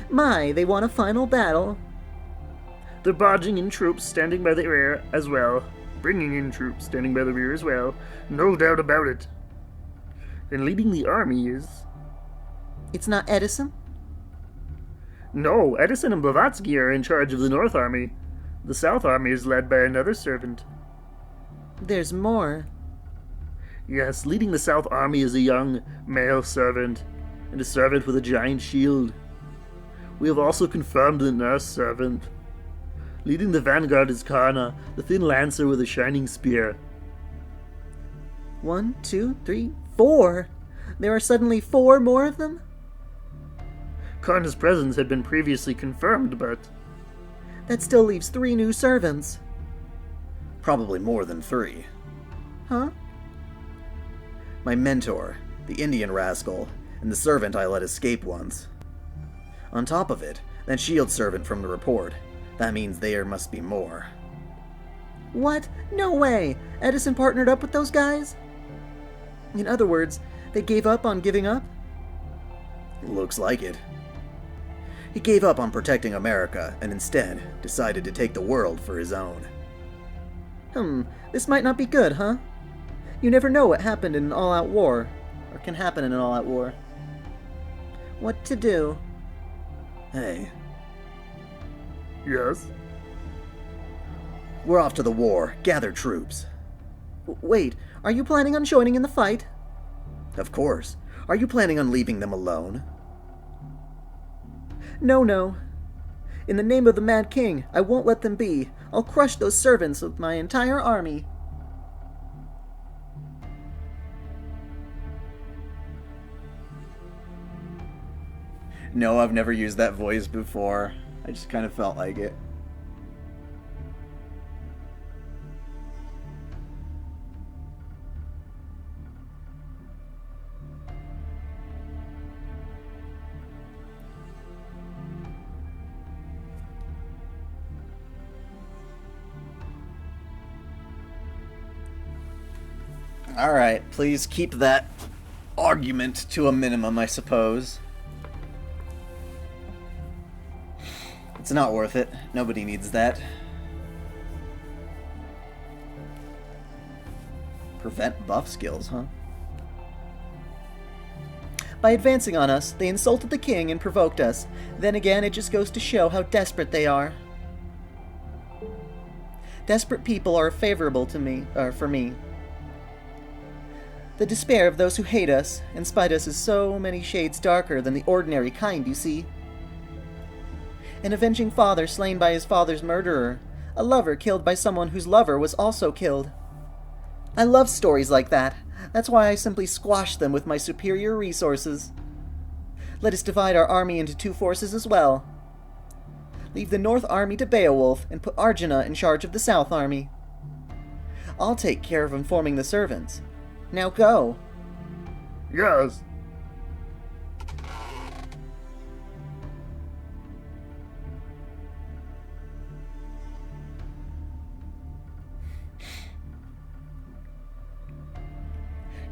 [SPEAKER 1] My, they want a final battle.
[SPEAKER 2] They're barging in troops standing by the rear as well. Bringing in troops standing by the rear as well. No doubt about it. And leading the army is...
[SPEAKER 1] It's not Edison?
[SPEAKER 2] No, Edison and Blavatsky are in charge of the North Army. The South Army is led by another servant.
[SPEAKER 1] There's more.
[SPEAKER 2] Yes, leading the South Army is a young male servant, and a servant with a giant shield. We have also confirmed the nurse servant. Leading the vanguard is Karna, the thin lancer with a shining spear.
[SPEAKER 1] 1, 2, 3, 4. There are suddenly 4 more of them?
[SPEAKER 2] Karna's presence had been previously confirmed, but...
[SPEAKER 1] That still leaves 3 new servants.
[SPEAKER 3] Probably more than 3.
[SPEAKER 1] Huh?
[SPEAKER 3] My mentor, the Indian rascal, and the servant I let escape once. On top of it, that shield servant from the report. That means there must be more.
[SPEAKER 1] What? No way! Edison partnered up with those guys? In other words, they gave up on giving up?
[SPEAKER 3] Looks like it. He gave up on protecting America and instead decided to take the world for his own.
[SPEAKER 1] This might not be good, huh? You never know what happened in an all-out war, or can happen in an all-out war. What to do?
[SPEAKER 3] Hey,
[SPEAKER 2] Yes?
[SPEAKER 3] we're off to the war. Gather troops.
[SPEAKER 1] Wait, are you planning on joining in the fight?
[SPEAKER 3] Of course. Are you planning on leaving them alone?
[SPEAKER 1] No. In the name of the Mad King, I won't let them be. I'll crush those servants with my entire army.
[SPEAKER 3] No, I've never used that voice before. I just kind of felt like it. Alright, please keep that argument to a minimum, I suppose. It's not worth it. Nobody needs that. Prevent buff skills, huh?
[SPEAKER 1] By advancing on us, they insulted the king and provoked us. Then again, it just goes to show how desperate they are. Desperate people are favorable to me, for me. The despair of those who hate us and spite us is so many shades darker than the ordinary kind, you see. An avenging father slain by his father's murderer. A lover killed by someone whose lover was also killed. I love stories like that. That's why I simply squash them with my superior resources. Let us divide our army into 2 forces as well. Leave the North Army to Beowulf and put Arjuna in charge of the South Army. I'll take care of informing the servants. Now go.
[SPEAKER 2] Yes.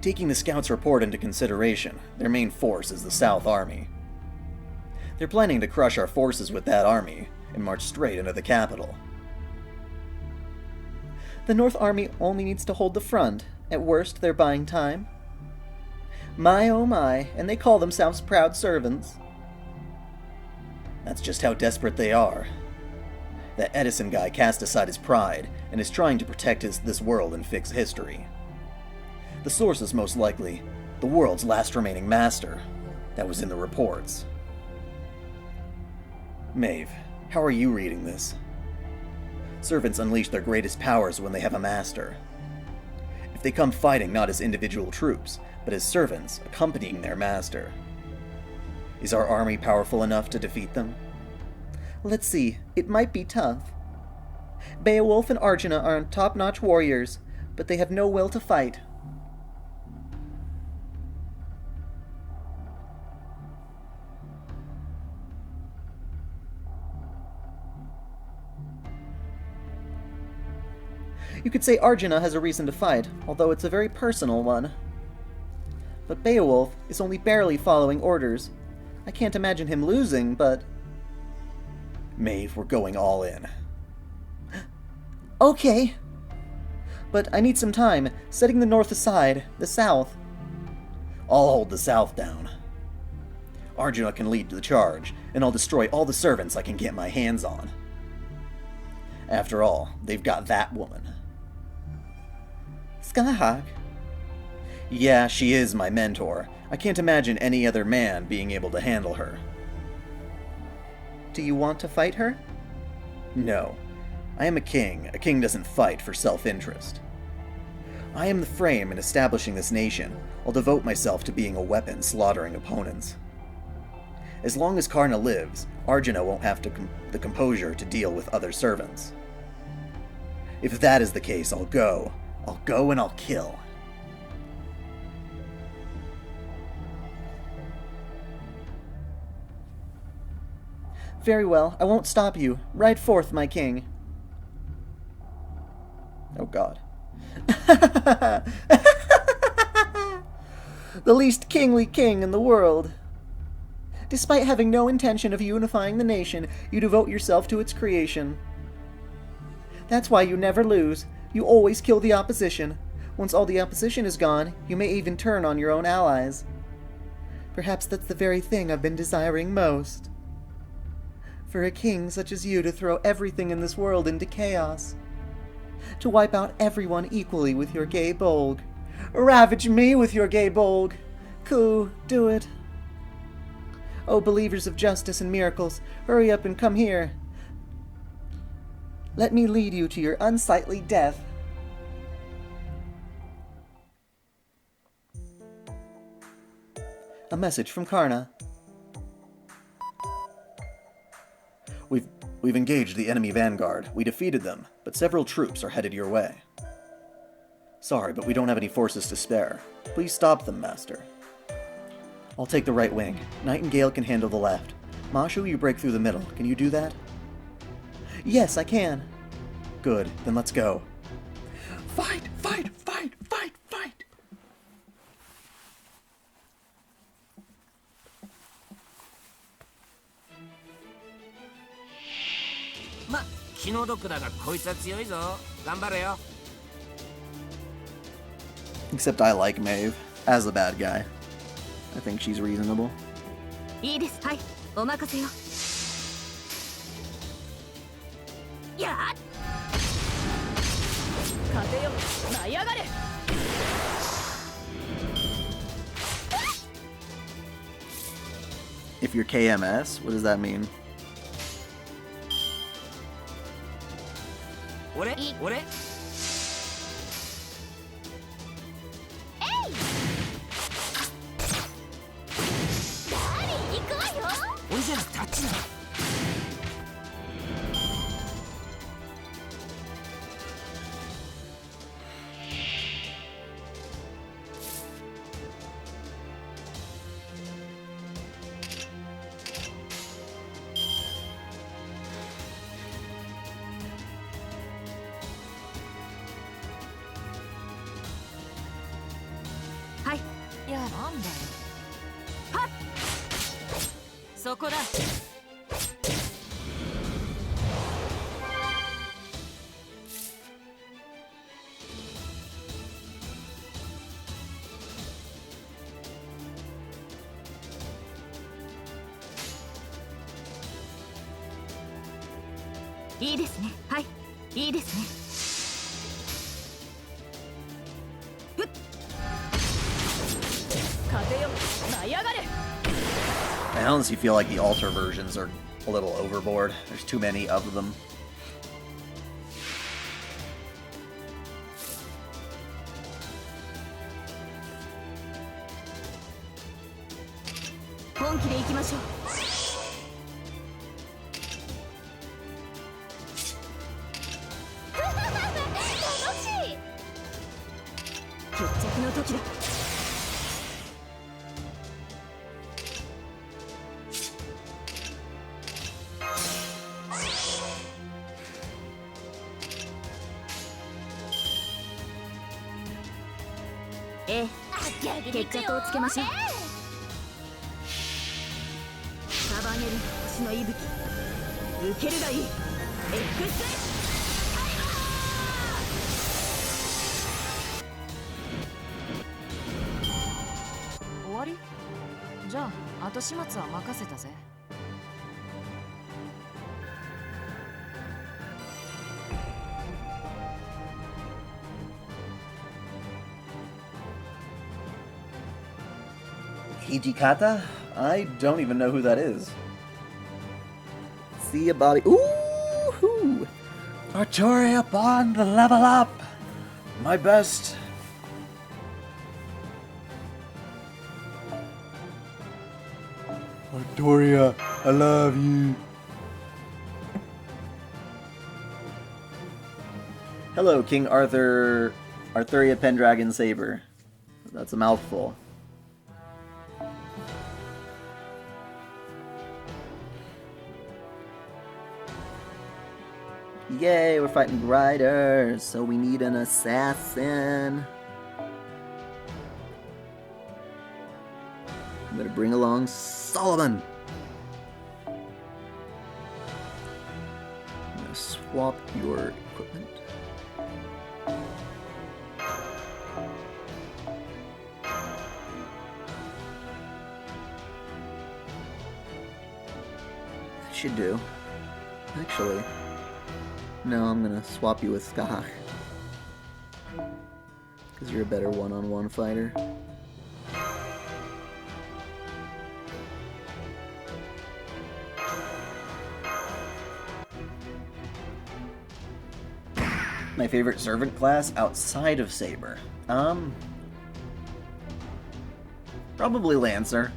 [SPEAKER 3] Taking the scouts' report into consideration, their main force is the South Army. They're planning to crush our forces with that army and march straight into the capital.
[SPEAKER 1] The North Army only needs to hold the front. At worst, they're buying time. My oh my, and they call themselves proud servants.
[SPEAKER 3] That's just how desperate they are. That Edison guy cast aside his pride and is trying to protect this world and fix history. The source is most likely the world's last remaining master. that was in the reports. Maeve, how are you reading this? Servants unleash their greatest powers when they have a master. If they come fighting not as individual troops, but as servants accompanying their master. Is our army powerful enough to defeat them?
[SPEAKER 1] Let's see, it might be tough. Beowulf and Arjuna are top-notch warriors, but they have no will to fight. You could say Arjuna has a reason to fight, although it's a very personal one. But Beowulf is only barely following orders. I can't imagine him losing, but...
[SPEAKER 3] Maeve, we're going all in.
[SPEAKER 1] Okay. But I need some time, setting the north aside, the south.
[SPEAKER 3] I'll hold the south down. Arjuna can lead the charge, and I'll destroy all the servants I can get my hands on. After all, they've got that woman.
[SPEAKER 1] Skyhawk.
[SPEAKER 3] Yeah, she is my mentor. I can't imagine any other man being able to handle her.
[SPEAKER 1] Do you want to fight her?
[SPEAKER 3] No. I am a king. A king doesn't fight for self-interest. I am the frame in establishing this nation. I'll devote myself to being a weapon slaughtering opponents. As long as Karna lives, Arjuna won't have the composure to deal with other servants. If that is the case, I'll go. I'll go and I'll kill.
[SPEAKER 1] Very well, I won't stop you. Ride forth, my king.
[SPEAKER 3] Oh god.
[SPEAKER 1] The least kingly king in the world. Despite having no intention of unifying the nation, you devote yourself to its creation. That's why you never lose. You always kill the opposition. Once all the opposition is gone, you may even turn on your own allies. Perhaps that's the very thing I've been desiring most. For a king such as you to throw everything in this world into chaos. To wipe out everyone equally with your gay bolg. Ravage me with your gay bolg. Ku, do it. Oh, believers of justice and miracles, hurry up and come here. Let me lead you to your unsightly death. A message from Karna.
[SPEAKER 3] We've engaged the enemy vanguard. We defeated them, but several troops are headed your way. Sorry, but we don't have any forces to spare. Please stop them, Master. I'll take the right wing. Nightingale can handle the left. Mushu, you break through the middle. Can you do that?
[SPEAKER 1] Yes, I can.
[SPEAKER 3] Good, then let's go.
[SPEAKER 7] Fight, fight, fight, fight, fight!
[SPEAKER 6] Ma, 気の毒だがこいつは強いぞ。頑張れよ。
[SPEAKER 3] Except I like Maeve, as a bad guy. I think she's reasonable.
[SPEAKER 4] いいです。はい、お任せよ。やっ。風よ、舞い上がれ。
[SPEAKER 3] If you're KMS, what does that mean?
[SPEAKER 6] 俺？俺？俺じゃなくてあっちだ。
[SPEAKER 4] はい。いや、なんだよ。はっ。そこだ。いいですね。はい、いいですね。ふっ。風よ、舞い上がれ。
[SPEAKER 3] I honestly feel like the altar versions are a little overboard. There's too many of them. Hijikata? I don't even know who that is.
[SPEAKER 1] See a body. Ooh!
[SPEAKER 3] Arturia Bond, level up! My best. Arturia, I love you.
[SPEAKER 1] Hello, King Arthur. Arthuria Pendragon Saber. That's a mouthful. Yay, we're fighting riders, so we need an assassin. I'm gonna bring along Solomon. I'm gonna swap your equipment. That should do. Actually. No, I'm gonna swap you with Skahak. Because you're a better one-on-one fighter.
[SPEAKER 3] My favorite servant class outside of Saber. Probably Lancer.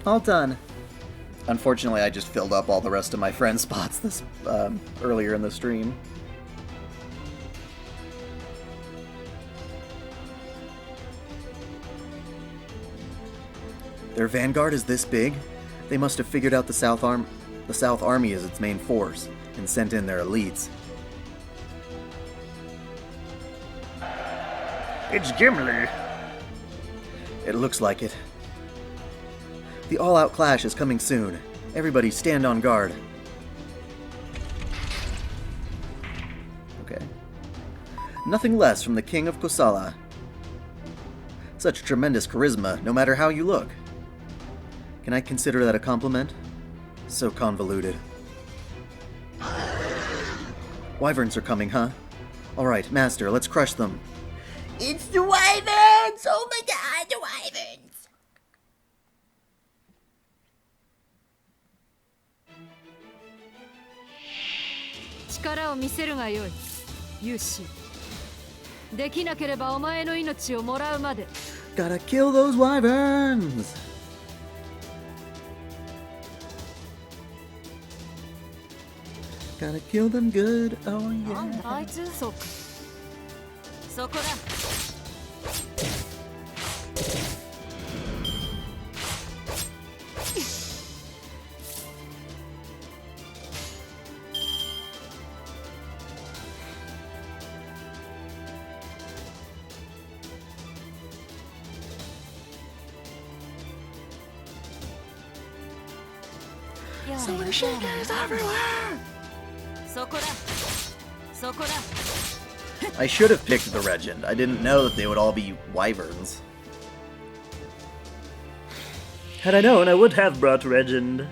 [SPEAKER 1] All done.
[SPEAKER 3] Unfortunately, I just filled up all the rest of my friend spots this earlier in the stream. Their vanguard is this big? They must have figured out the South Army as its main force and sent in their elites.
[SPEAKER 2] It's Gimli.
[SPEAKER 3] It looks like it. The all-out clash is coming soon. Everybody stand on guard. Okay. Nothing less from the King of Kosala. Such tremendous charisma, no matter how you look. Can I consider that a compliment? So convoluted. Wyverns are coming, huh? Alright, Master, let's crush them.
[SPEAKER 1] It's the Wyverns! Oh my god, the Wyverns! Gotta kill those Wyverns! Gotta kill them good, oh yeah.
[SPEAKER 7] So many shakers everywhere!
[SPEAKER 3] I should have picked the Regent. I didn't know that they would all be Wyverns.
[SPEAKER 2] Had I known, I would have brought Regend.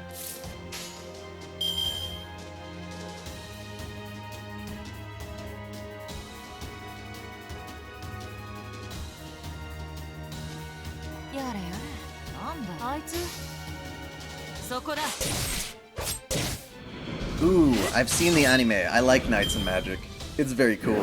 [SPEAKER 4] やれやれ。なんだあいつ。そこだ。
[SPEAKER 3] Ooh, I've seen the anime. I like Knights and Magic. It's very cool.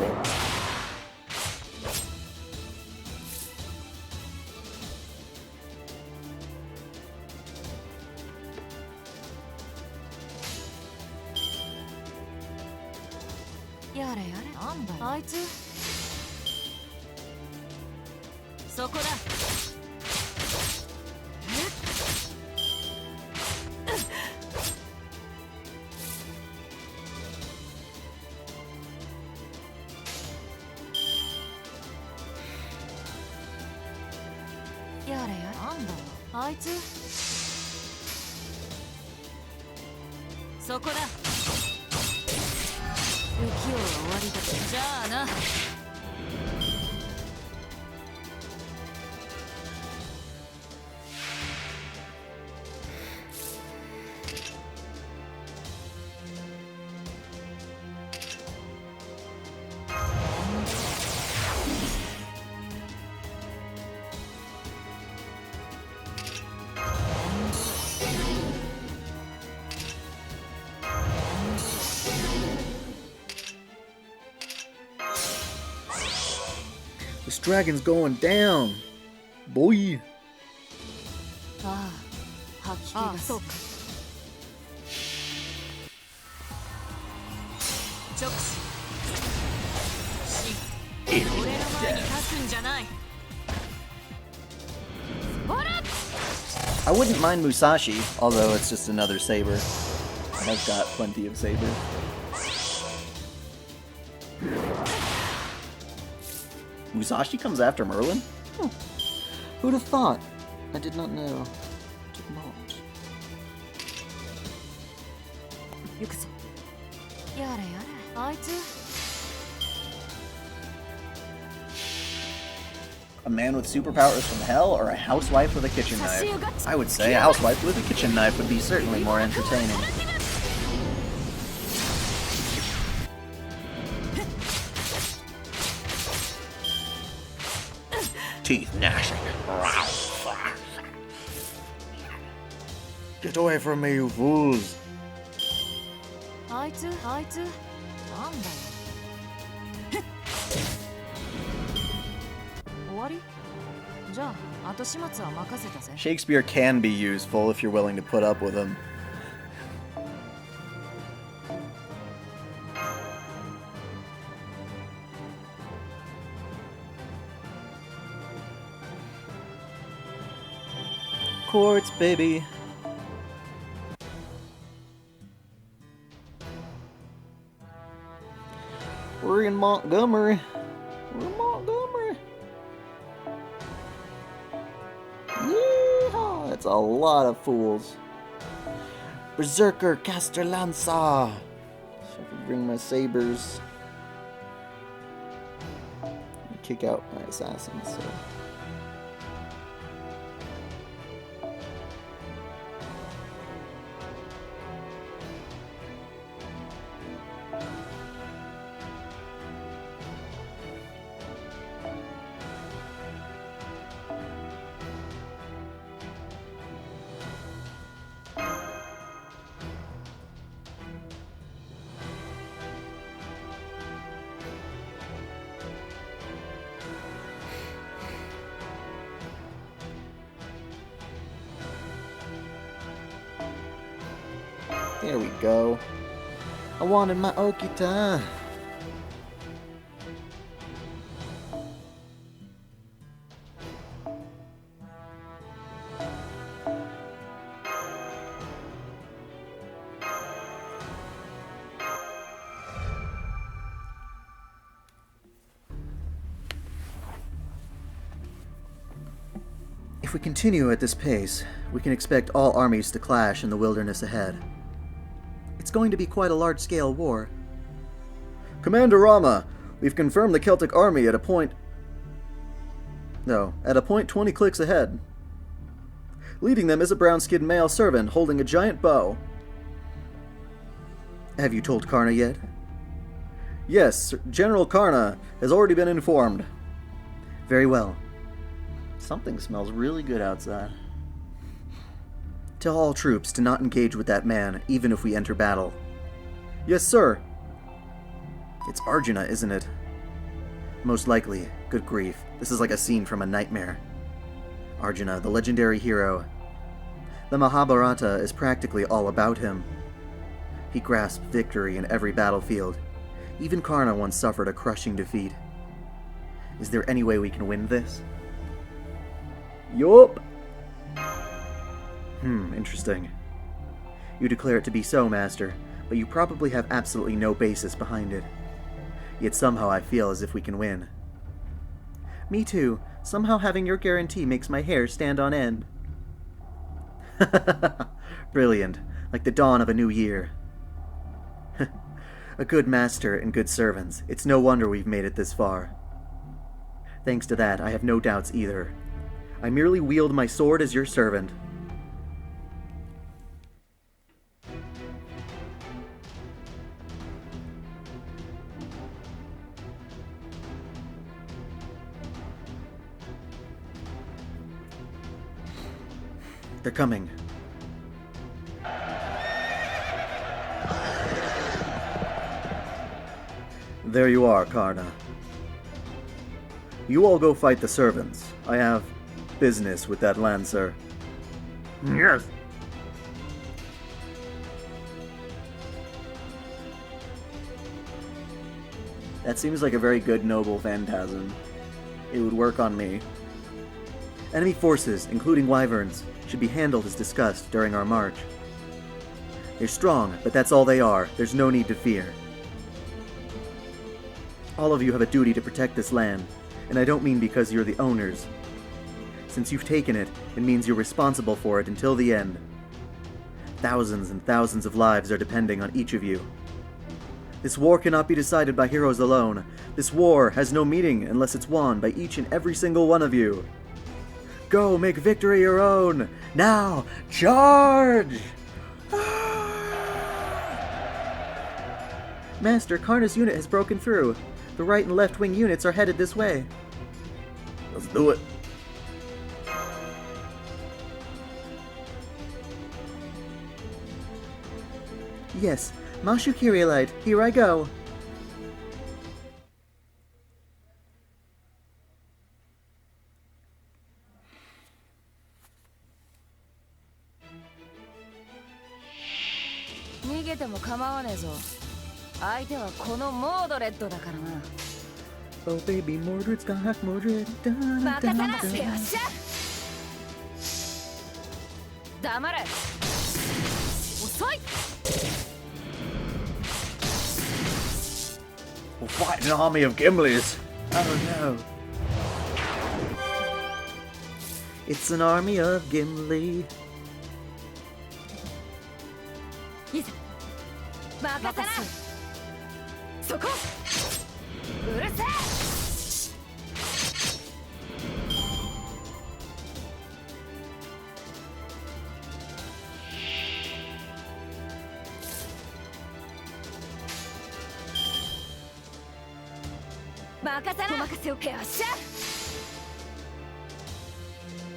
[SPEAKER 4] Yare yare. Nanda? Aitsu? Soko da. Yare yare. Nanda? Aitsu? Soko da. 不器用は終わりだ。じゃあな。
[SPEAKER 1] This dragon's going down, boy.
[SPEAKER 4] ああ、吐き気がする。直視。死。俺の前に立つんじゃない。
[SPEAKER 3] I wouldn't mind Musashi, although it's just another saber. I've got plenty of sabers. Musashi comes after Merlin?
[SPEAKER 1] Who'd have thought? I did not know. Did not.
[SPEAKER 4] 行くぞ。やれやれ。あいつ。
[SPEAKER 3] A man with superpowers from hell or a housewife with a kitchen knife? I would say a housewife with a kitchen knife would be certainly more entertaining.
[SPEAKER 7] Teeth gnashing.
[SPEAKER 1] Get away from me, you fools!
[SPEAKER 4] あいつなんだよ。 終わり？じゃあ、後始末は任せたぜ。
[SPEAKER 3] Shakespeare can be useful if you're willing to put up with him.
[SPEAKER 1] Quartz, baby. We're in Montgomery. We're in Montgomery. Yeehaw! That's a lot of fools. Berserker Casterlanza. So I can bring my sabers. And kick out my assassins. So. There we go. I wanted my Okita. If we continue at this pace, we can expect all armies to clash in the wilderness ahead. It's going to be quite a large-scale war.
[SPEAKER 3] Commander Rama, we've confirmed the Celtic army at a point 20 clicks ahead. Leading them is a brown-skinned male servant holding a giant bow.
[SPEAKER 1] Have you told Karna yet?
[SPEAKER 3] Yes, General Karna has already been informed.
[SPEAKER 1] Very well. Something smells really good outside.
[SPEAKER 3] Tell all troops to not engage with that man, even if we enter battle. Yes, sir. It's Arjuna, isn't it? Most likely. Good grief. This is like a scene from a nightmare. Arjuna, the legendary hero. The Mahabharata is practically all about him. He grasped victory in every battlefield. Even Karna once suffered a crushing defeat. Is there any way we can win this?
[SPEAKER 1] Yup.
[SPEAKER 3] Interesting. You declare it to be so, Master, but you probably have absolutely no basis behind it. Yet somehow I feel as if we can win.
[SPEAKER 1] Me too. Somehow having your guarantee makes my hair stand on end.
[SPEAKER 3] Brilliant, like the dawn of a new year. A good master and good servants. It's no wonder we've made it this far. Thanks to that, I have no doubts either. I merely wield my sword as your servant. They're coming. There you are, Karna. You all go fight the servants. I have business with that lancer.
[SPEAKER 2] Yes.
[SPEAKER 1] That seems like a very good noble phantasm. It would work on me.
[SPEAKER 3] Enemy forces, including wyverns, should be handled as discussed during our march. They're strong, but that's all they are. There's no need to fear. All of you have a duty to protect this land, and I don't mean because you're the owners. Since you've taken it, it means you're responsible for it until the end. Thousands and thousands of lives are depending on each of you. This war cannot be decided by heroes alone. This war has no meaning unless it's won by each and every single one of you. Go make victory your own! Now, charge!
[SPEAKER 1] Master, Karna's unit has broken through. The right and left wing units are headed this way.
[SPEAKER 3] Let's do it.
[SPEAKER 1] Yes, Mushu Kyrielite, here I go. Oh baby, Mordred's got Mordred. Dun, dun, dun.
[SPEAKER 4] 黙れ遅い
[SPEAKER 3] We'll fight an army of Gimlis.
[SPEAKER 1] Oh no. It's an army of Gimli.
[SPEAKER 4] いざ任せなそこうるせえ 任せなお任せをよっしゃ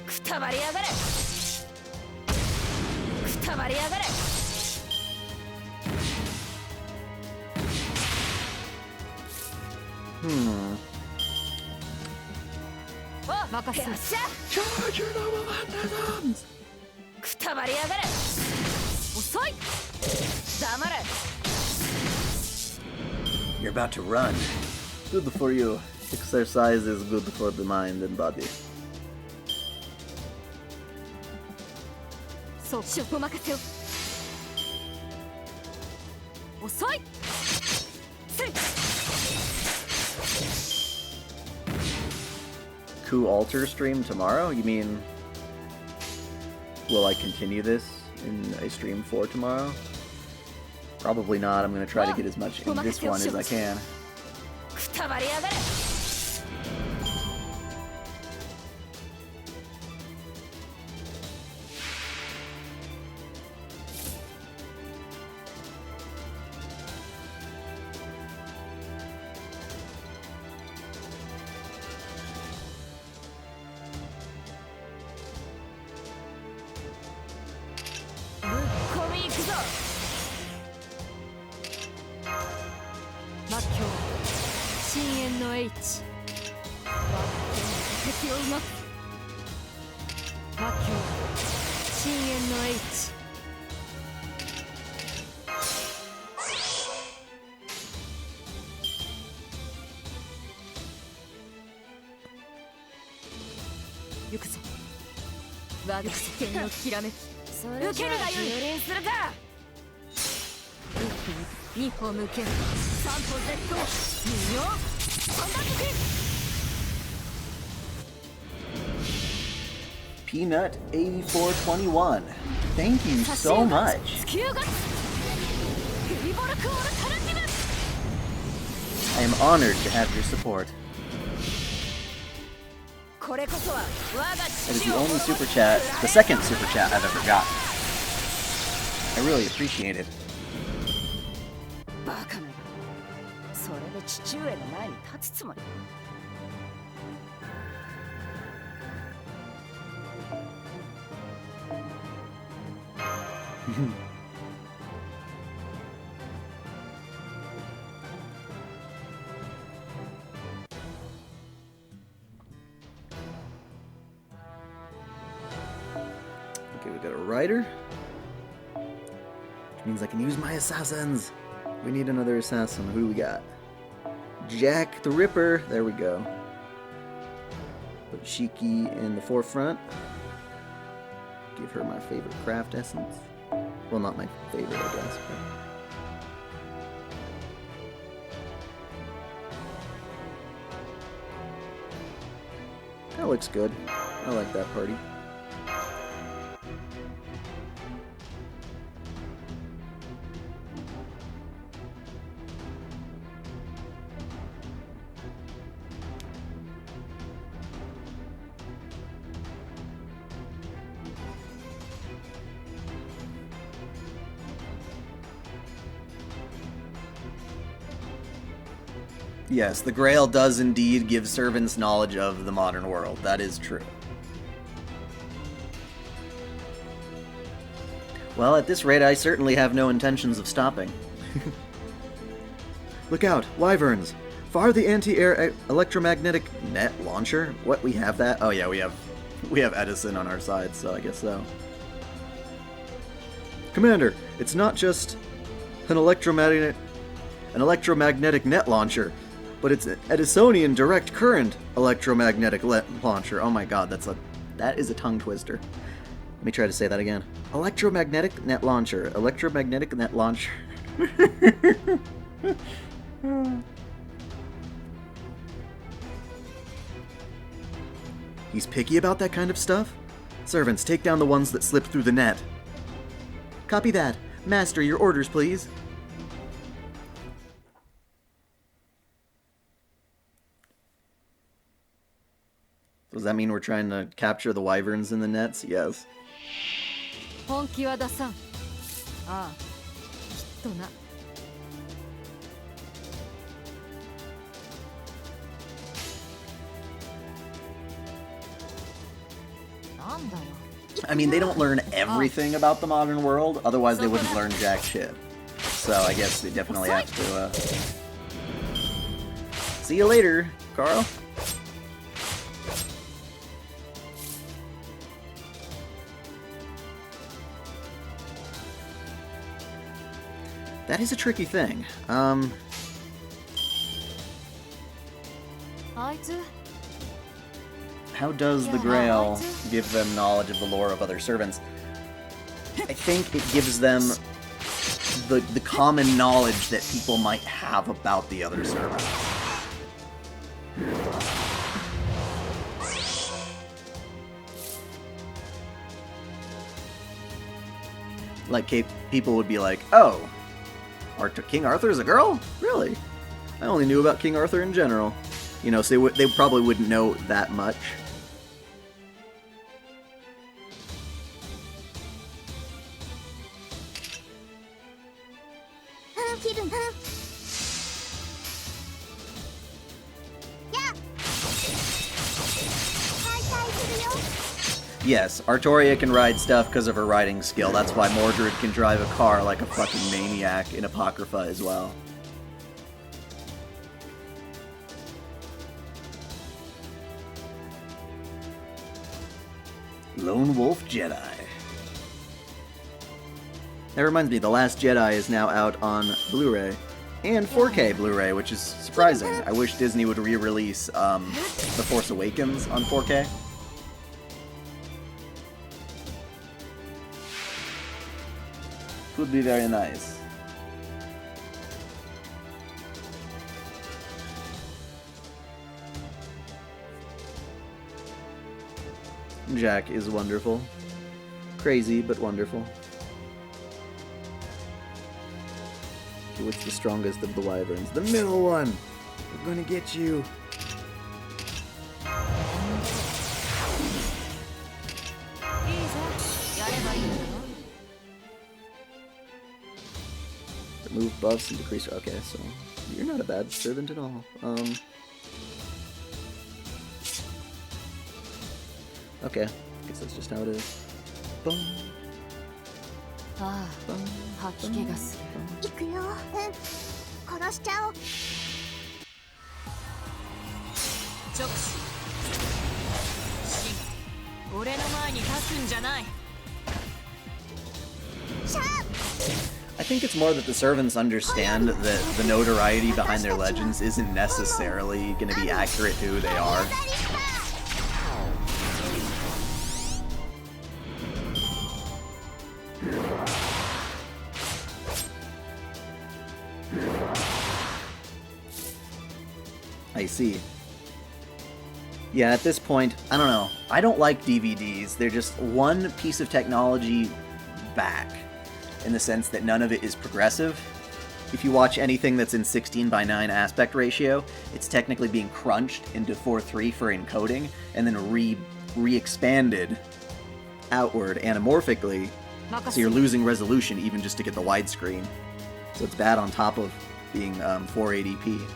[SPEAKER 4] くたばりやがれくたばりやがれ 任せよっしゃ
[SPEAKER 7] Charge your noble phantasms!
[SPEAKER 4] くたばりやがれ遅い黙れ
[SPEAKER 3] You're about to run.
[SPEAKER 1] Good for you. Exercise is good for the mind and body.
[SPEAKER 4] そうお任せを遅いせい
[SPEAKER 1] Coup altar stream tomorrow? You mean, will I continue this in a stream for tomorrow? Probably not. I'm going to try to get as much in this one as I can.
[SPEAKER 4] くたばりやがれ
[SPEAKER 1] 「
[SPEAKER 4] H 敵をうまく魔境深淵の H 行くぞ悪くせ剣のきらめき
[SPEAKER 5] それじゃあ蹂躙するか。
[SPEAKER 4] 2歩向け3歩絶倒2よ3段向け
[SPEAKER 1] Peanut 8421. Thank you so much.
[SPEAKER 4] スキューガッツフリボルクオルタルティブ
[SPEAKER 1] I am honored to have your support.
[SPEAKER 5] これこそは我が
[SPEAKER 1] That is
[SPEAKER 5] 父
[SPEAKER 1] the
[SPEAKER 5] を
[SPEAKER 1] only super chat, the second super chat I've ever gotten. I really appreciate it.
[SPEAKER 5] バカめ。それで父上の前に立つつもり。
[SPEAKER 1] Okay, we got a rider. Which means I can use my assassins. We need another assassin. Who do we got? Jack the Ripper. There we go. Put Shiki in the forefront. Give her my favorite craft essence. Well, not my favorite, I guess. But... that looks good. I like that party. Yes, the Grail does indeed give servants knowledge of the modern world. That is true. Well, at this rate, I certainly have no intentions of stopping. Look out! Wyverns! Fire the anti-air electromagnetic net launcher? What, we have that? Oh yeah, we have Edison on our side, so I guess so. Commander, it's not just an electromagnetic net launcher, but it's an Edisonian direct current electromagnetic launcher. Oh my god, that is a tongue twister. Let me try to say that again. Electromagnetic net launcher. Electromagnetic net launcher. He's picky about that kind of stuff? Servants, take down the ones that slip through the net. Copy that. Master, your orders, please. Does that mean we're trying to capture the wyverns in the nets? Yes.
[SPEAKER 4] 本気は出さんああきっとななんだよ
[SPEAKER 1] I mean, they don't learn everything about the modern world, otherwise they wouldn't learn jack shit. So I guess they definitely have to, see you later, Carl. That is a tricky thing.
[SPEAKER 4] あいつ
[SPEAKER 1] How does the Grail give them knowledge of the lore of other servants? I think it gives them the common knowledge that people might have about the other servants. Like, people would be like, oh, King Arthur's a girl? Really? I only knew about King Arthur in general. You know, so they probably wouldn't know that much. Yes, Artoria can ride stuff because of her riding skill. That's why Mordred can drive a car like a fucking maniac in Apocrypha as well.
[SPEAKER 3] Lone Wolf Jedi. That reminds me, The Last Jedi is now out on Blu-ray. And 4K Blu-ray, which is surprising. I wish Disney would re-release The Force Awakens on 4K. Would be very nice. Jack is wonderful. Crazy, but wonderful. What's the strongest of the wyverns? The middle one! We're gonna get you! Remove buffs and decrease... Okay, so... You're not a bad servant at all. Okay, I guess that's just how it is. Boom.
[SPEAKER 4] Ah, 吐き気がする。
[SPEAKER 5] 行くよ。殺しちゃおう。
[SPEAKER 4] 直視。俺の前に立つんじゃない。
[SPEAKER 3] I think it's more that the servants understand that the notoriety behind their legends isn't necessarily going to be accurate to who they are. I see. Yeah, at this point, I don't know. I don't like DVDs. They're just one piece of technology back, in the sense that none of it is progressive. If you watch anything that's in 16:9 aspect ratio, it's technically being crunched into 4:3 for encoding, and then re-expanded outward anamorphically, so you're losing resolution even just to get the widescreen. So it's bad on top of being 480p.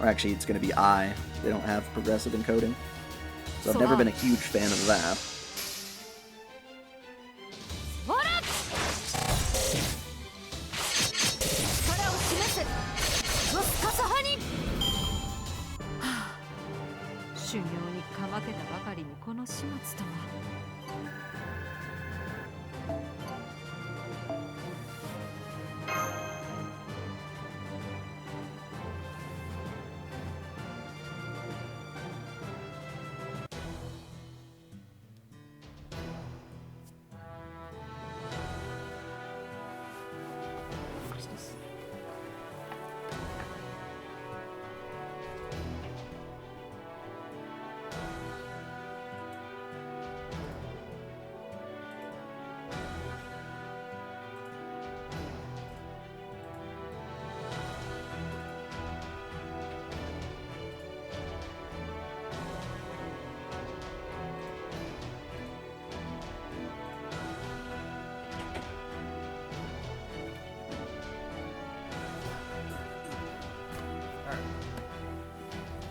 [SPEAKER 3] Or actually, it's going to be I. They don't have progressive encoding. So I've never been a huge fan of that.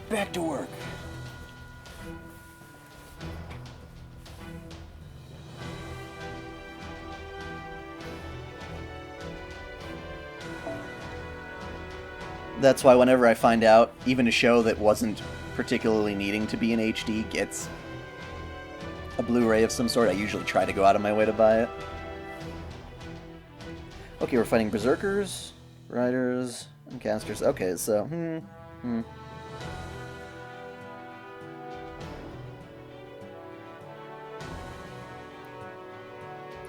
[SPEAKER 3] Back to work. That's why whenever I find out, even a show that wasn't particularly needing to be in HD gets a Blu-ray of some sort, I usually try to go out of my way to buy it. Okay, we're fighting Berserkers, Riders, and Casters. Okay, so,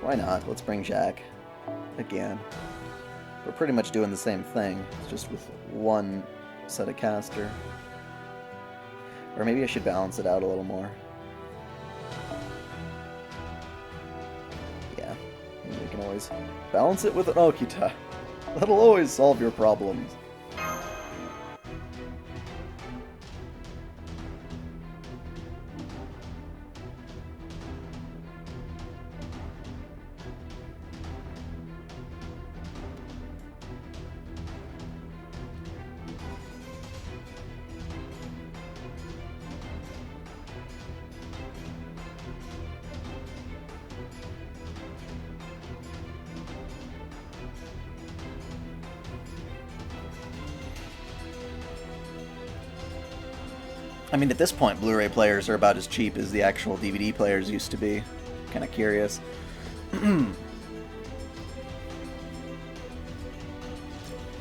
[SPEAKER 3] Why not? Let's bring Jack again. We're pretty much doing the same thing. It's just with one set of caster. Or maybe I should balance it out a little more. Yeah, you can always balance it with an Okita. That'll always solve your problems. I mean, at this point, Blu-ray players are about as cheap as the actual DVD players used to be. kind of curious.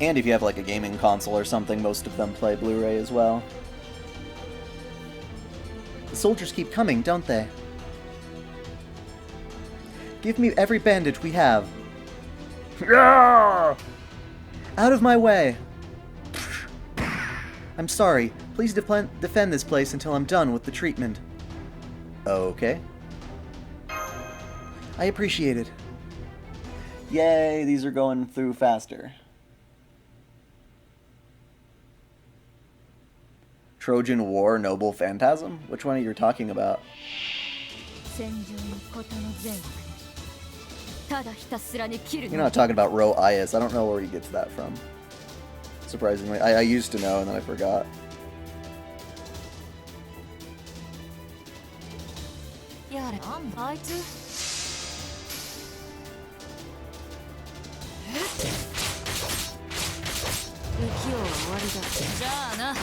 [SPEAKER 3] And if you have like a gaming console or something, most of them play Blu-ray as well. The soldiers keep coming, don't they? Give me every bandage we have.
[SPEAKER 2] Yeah!
[SPEAKER 3] Out of my way! I'm sorry. Please defend this place until I'm done with the treatment. Okay. I appreciate it. Yay, these are going through faster. Trojan War Noble Phantasm? Which one are you talking about?
[SPEAKER 5] 戦場のことの全国ただひたすらに切る
[SPEAKER 3] You're not talking about Ro Ias. I don't know where he gets that from. Surprisingly. I used to know and then I forgot.
[SPEAKER 4] やれあいつ不器用は終わりだじゃあな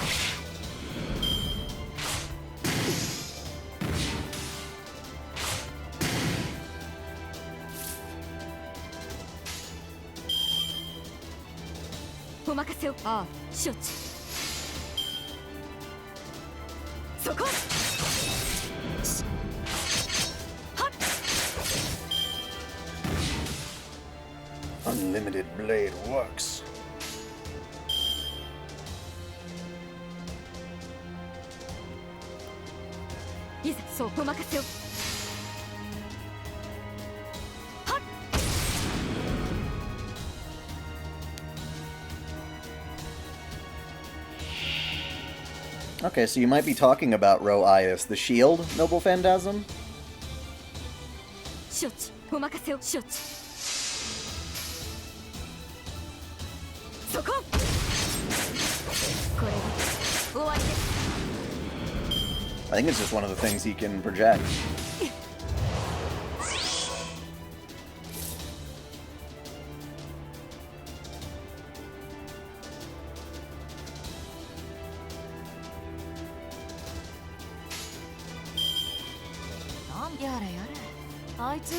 [SPEAKER 5] お任せを
[SPEAKER 4] ああ
[SPEAKER 5] 承知そこ
[SPEAKER 3] Unlimited blade works.
[SPEAKER 5] いざそうお任せを
[SPEAKER 3] Okay, so you might be talking about Ro Ias, the shield Noble Phantasm?
[SPEAKER 5] 承知お任せを承知そここれで終わりです
[SPEAKER 3] I think it's just one of the things he can project.
[SPEAKER 4] やれやれあいつ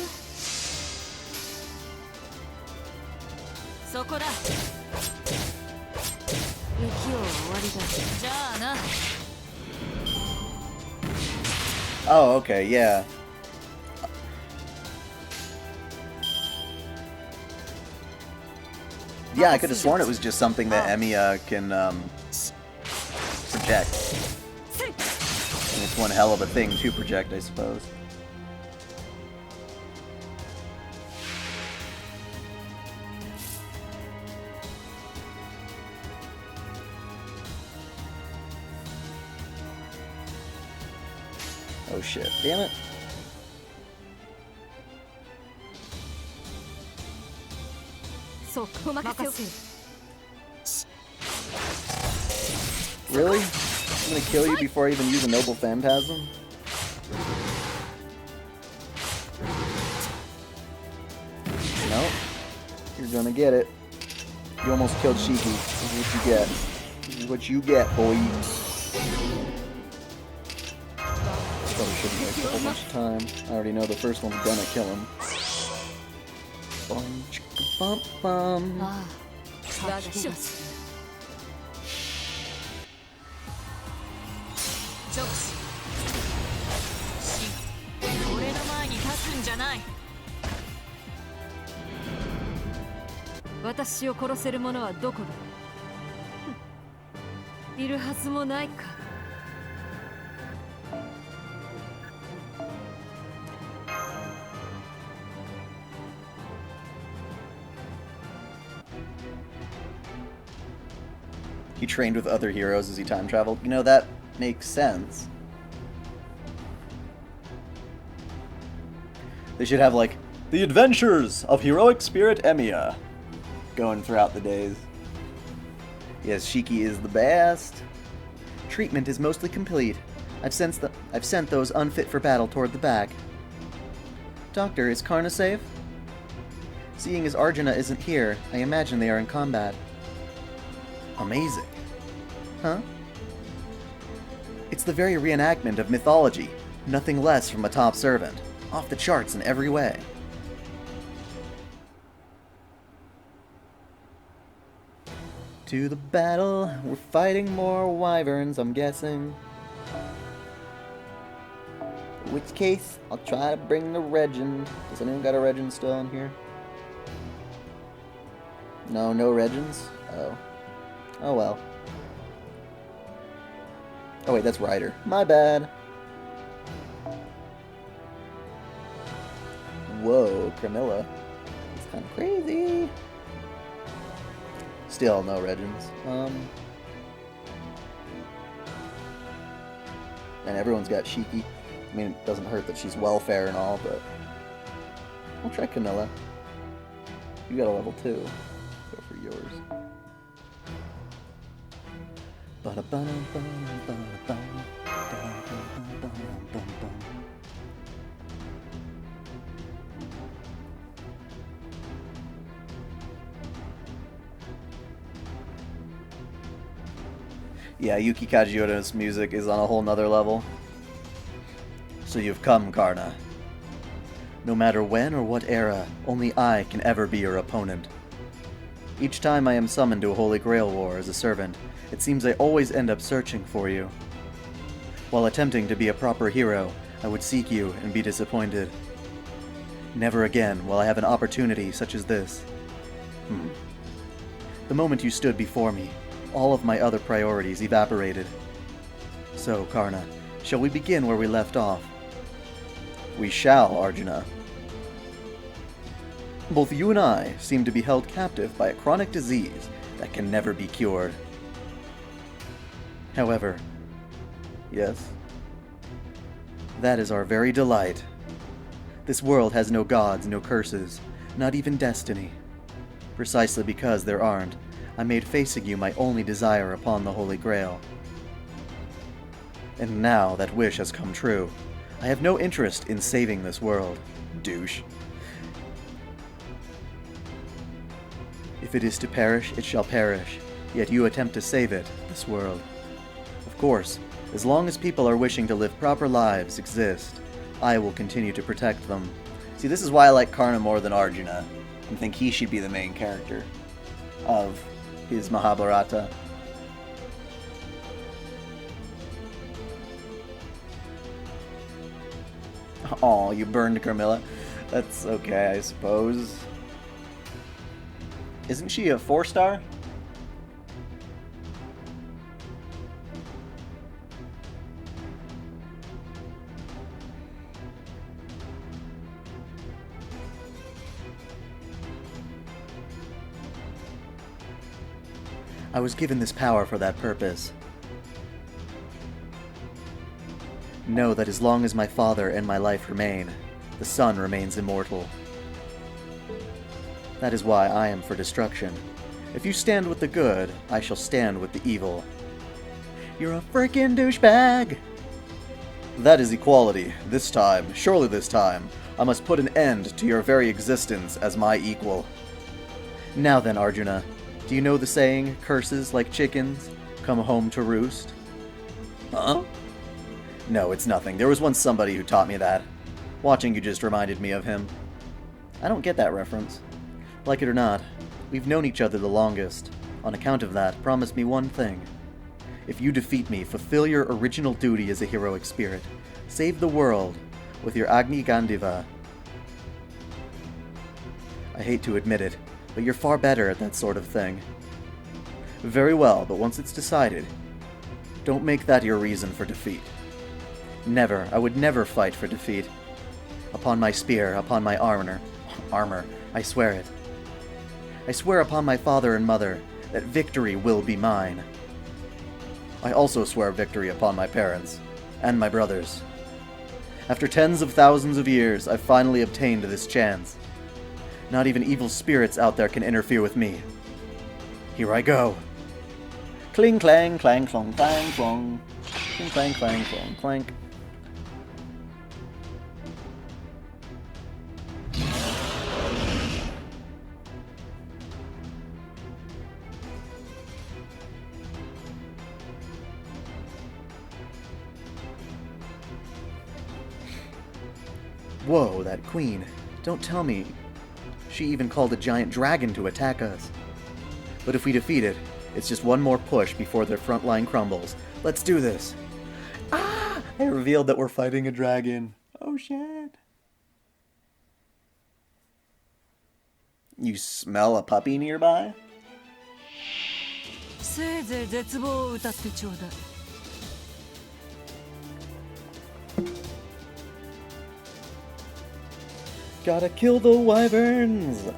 [SPEAKER 4] そこだ不器用は終わりだじゃあな
[SPEAKER 3] Oh, okay, yeah. Yeah, I could have sworn it was just something that Emiya can project. And it's one hell of a thing to project, I suppose. Oh shit, damn it.
[SPEAKER 5] So,
[SPEAKER 3] Really? I'm gonna kill you before I even use a Noble Phantasm? No. You're gonna get it. You almost killed Shiki. This is what you get. This is what you get, boy. Probably shouldn't waste a whole bunch of time. I already know the first one's gonna kill him. Bum, chicka, bum, bum.
[SPEAKER 4] ああだが一つ直視俺の前に立つんじゃない
[SPEAKER 5] 私を殺せる者はどこだいるはずもないか
[SPEAKER 3] He trained with other heroes as he time traveled. You know, that makes sense. They should have, like, The Adventures of Heroic Spirit Emiya going throughout the days. Yes, Shiki is the best. Treatment is mostly complete. I've sent those unfit for battle toward the back. Doctor, is Karna safe? Seeing as Arjuna isn't here, I imagine they are in combat. Amazing. Huh? It's the very reenactment of mythology, nothing less from a top servant. Off the charts in every way. To the battle, we're fighting more wyverns, I'm guessing. In which case, I'll try to bring the legend. Does anyone got a legend still in here? No, no legends? Oh. Oh well. Oh wait, that's Ryder. My bad. Whoa, Camilla. It's kind of crazy. Still no legends. And everyone's got Shiki. I mean, it doesn't hurt that she's welfare and all, but I'll try Camilla. You got a level 2. Go for yours. Yeah, Yuki Kajiura's music is on a whole nother level. So you've come, Karna. No matter when or what era, only I can ever be your opponent. Each time I am summoned to a Holy Grail War as a servant, it seems I always end up searching for you. While attempting to be a proper hero, I would seek you and be disappointed. Never again will I have an opportunity such as this. The moment you stood before me, all of my other priorities evaporated. So, Karna, shall we begin where we left off? We shall, Arjuna. Both you and I seem to be held captive by a chronic disease that can never be cured. However, yes, that is our very delight. This world has no gods, no curses, not even destiny. Precisely because there aren't, I made facing you my only desire upon the Holy Grail. And now that wish has come true, I have no interest in saving this world, douche. If it is to perish, it shall perish, yet you attempt to save it, this world. Of course, as long as people are wishing to live proper lives exist, I will continue to protect them.
[SPEAKER 1] See, this is why I like Karna more than Arjuna, and think he should be the main character of his Mahabharata. Aw, you burned Carmilla. That's okay, I suppose. Isn't she a 4-star?
[SPEAKER 3] I was given this power for that purpose. Know that as long as my father and my life remain, the sun remains immortal. That is why I am for destruction. If you stand with the good, I shall stand with the evil. You're a frickin' douchebag!
[SPEAKER 1] That is equality. This time, surely this time, I must put an end to your very existence as my equal.
[SPEAKER 3] Now then, Arjuna, do you know the saying, curses like chickens, come home to roost?
[SPEAKER 1] Huh? No, it's nothing. There was once somebody who taught me that. Watching you just reminded me of him.
[SPEAKER 3] I don't get that reference. Like it or not, we've known each other the longest. On account of that, promise me one thing. If you defeat me, fulfill your original duty as a heroic spirit. Save the world with your Agni Gandiva. I hate to admit it, but you're far better at that sort of thing. Very well, but once it's decided, don't make that your reason for defeat. Never, I would never fight for defeat. Upon my spear, upon my armor, I swear it. I swear upon my father and mother that victory will be mine.
[SPEAKER 1] I also swear victory upon my parents, and my brothers. After tens of thousands of years, I've finally obtained this chance. Not even evil spirits out there can interfere with me. Here I go. Cling clang, clang clong, clang clong. Cling clang, clang clong, clank.
[SPEAKER 3] Whoa, that queen. Don't tell me she even called a giant dragon to attack us. But if we defeat it, it's just one more push before their front line crumbles. Let's do this. Ah! I revealed that we're fighting a dragon. Oh shit. You smell a puppy nearby?
[SPEAKER 4] せいぜい絶望を歌ってちょうだい。
[SPEAKER 3] Gotta kill the wyverns!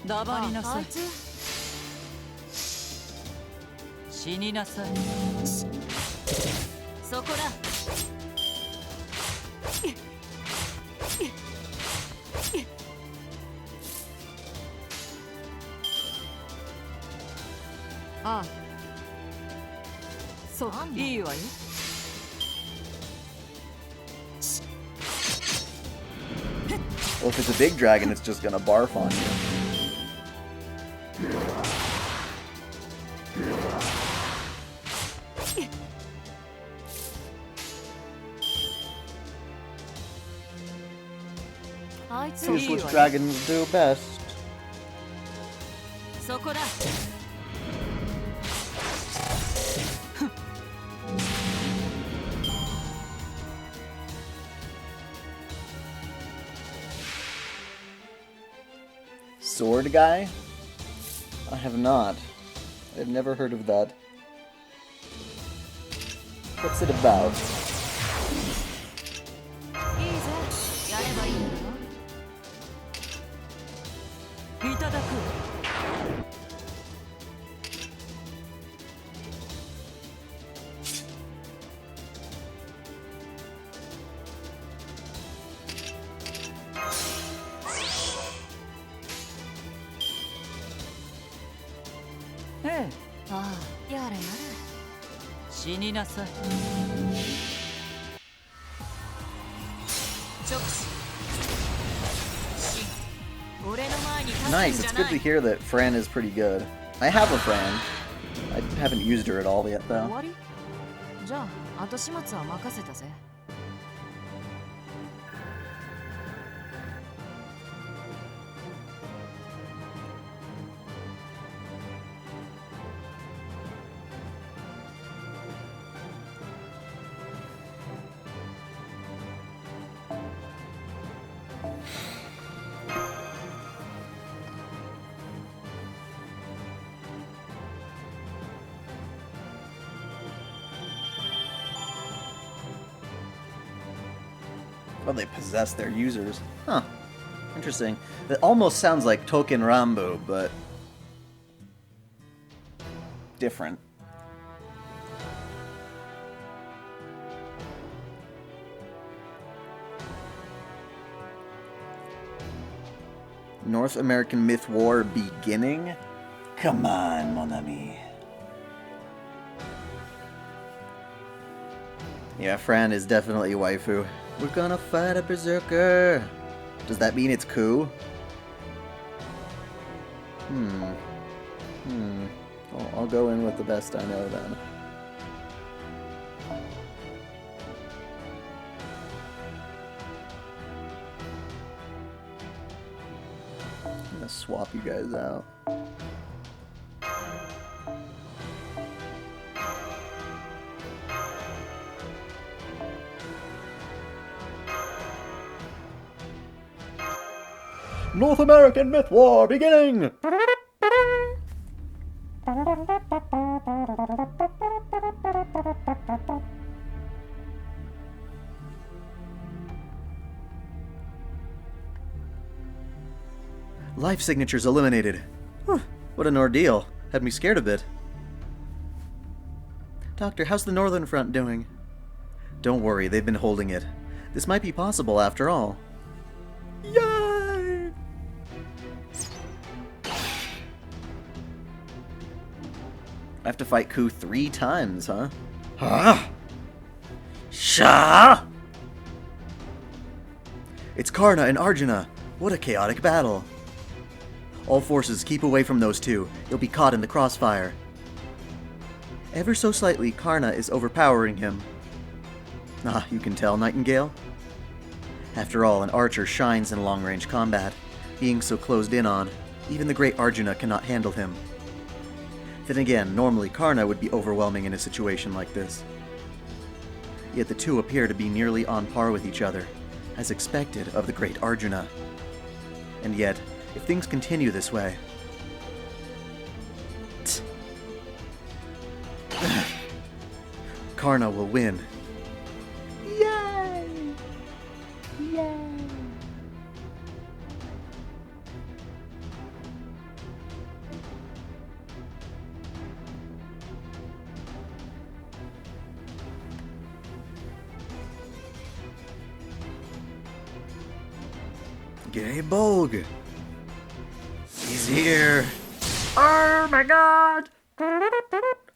[SPEAKER 4] ダバりなさい。死になさい。そこだ。ああ。そう、いいわよ。
[SPEAKER 3] Well, if it's a big dragon, it's just gonna barf on you. Here's what dragons do best.
[SPEAKER 4] そこだ。
[SPEAKER 3] Sword guy? I have not. I've never heard of that. What's it about?
[SPEAKER 4] いいぜ。やればいいんだよ。いただく。ええ。ああ、やれやれ。死になさい。直視。俺の前に立つんじゃない。
[SPEAKER 3] Nice, it's good to hear that Fran is pretty good. I have a Fran. I haven't used her at all yet,
[SPEAKER 4] 終
[SPEAKER 3] though.
[SPEAKER 4] わり？じゃあ、後始末は任せたぜ。
[SPEAKER 3] Well, they possess their users. Huh. Interesting. It almost sounds like Token Rambo, but different. North American Myth War beginning? Come on, mon ami. Yeah, Fran is definitely waifu. We're gonna fight a berserker. Does that mean it's coup? I'll go in with the best I know then. I'm gonna swap you guys out. North American Myth War beginning! Life signatures eliminated. Whew, what an ordeal. Had me scared a bit. Doctor, how's the Northern Front doing? Don't worry, they've been holding it. This might be possible after all. Yay! I have to fight Ku 3 times, huh? Huh? Sha! It's Karna and Arjuna. What a chaotic battle. All forces keep away from those two. You'll be caught in the crossfire. Ever so slightly, Karna is overpowering him. Ah, you can tell, Nightingale? After all, an archer shines in long-range combat. Being so closed in on, even the great Arjuna cannot handle him. Then again, normally Karna would be overwhelming in a situation like this. Yet the two appear to be nearly on par with each other, as expected of the great Arjuna. And yet, if things continue this way... Karna will win. Yay! Yay! Gaybolg! He's here!
[SPEAKER 2] Oh my god!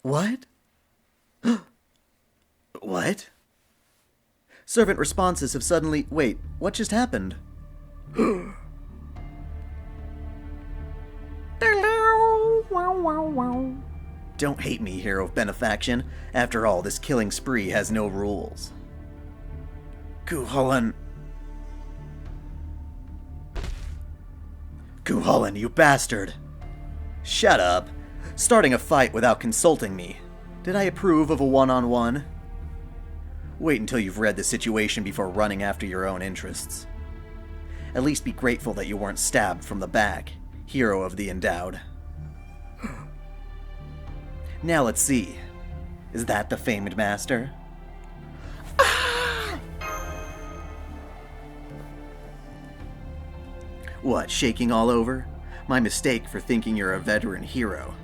[SPEAKER 3] What? What? Servant responses have suddenly... Wait, what just happened? Don't hate me, hero of benefaction. After all, this killing spree has no rules. Cuchulainn, you bastard! Shut up! Starting a fight without consulting me. Did I approve of a one-on-one? Wait until you've read the situation before running after your own interests. At least be grateful that you weren't stabbed from the back, hero of the endowed. Now let's see. Is that the famed master? What, shaking all over? My mistake for thinking you're a veteran hero.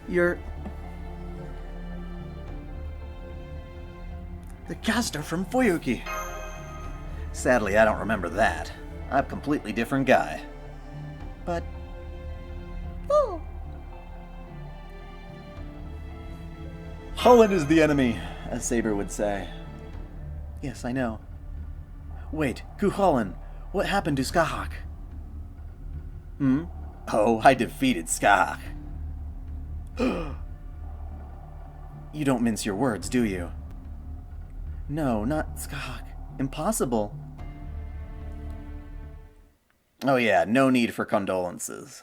[SPEAKER 3] You're... the caster from Fuyuki. Sadly, I don't remember that. I'm a completely different guy. But... oh. Holland is the enemy, as Saber would say. Yes, I know. Wait, Cuchulainn, what happened to Skahak? Oh, I defeated Skahak. You don't mince your words, do you? No, not Skahak. Impossible. Oh yeah, no need for condolences.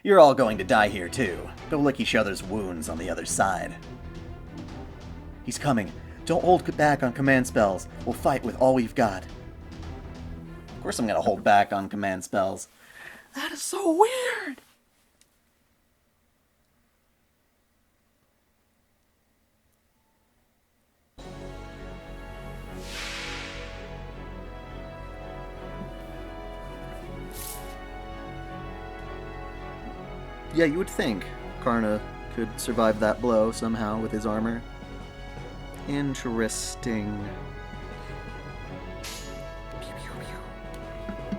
[SPEAKER 3] You're all going to die here too. Go lick each other's wounds on the other side. He's coming. Don't hold back on command spells. We'll fight with all we've got. Of course I'm gonna hold back on command spells.
[SPEAKER 7] That is so weird.
[SPEAKER 3] Yeah, you would think Karna could survive that blow somehow with his armor. Interesting.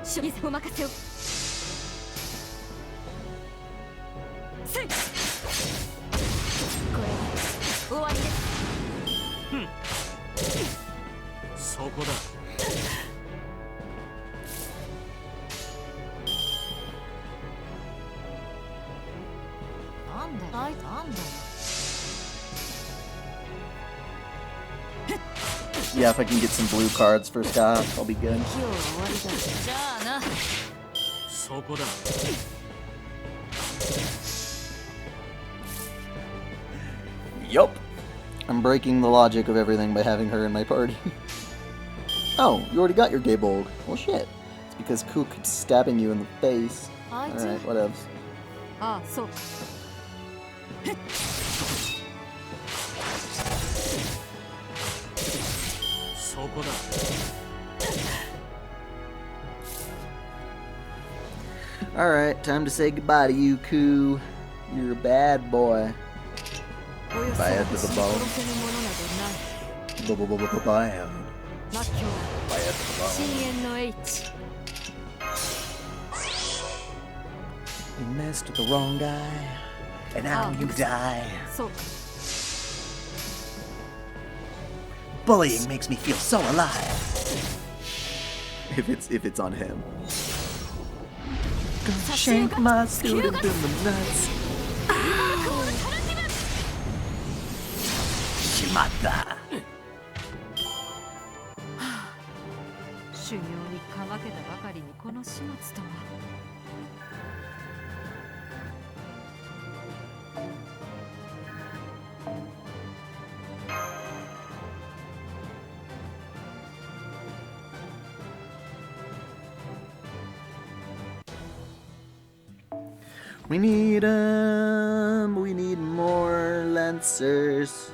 [SPEAKER 4] 処理お任せをせいこれで終わりです
[SPEAKER 8] そこだ
[SPEAKER 4] なんだなんだ
[SPEAKER 3] Yeah, if I can get some blue cards for Scott, I'll be good.
[SPEAKER 4] 今日終わりだじゃあな
[SPEAKER 8] そこだ
[SPEAKER 3] Yup. I'm breaking the logic of everything by having her in my party. Oh, you already got your Gaybolg. Well, shit. It's because Kook keeps stabbing you in the face. Alright, whatevs.
[SPEAKER 4] ああそうか
[SPEAKER 8] そこだ
[SPEAKER 3] Alright, time to say goodbye to you, Koo. You're a bad boy.
[SPEAKER 4] およそ
[SPEAKER 3] Bad to the
[SPEAKER 4] 殺
[SPEAKER 3] bone.
[SPEAKER 4] せぬものなどない
[SPEAKER 3] Bad.
[SPEAKER 4] 魔境
[SPEAKER 3] Bad to the bone.
[SPEAKER 4] 深淵の H
[SPEAKER 3] You messed with the wrong guy, and now you die.
[SPEAKER 4] そうか
[SPEAKER 3] Bullying makes me feel so alive. If it's on him. Gonna shank my student in the nuts. Shimata.
[SPEAKER 4] 修行にかまけたばかりにこの始末とは。
[SPEAKER 1] We need more lancers.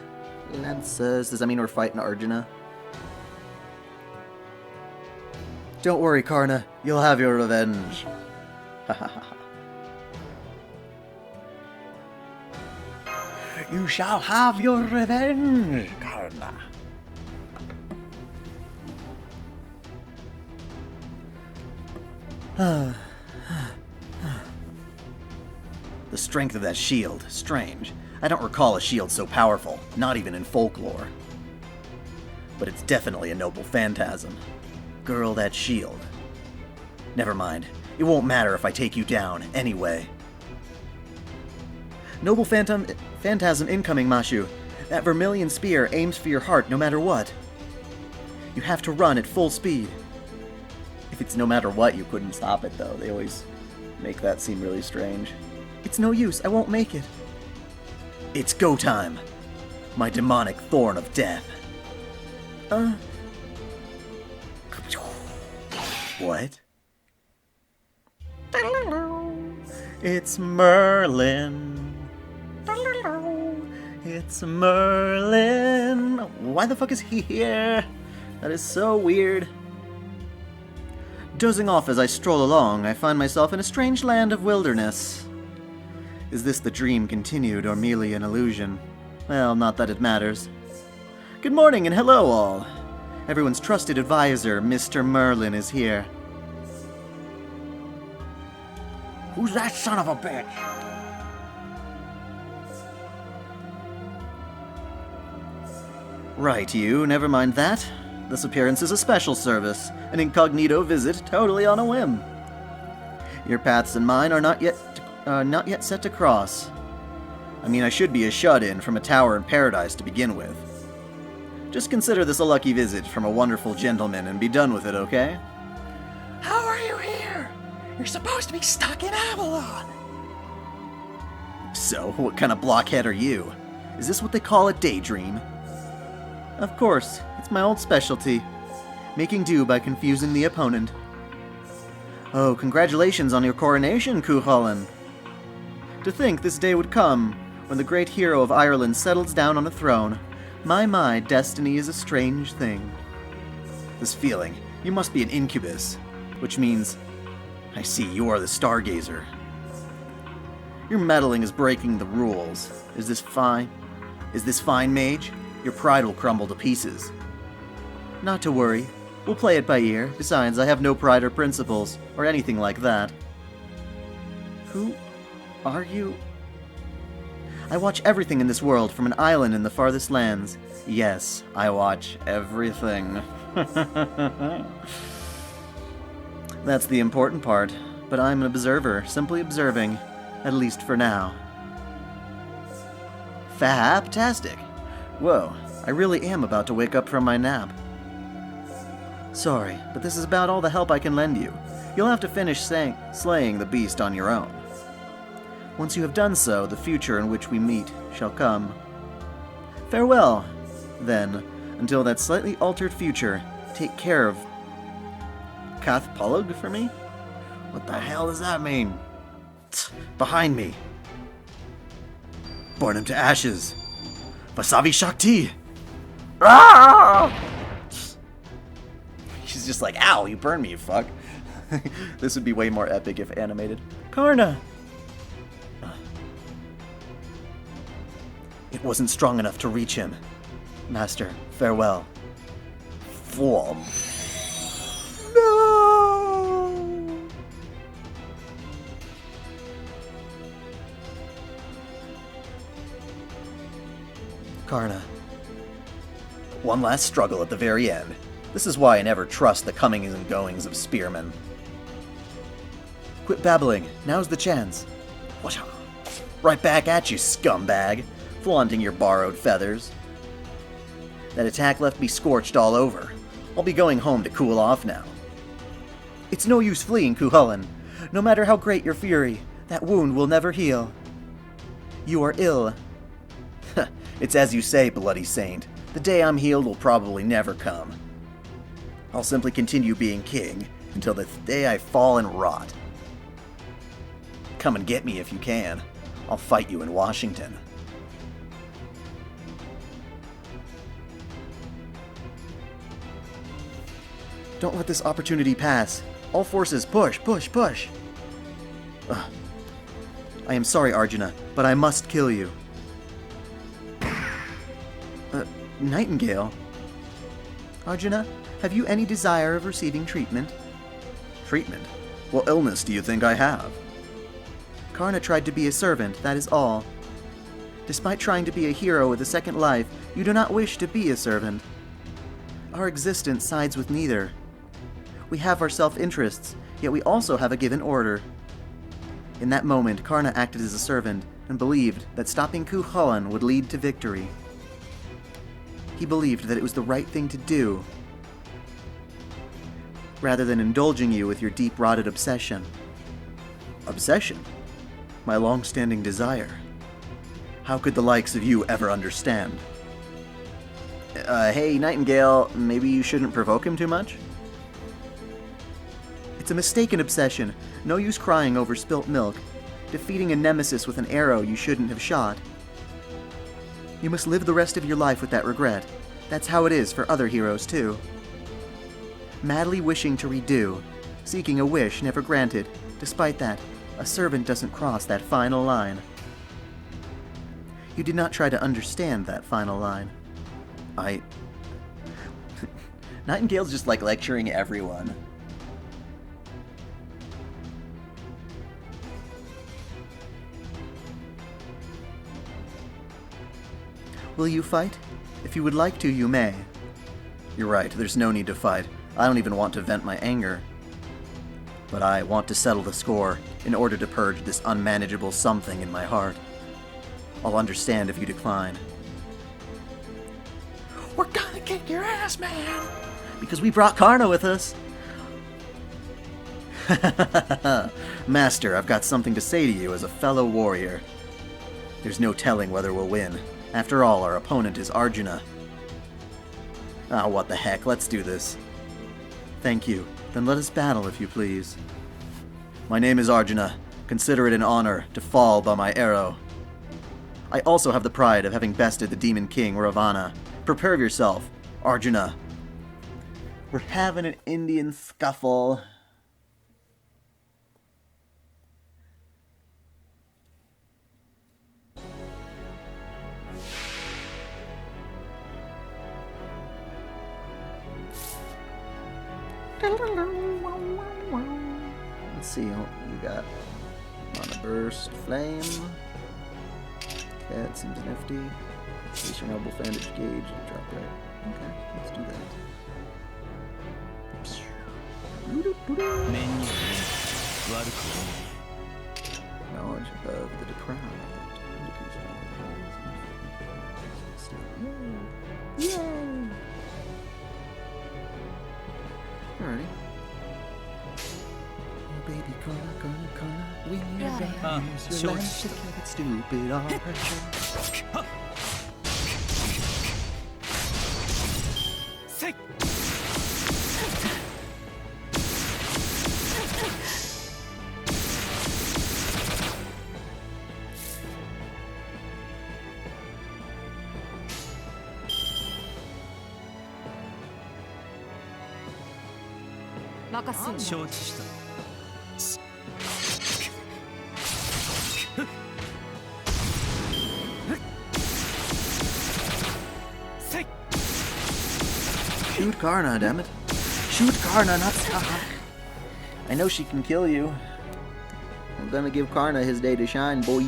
[SPEAKER 1] Lancers. Does that mean we're fighting Arjuna? Don't worry, Karna. You'll have your revenge. You shall have your revenge, Karna. The strength of that shield, strange. I don't recall a shield so powerful, not even in folklore. But it's definitely a noble phantasm. Girl, that shield. Never mind. It won't matter if I take you down, anyway. Noble phantasm incoming, Mushu. That vermilion spear aims for your heart no matter what. You have to run at full speed. If it's no matter what, you couldn't stop it, though. They always make that seem really strange. It's no use, I won't make it. It's go time. My demonic thorn of death. What? It's Merlin. It's Merlin. Why the fuck is he here? That is so weird. Dozing off as I stroll along, I find myself in a strange land of wilderness. Is this the dream continued or merely an illusion? Well, not that it matters. Good morning and hello all. Everyone's trusted advisor, Mr. Merlin, is here. Who's that son of a bitch? Right, you. Never mind that. This appearance is a special service, an incognito visit totally on a whim. Your paths and mine are not yet set to cross. I mean, I should be a shut-in from a tower in paradise to begin with. Just consider this a lucky visit from a wonderful gentleman and be done with it, okay?
[SPEAKER 7] How are you here? You're supposed to be stuck in Avalon.
[SPEAKER 1] So, what kind of blockhead are you? Is this what they call a daydream? Of course, it's my old specialty. Making do by confusing the opponent. Oh, congratulations on your coronation, Cuchulainn. To think this day would come, when the great hero of Ireland settles down on a throne. My, destiny is a strange thing. This feeling, you must be an incubus, which means, I see, you are the stargazer. Your meddling is breaking the rules. Is this fine? Is this fine, mage? Your pride will crumble to pieces. Not to worry. We'll play it by ear. Besides, I have no pride or principles, or anything like that. Who are you? I watch everything in this world from an island in the farthest lands. Yes, I watch everything. That's the important part, but I'm an observer, simply observing, at least for now. Fantastic! Whoa, I really am about to wake up from my nap. Sorry, but this is about all the help I can lend you. You'll have to finish slaying the beast on your own. Once you have done so, the future in which we meet shall come. Farewell, then. Until that slightly altered future, take care of Cath Polug for me? What the hell does that mean? Behind me. Burn him to ashes. Vasavi Shakti! Ah! She's just like, ow, you burned me, you fuck. This would be way more epic if animated. Karna! It wasn't strong enough to reach him. Master, farewell. Form. No! Karna. One last struggle at the very end. This is why I never trust the comings and goings of spearmen. Quit babbling. Now's the chance. What? Right back at you, scumbag. Flaunting your borrowed feathers. That attack left me scorched all over. I'll be going home to cool off now.
[SPEAKER 3] It's no use fleeing, Cuchulainn. No matter how great your fury, that wound will never heal. You are ill. It's as you say, bloody saint. The day I'm healed will probably never come. I'll simply continue being king until the day I fall and rot. Come and get me if you can. I'll fight you in Washington. Don't let this opportunity pass. All forces, push, push, push. Ugh. I am sorry, Arjuna, but I must kill you. Nightingale? Arjuna, have you any desire of receiving treatment? Treatment? What illness do you think I have? Karna tried to be a servant, that is all. Despite trying to be a hero with a second life, you do not wish to be a servant. Our existence sides with neither. We have our self-interests, yet we also have a given order. In that moment, Karna acted as a servant and believed that stopping Cuchulainn would lead to victory. He believed that it was the right thing to do, rather than indulging you with your deep-rotted obsession. Obsession? My long-standing desire. How could the likes of you ever understand? Hey, Nightingale, maybe you shouldn't provoke him too much? It's a mistaken obsession. No use crying over spilt milk, defeating a nemesis with an arrow you shouldn't have shot. You must live the rest of your life with that regret. That's how it is for other heroes, too. Madly wishing to redo, seeking a wish never granted. Despite that, a servant doesn't cross that final line. You did not try to understand that final line.
[SPEAKER 1] Nightingale's just like lecturing everyone.
[SPEAKER 3] Will you fight? If you would like to, you may. You're right, there's no need to fight. I don't even want to vent my anger. But I want to settle the score in order to purge this unmanageable something in my heart. I'll understand if you decline.
[SPEAKER 7] We're gonna kick your ass, man!
[SPEAKER 3] Because we brought Karna with us. Master, I've got something to say to you as a fellow warrior. There's no telling whether we'll win. After all, our opponent is Arjuna. Ah, what the heck, let's do this. Thank you. Then let us battle, if you please. My name is Arjuna. Consider it an honor to fall by my arrow. I also have the pride of having bested the Demon King, Ravana. Prepare yourself, Arjuna.
[SPEAKER 1] We're having an Indian scuffle. Let's see what you got. Mana burst, flame. That seems nifty. Place your noble bandage gauge to drop right. Okay, let's do that. Knowledge of the deprived. Yay! Alrighty. Oh, baby, Karna, we are gonna use your life to keep it stupid all pressure.
[SPEAKER 3] Shoot Karna, damn it. Shoot Karna, not Sahak.
[SPEAKER 1] I know she can kill you. I'm gonna give Karna his day to shine, boy.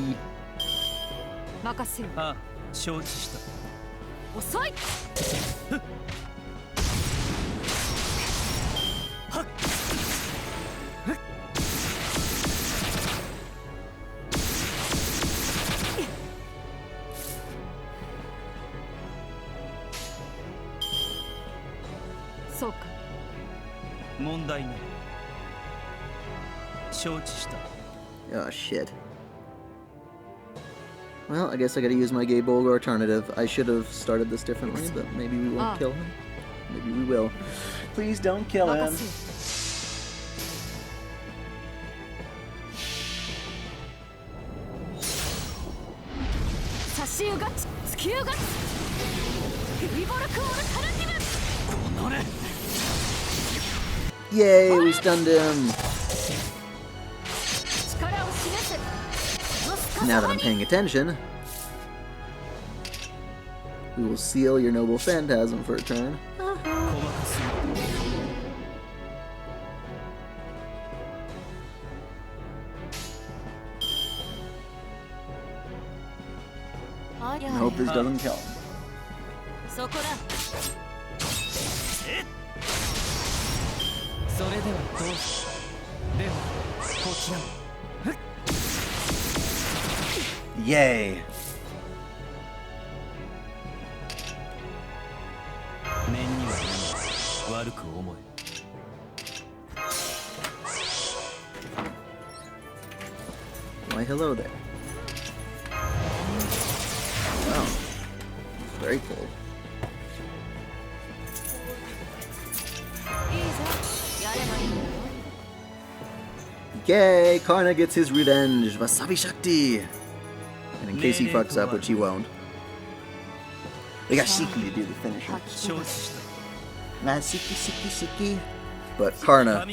[SPEAKER 8] 承知した。
[SPEAKER 1] Oh, shit. Well, I guess I gotta use my gay Bolgar alternative. I should have started this differently, but maybe we won't kill him. Maybe we will. Please don't kill him. Yay, we stunned him! Now that I'm paying attention, we will seal your noble phantasm for a turn. I hope this doesn't kill him. Yay! Why, hello there. Wow. Very cool. Yay! Karna gets his revenge! Wasabi Shakti! And in case he fucks up, which he won't, we got Shiki to do the finisher. Nah, Shiki. But Karna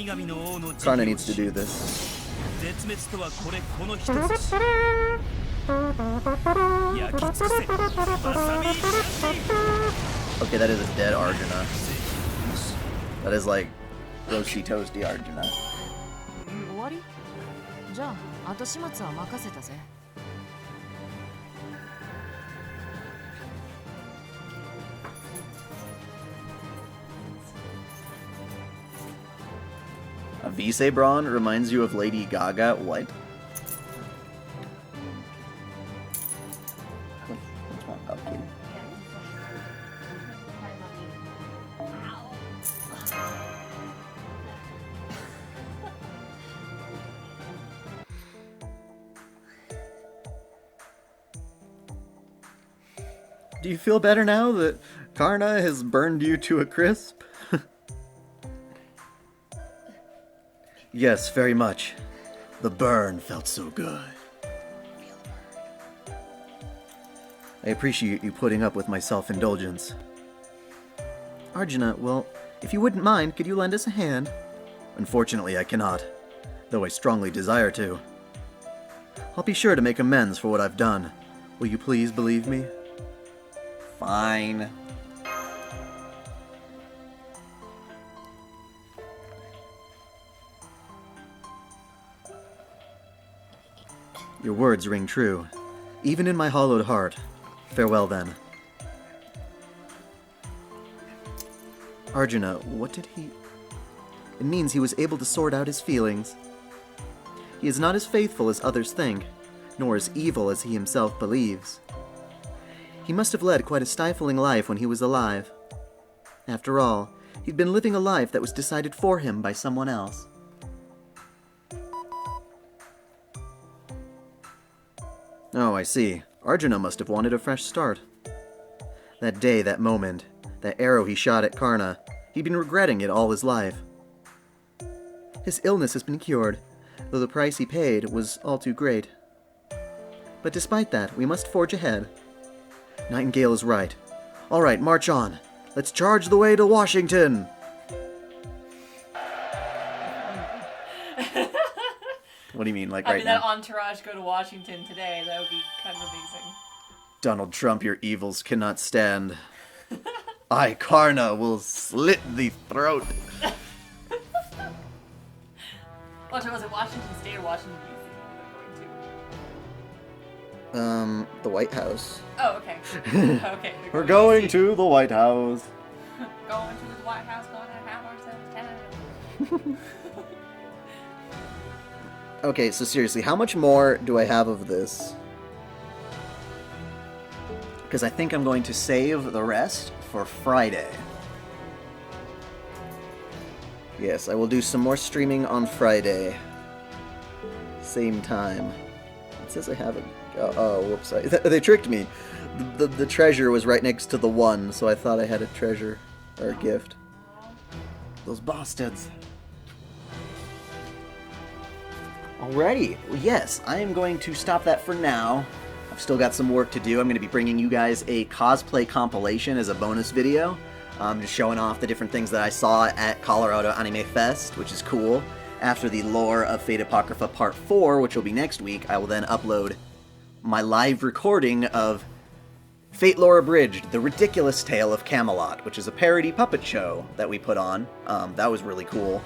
[SPEAKER 1] needs to do this. Okay, that is a dead Arjuna. That is like roasty toasty Arjuna. A Visebron reminds you of Lady Gaga. What? What's wrong up here? Do you feel better now that Karna has burned you to a crisp? Yes, very much. The burn felt so good. I appreciate you putting up with my self-indulgence. Arjuna, well, if you wouldn't mind, could you lend us a hand? Unfortunately, I cannot, though I strongly desire to. I'll be sure to make amends for what I've done. Will you please believe me? Fine. Your words ring true, even in my hollowed heart. Farewell, then. Arjuna, what did he... It means he was able to sort out his feelings. He is not as faithful as others think, nor as evil as he himself believes. He must have led quite a stifling life when he was alive. After all, he'd been living a life that was decided for him by someone else. Oh, I see. Arjuna must have wanted a fresh start. That day, that moment, that arrow he shot at Karna, he'd been regretting it all his life. His illness has been cured, though the price he paid was all too great. But despite that, we must forge ahead. Nightingale is right. All right, march on. Let's charge the way to Washington! What do you mean, like right now?
[SPEAKER 9] That entourage go to Washington today. That would be kind of amazing.
[SPEAKER 3] Donald Trump, your evils cannot stand. I, Karna, will slit thee throat.
[SPEAKER 9] Was it Washington State or Washington D.C.
[SPEAKER 1] The White House.
[SPEAKER 9] Oh, okay. Okay.
[SPEAKER 3] We're going to the White House.
[SPEAKER 9] Going to the White House, going to have ourselves time.
[SPEAKER 1] Okay, so seriously, how much more do I have of this? Because I think I'm going to save the rest for Friday. Yes, I will do some more streaming on Friday. same time. It says I have it. Oh, whoops! They tricked me. The treasure was right next to the 1, so I thought I had a treasure or a gift. Those bastards. Alrighty, well, yes, I am going to stop that for now. I've still got some work to do. I'm going to be bringing you guys a cosplay compilation as a bonus video. Just showing off the different things that I saw at Colorado Anime Fest, which is cool. After the Lore of Fate Apocrypha Part 4, which will be next week, I will then upload my live recording of Fate Lore Abridged, The Ridiculous Tale of Camelot, which is a parody puppet show that we put on. That was really cool.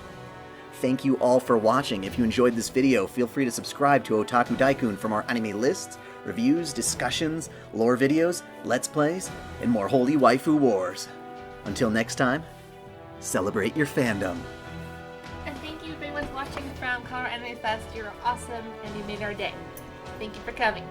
[SPEAKER 1] Thank you all for watching. If you enjoyed this video, feel free to subscribe to OtakuDaiKun for more anime lists, reviews, discussions, lore videos, let's plays, and more holy waifu wars. Until next time, celebrate your fandom.
[SPEAKER 9] And thank you everyone for watching from Colorado Anime Fest. You're awesome and you made our day. Thank you for coming.